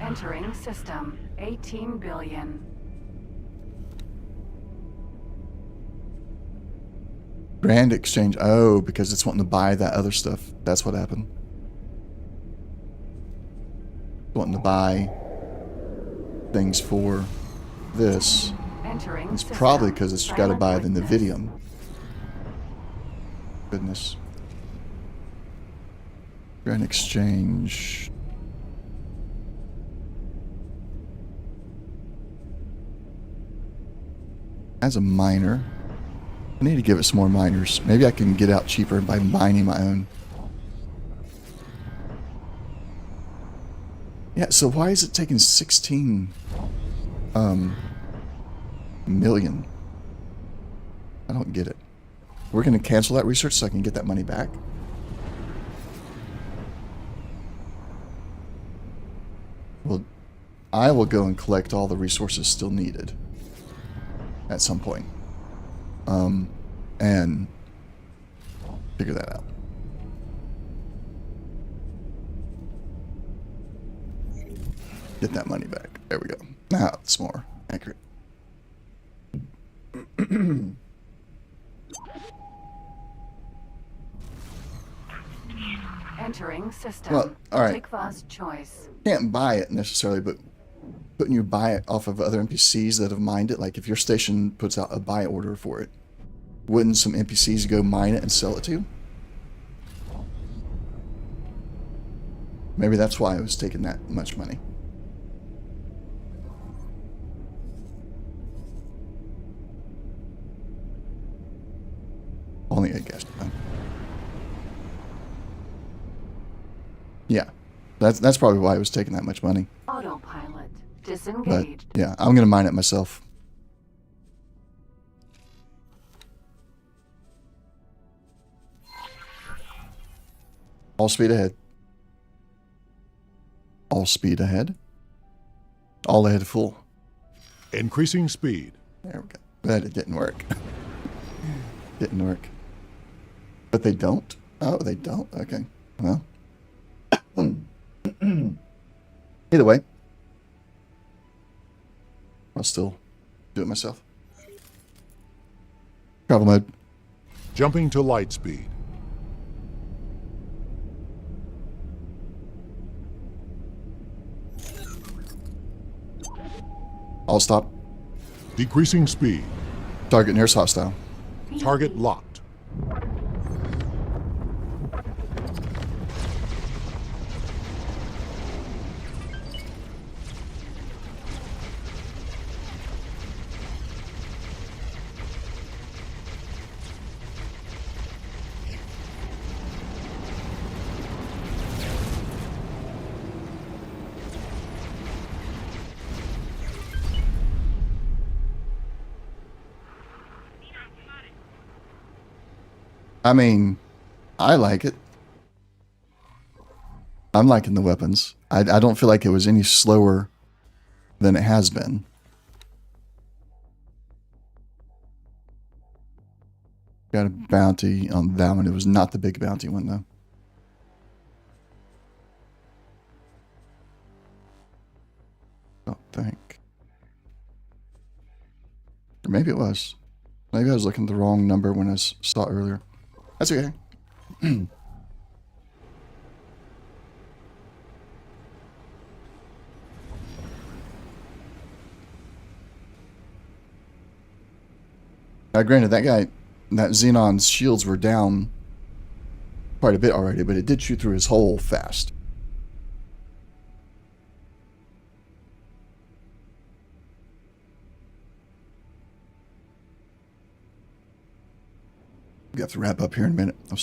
Entering system 18 billion. Grand exchange. Oh, because it's wanting to buy that other stuff. That's what happened. Wanting to buy things for this. Entering It's system. probably because it's got to buy the Silent Nvidium. Goodness. Grand exchange. As a miner, I need to give it some more miners. Maybe I can get out cheaper by mining my own. Yeah, so why is it taking 16 million? I don't get it. We're going to cancel that research so I can get that money back. Well, I will go and collect all the resources still needed at some point. And figure that out. Get that money back. There we go. Now it's more accurate. Entering system. Well, all right. Tikva's choice. Can't buy it necessarily, but couldn't you buy it off of other NPCs that have mined it? Like if your station puts out a buy order for it, wouldn't some NPCs go mine it and sell it to you? Maybe that's why it was taking that much money. Only I guess. Yeah, that's probably why it was taking that much money. Autopilot But disengaged. yeah, I'm gonna mine it myself. All speed ahead. All speed ahead. All ahead full. Increasing speed. There we go. But it didn't work. Didn't work. But they don't? Oh, they don't? Okay. Well. Either way. I'll still do it myself. Travel mode. Jumping to light speed. I'll stop. Decreasing speed. Target nearest hostile. Target locked. I mean, I like it. I'm liking the weapons. I don't feel like it was any slower than it has been. Got a bounty on that one. It was not the big bounty one, though. Don't think. maybe it was. Maybe I was looking at the wrong number when I saw it earlier. That's okay. Now, granted, that Xenon's shields were down quite a bit already, but it did shoot through his hole fast. We have to wrap up here in a minute. My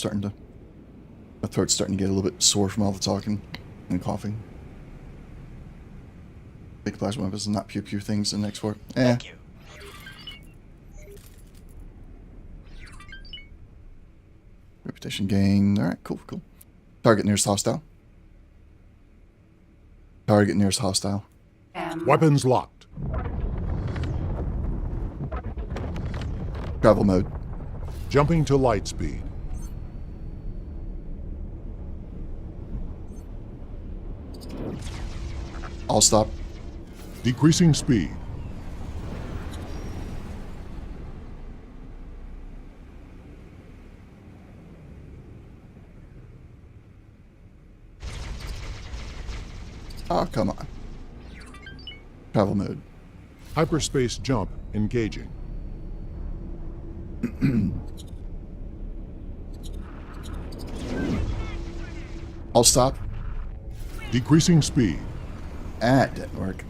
throat's starting to get a little bit sore from all the talking and coughing. Big plasma weapons and not pew pew things in X4. Thank you. Reputation gain. Alright, cool. Target nearest hostile. Target nearest hostile. Weapons locked. Travel mode. Jumping to light speed. All stop. Decreasing speed. Oh, come on. Travel mode. Hyperspace jump engaging. All stop. Decreasing speed. That didn't work.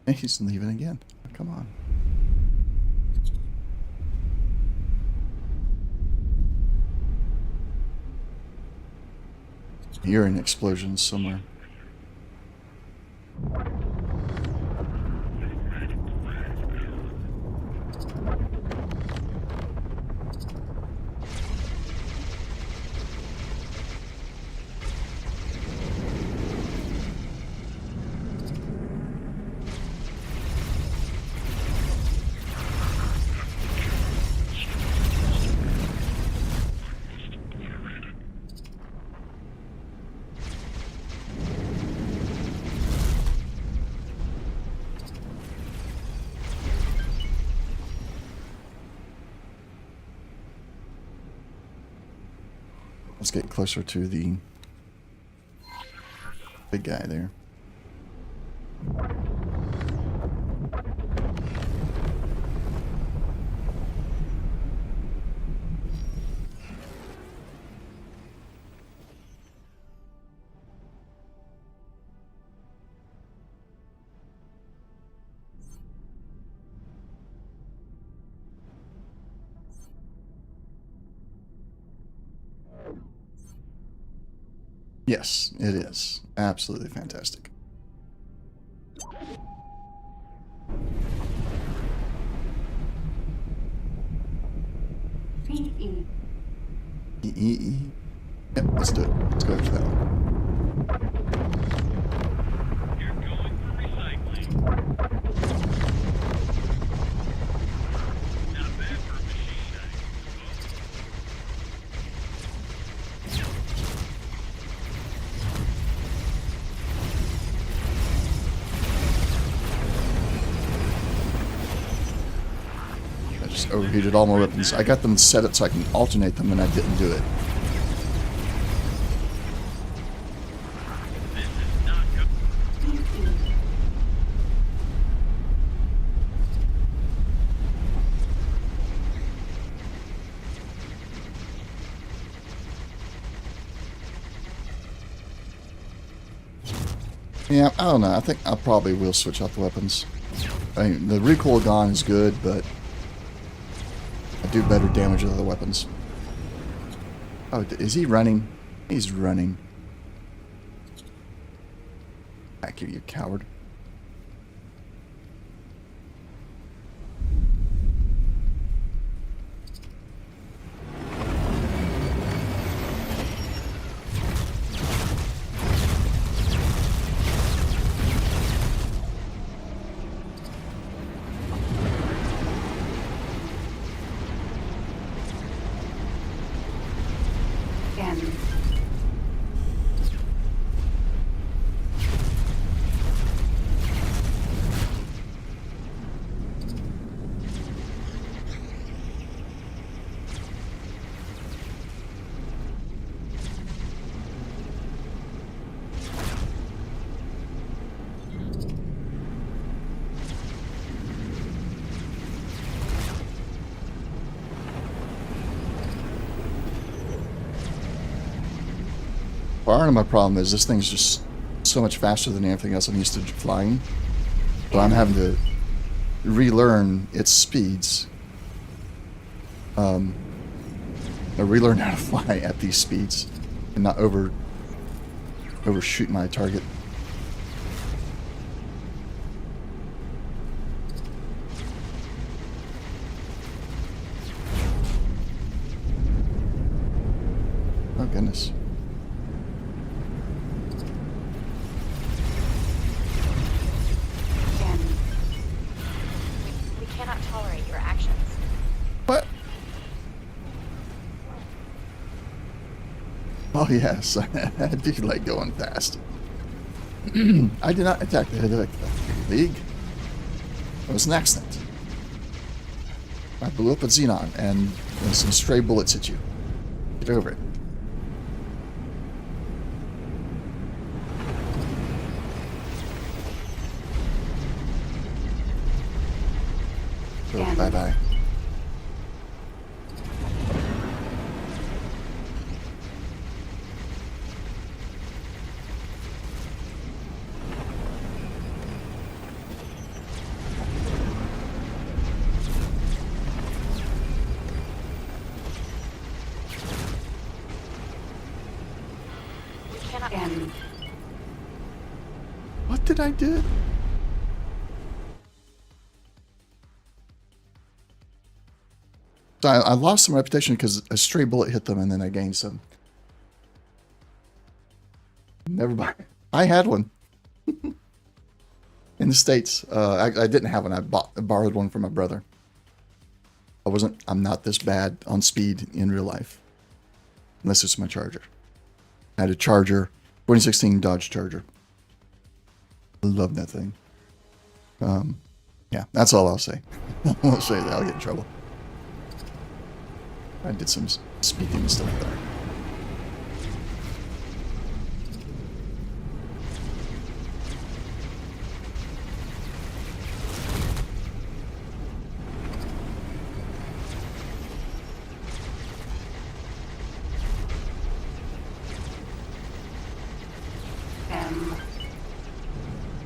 And he's leaving again. Come on. Hearing explosions somewhere. Let's get closer to the big guy there. Yes, it is. Absolutely fantastic. E. Yep, let's do it. Let's go after that one. You're going for recycling. Not bad for a machine, I just overheated all my weapons. I got them set up so I can alternate them, and I didn't do it. Yeah, I don't know. I think I probably will switch out the weapons. I mean, the recoil gun is good, but I do better damage with other weapons. Oh, is he running? He's running. Back here, you coward. Part of my problem is this thing's just so much faster than anything else I'm used to flying. So I'm having to relearn its speeds. Or relearn how to fly at these speeds and not overshoot my target. Oh goodness. Again. We cannot tolerate your actions. What? Oh yes, I do like going fast. I did not attack the head of the League. It was an accident. I blew up a Xenon and some stray bullets hit you. Get over it. Oh, bye-bye. Again. What did I do? So I lost some reputation because a stray bullet hit them and then I gained some. Never mind. I had one. In the States. I didn't have one. I borrowed one from my brother. I'm not this bad on speed in real life. Unless it's my Charger. I had a Charger. 2016 Dodge Charger. I love that thing. Yeah, that's all I'll say. I won't say that. I'll get in trouble. I did some speaking and stuff there.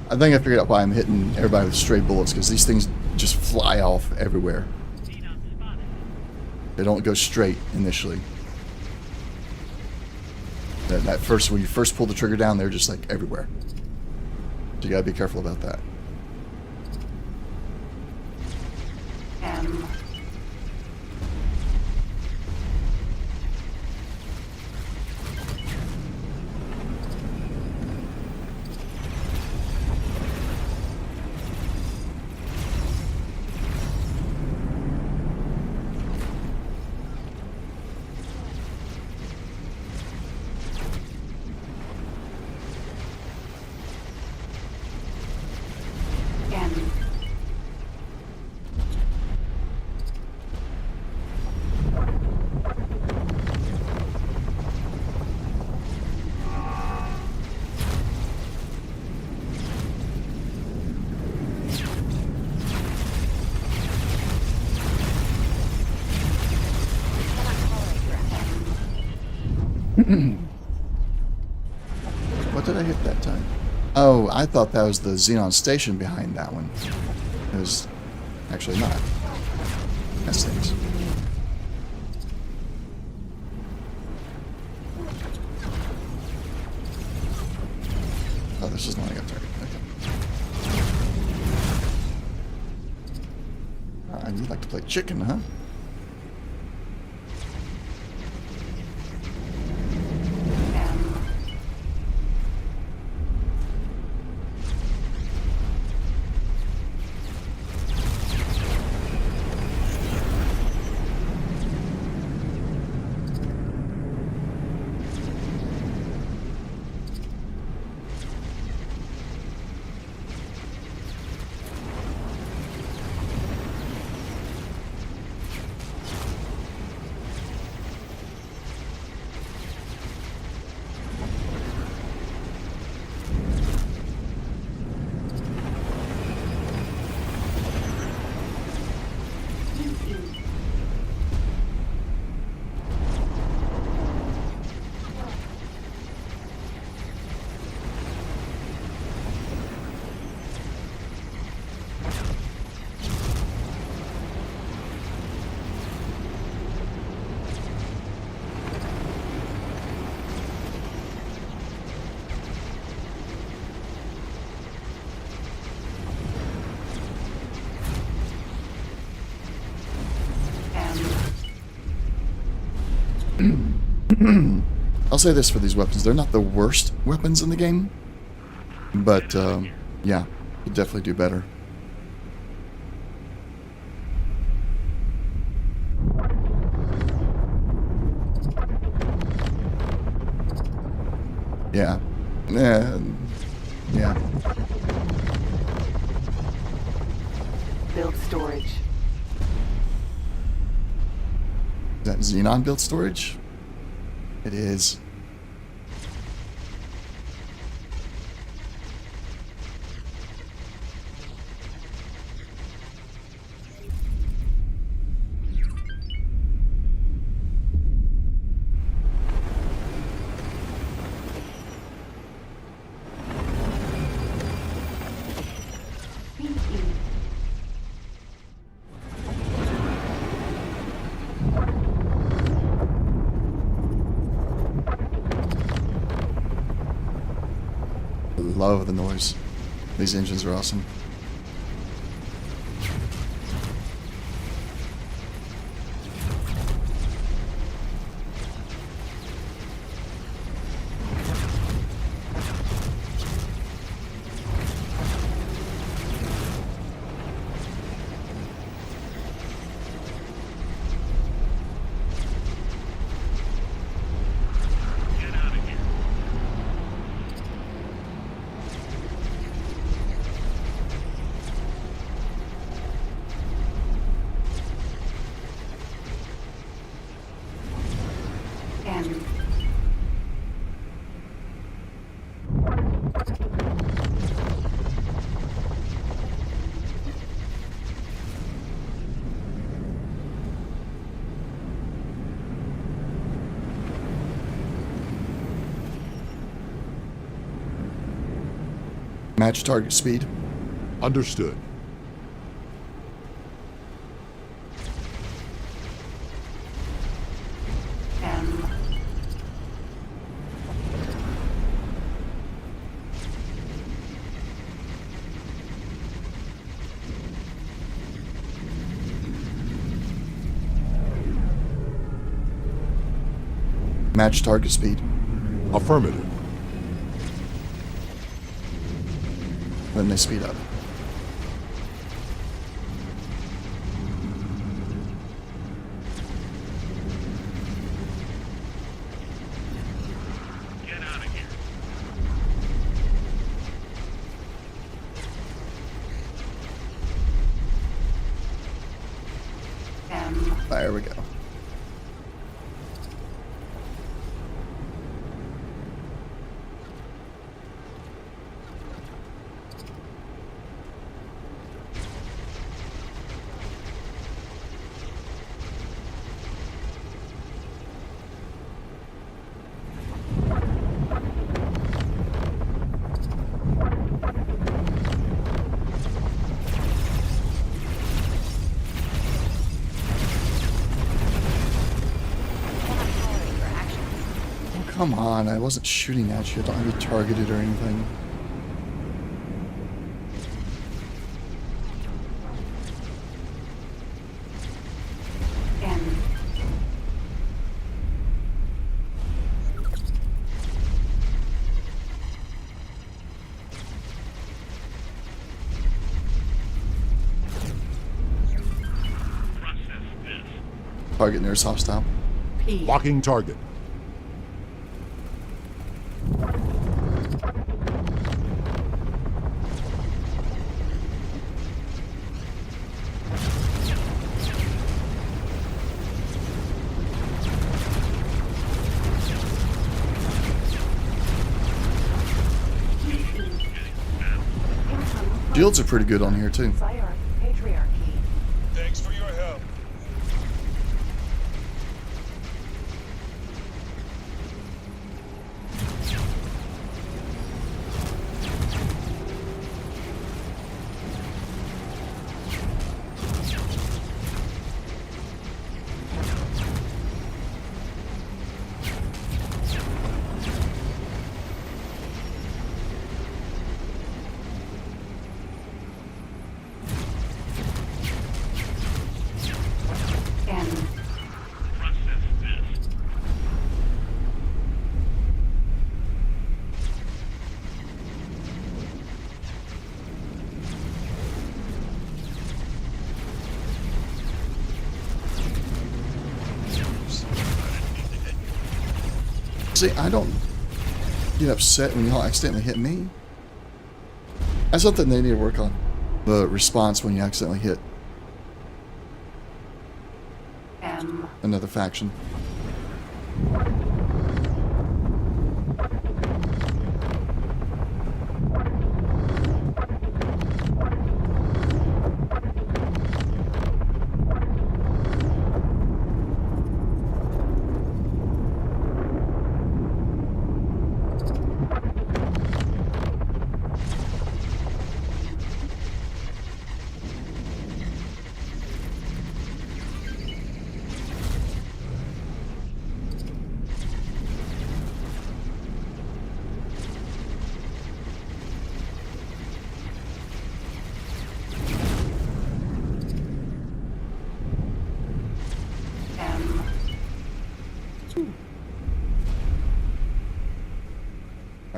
I think I figured out why I'm hitting everybody with stray bullets, because these things just fly off everywhere. They don't go straight initially. That first, when you first pull the trigger down, they're just like everywhere. So you gotta be careful about that. What did I hit that time? Oh, I thought that was the Xenon station behind that one. It was actually not. That stinks. Oh, this is not a good target. Okay. You'd like to play chicken, huh? I'll say this for these weapons. They're not the worst weapons in the game. But, yeah, could definitely do better. Yeah. Yeah. Build storage. Is that Xenon build storage? It is. Love the noise. These engines are awesome. Match target speed. Understood. Match target speed. Affirmative. Then they speed up. Get out of here. There we go. Come on, I wasn't shooting at you. I don't have you targeted or anything. Target nearest hostile. Locking target. Shields are pretty good on here too. Thanks for your help. See, I don't get upset when y'all accidentally hit me. That's something they need to work on. The response when you accidentally hit another faction.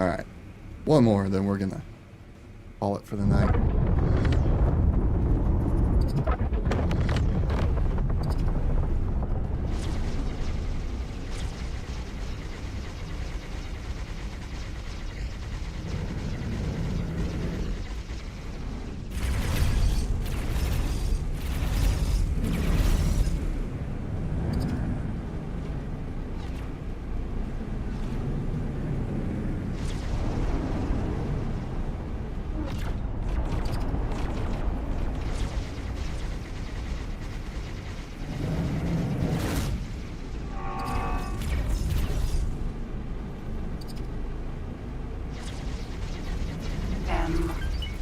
Alright. One more, then we're gonna call it for the night.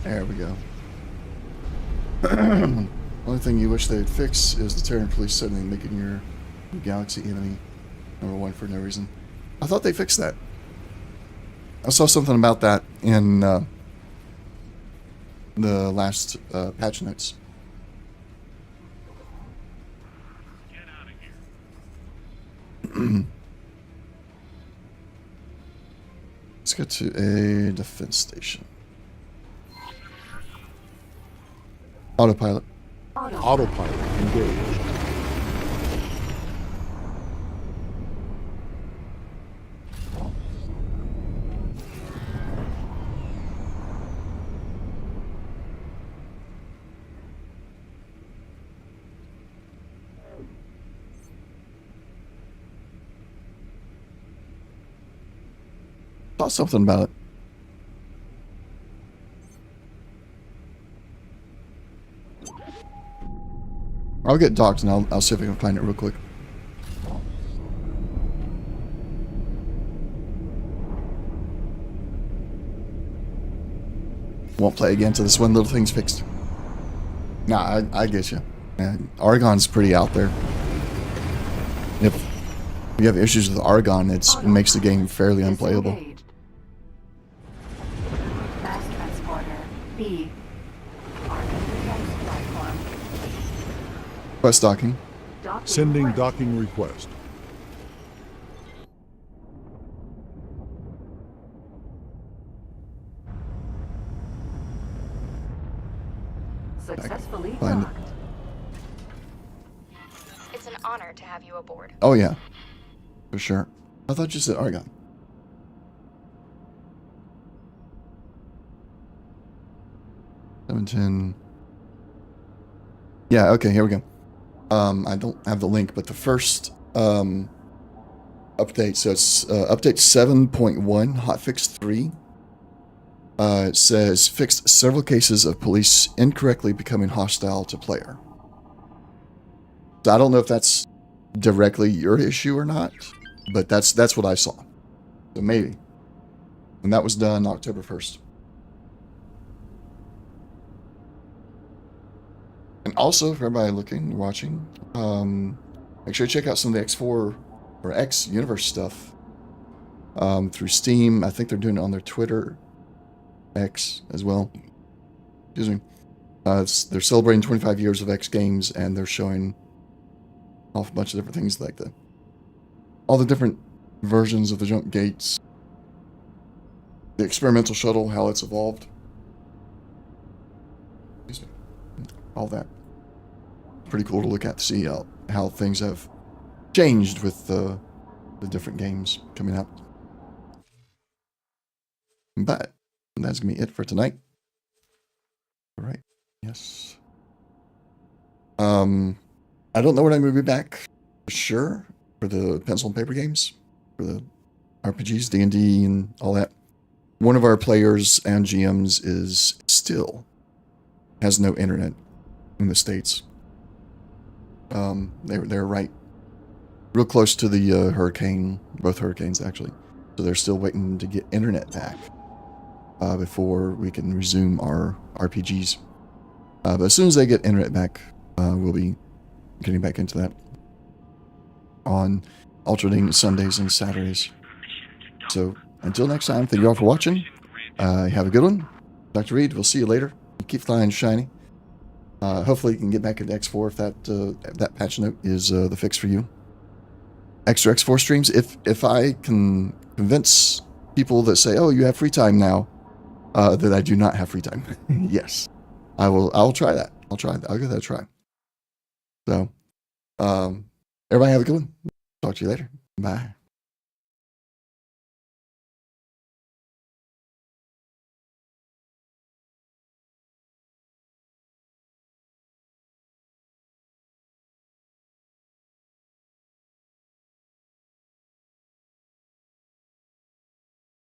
There we go. Only thing you wish they'd fix is the Terran police suddenly making your galaxy enemy #1 for no reason. I thought they fixed that. I saw something about that in the last patch notes. Get out of here. Let's get to a defense station. Autopilot. Autopilot engaged. Saw something about it. I'll get docked and I'll see if I can find it real quick. Won't play again till this one little thing's fixed. Nah, I get you. Man, Argon's pretty out there. If you have issues with Argon, it makes the game fairly unplayable. Mass transporter B. Quest docking. Sending docking request. Successfully Find it. docked. It's an honor to have you aboard. Oh yeah, for sure. I thought you said Argon. $710. Yeah. Okay. Here we go. I don't have the link, but the first update. So it's update 7.1, hotfix 3. It says fixed several cases of police incorrectly becoming hostile to player. So I don't know if that's directly your issue or not, but that's what I saw. So maybe. And that was done October 1st. And also, for everybody looking, watching, make sure you check out some of the X4 or X Universe stuff through Steam. I think they're doing it on their Twitter X as well. Excuse me. They're celebrating 25 years of X games, and they're showing off a bunch of different things like all the different versions of the jump gates, the experimental shuttle, how it's evolved. Excuse me. All that. Pretty cool to look at to see how things have changed with the different games coming out. But that's going to be it for tonight. All right. Yes. I don't know when I'm going to be back for sure for the pencil and paper games, for the RPGs, D&D, and all that. One of our players and GMs is still has no internet in the States. They're right real close to the hurricane, both hurricanes actually. So they're still waiting to get internet back before we can resume our RPGs. But as soon as they get internet back, we'll be getting back into that on alternating Sundays and Saturdays. So until next time, thank you all for watching. Have a good one. Dr. Reed, we'll see you later. Keep flying shiny. Hopefully you can get back into X4 if that patch note is the fix for you. Extra X4 streams. If I can convince people that say, "Oh, you have free time now," that I do not have free time. Yes, I will. I'll try that. I'll give that a try. So, everybody have a good one. Talk to you later. Bye.